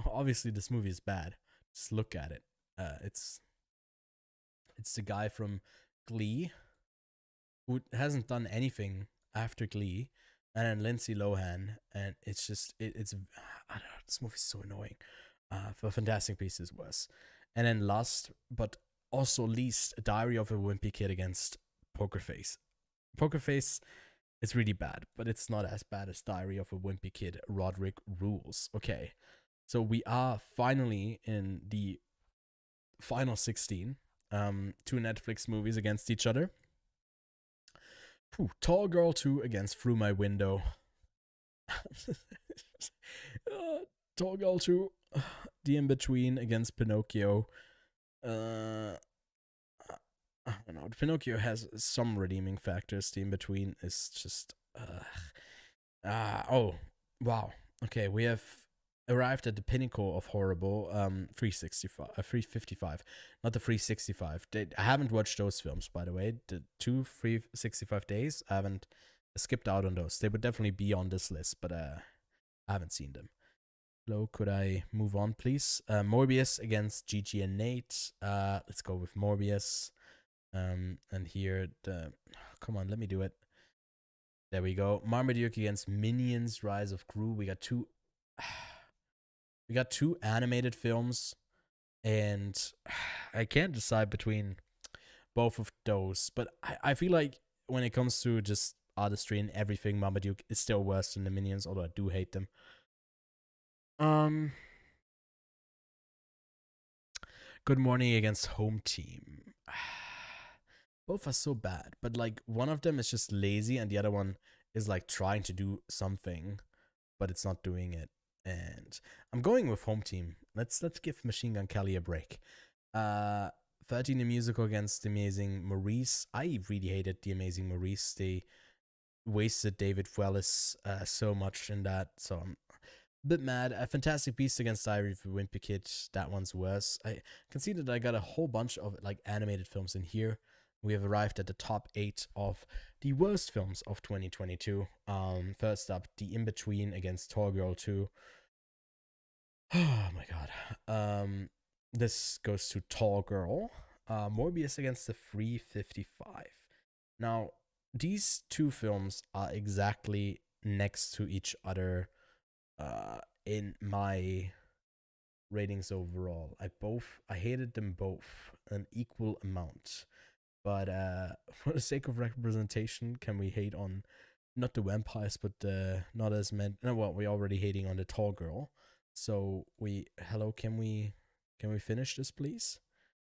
obviously this movie is bad. Just look at it. It's the guy from Glee who hasn't done anything after Glee, and then Lindsay Lohan, and it's just it's I don't know, this movie's so annoying. For Fantastic Beasts is worse, and then last but also least, Diary of a Wimpy Kid against Poker Face. Poker Face is really bad, but it's not as bad as Diary of a Wimpy Kid. Roderick rules. Okay, so we are finally in the final 16. Two Netflix movies against each other. Tall Girl 2 against Through My Window. Tall Girl 2, The In Between against Pinocchio. I don't know. Pinocchio has some redeeming factors. The In Between is just. Oh, wow. Okay, we have arrived at the pinnacle of horrible. 355, not the 365. I haven't watched those films, by the way. The 365 days, I haven't skipped out on those. They would definitely be on this list, but I haven't seen them. Hello, could I move on, please? Morbius against Gigi and Nate. Let's go with Morbius. And here, come on, let me do it. There we go. Marmaduke against Minions: Rise of Gru. We got two animated films, and I can't decide between both of those. But I feel like when it comes to just artistry and everything, Marmaduke is still worse than the Minions, although I do hate them. Good Morning against Home Team. Both are so bad, but like one of them is just lazy and the other one is like trying to do something, but it's not doing it. And I'm going with Home Team. Let's give Machine Gun Kelly a break. 13 the musical against The Amazing Maurice. I really hated The Amazing Maurice. They wasted David Wallace so much in that, so I'm a bit mad. Fantastic Beasts against Diary of a Wimpy Kid. That one's worse. I can see that I got a whole bunch of like animated films in here. We have arrived at the top 8 of the worst films of 2022. First up, The In Between against Tall Girl 2. Oh my god. This goes to Tall Girl. Morbius against the 355. Now, these two films are exactly next to each other in my ratings overall. I hated them both an equal amount. But for the sake of representation, can we hate on not the vampires, but not as men? No, well, we're already hating on the Tall Girl. So can we finish this, please?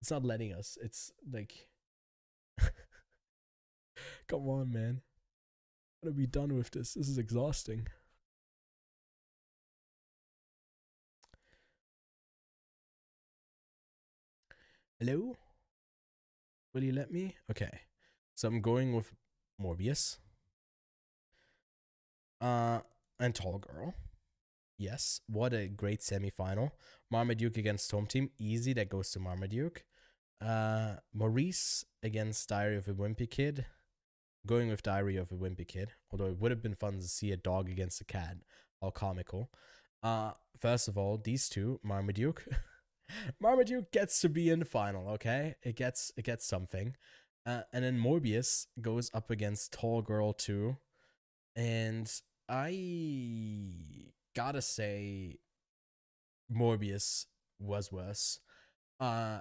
It's not letting us. It's like, come on, man. I gotta be done with this. This is exhausting. Hello? Will you let me? Okay. So I'm going with Morbius. And Tall Girl. Yes. What a great semifinal. Marmaduke against Home Team. Easy. That goes to Marmaduke. Maurice against Diary of a Wimpy Kid. Going with Diary of a Wimpy Kid. Although it would have been fun to see a dog against a cat. How comical. First of all, these two, Marmaduke. Marmaduke gets to be in the final, okay? It gets something. And then Morbius goes up against Tall Girl 2. And I gotta say, Morbius was worse.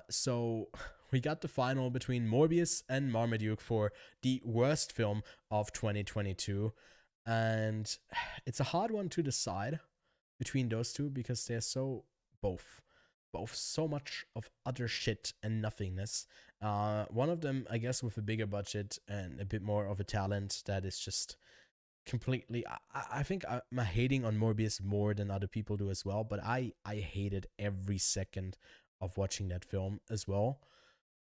So we got the final between Morbius and Marmaduke for the worst film of 2022. And it's a hard one to decide between those two because they're so both both so much of utter shit and nothingness. One of them, I guess, with a bigger budget and a bit more of a talent that is just completely. I think I'm hating on Morbius more than other people do as well, but I hated every second of watching that film as well.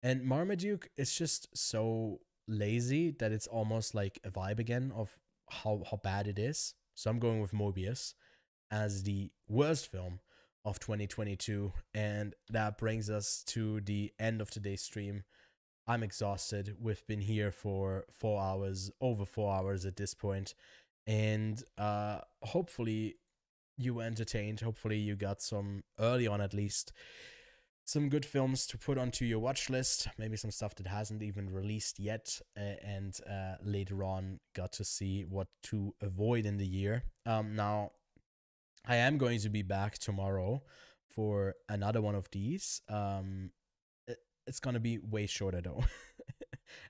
And Marmaduke is just so lazy that it's almost like a vibe again of how bad it is. So I'm going with Morbius as the worst film of 2022. And that brings us to the end of today's stream. I'm exhausted. We've been here for 4 hours, over 4 hours at this point. And hopefully you were entertained. Hopefully you got some, early on at least, some good films to put onto your watch list. Maybe some stuff that hasn't even released yet. And later on got to see what to avoid in the year. Now, I am going to be back tomorrow for another one of these. It's gonna be way shorter though.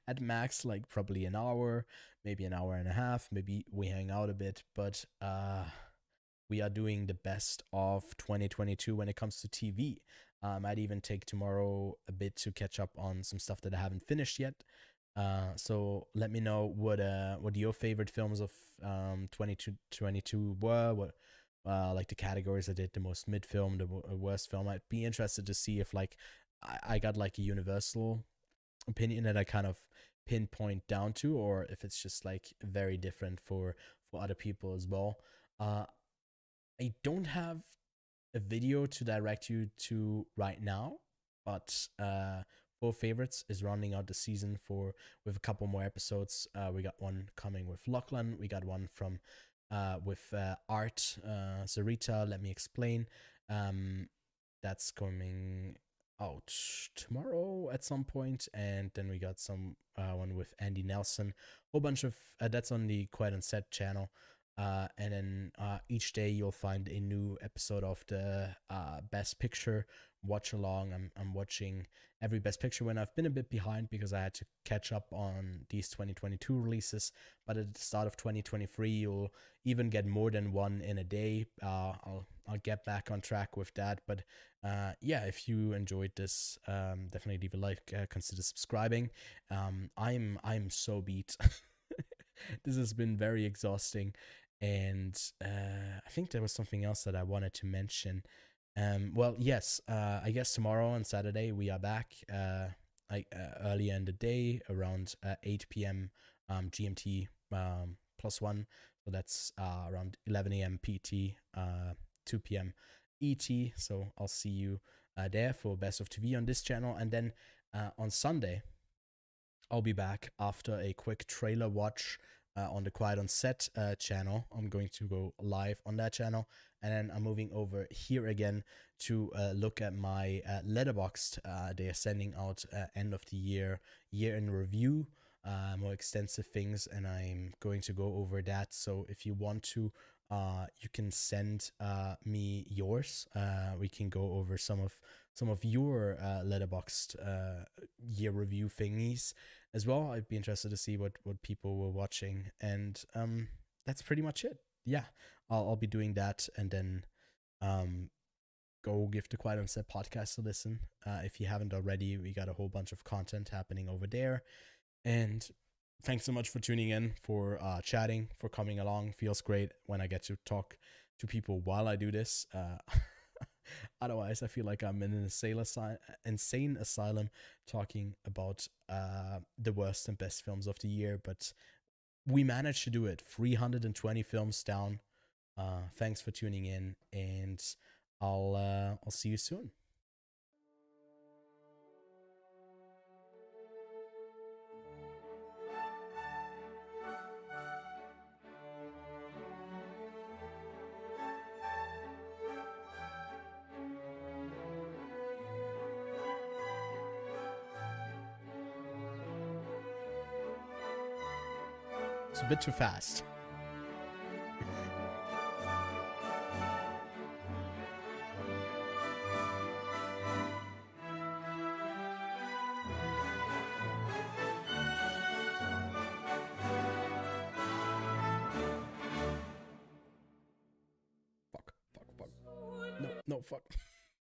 At max, like probably an hour, maybe an hour and a half. Maybe we hang out a bit, but we are doing the best of 2022 when it comes to TV. I might even take tomorrow a bit to catch up on some stuff that I haven't finished yet. So let me know what your favorite films of 2022 were. What like the categories I did, the most mid film, the worst film. I'd be interested to see if like I got like a universal opinion that I kind of pinpoint down to, or if it's just like very different for other people as well. I don't have a video to direct you to right now, but for favorites is rounding out the season for with a couple more episodes. We got one coming with Lachlan. We got one from with Art Zarita. Let me explain. That's coming out tomorrow at some point, and then we got some one with Andy Nelson. Whole bunch of that's on the Quiet on Set channel. And then each day you'll find a new episode of the Best Picture watch along. I'm watching every Best Picture when I've been a bit behind because I had to catch up on these 2022 releases. But at the start of 2023, you'll even get more than one in a day. I'll get back on track with that. But yeah, if you enjoyed this, definitely leave a like. Consider subscribing. I'm so beat. This has been very exhausting. And I think there was something else that I wanted to mention. Well, yes, I guess tomorrow on Saturday we are back earlier in the day around 8 p.m. GMT +1. So that's around 11 a.m. PT, 2 p.m. ET. So I'll see you there for Best of TV on this channel. And then on Sunday, I'll be back after a quick trailer watch on the Quiet on Set channel. I'm going to go live on that channel, and then I'm moving over here again to look at my Letterboxd. They are sending out end of the year in review, more extensive things, and I'm going to go over that. So if you want to, you can send me yours. We can go over some of your Letterboxd year review thingies as well. I'd be interested to see what people were watching, and that's pretty much it. Yeah, I'll be doing that, and then go give the Quiet on Set podcast a listen. If you haven't already, we got a whole bunch of content happening over there. And thanks so much for tuning in, for chatting, for coming along. Feels great when I get to talk to people while I do this. Otherwise, I feel like I'm in an insane asylum talking about the worst and best films of the year. But we managed to do it. 320 films down. Thanks for tuning in, and I'll see you soon. It's a bit too fast. Fuck. No, fuck.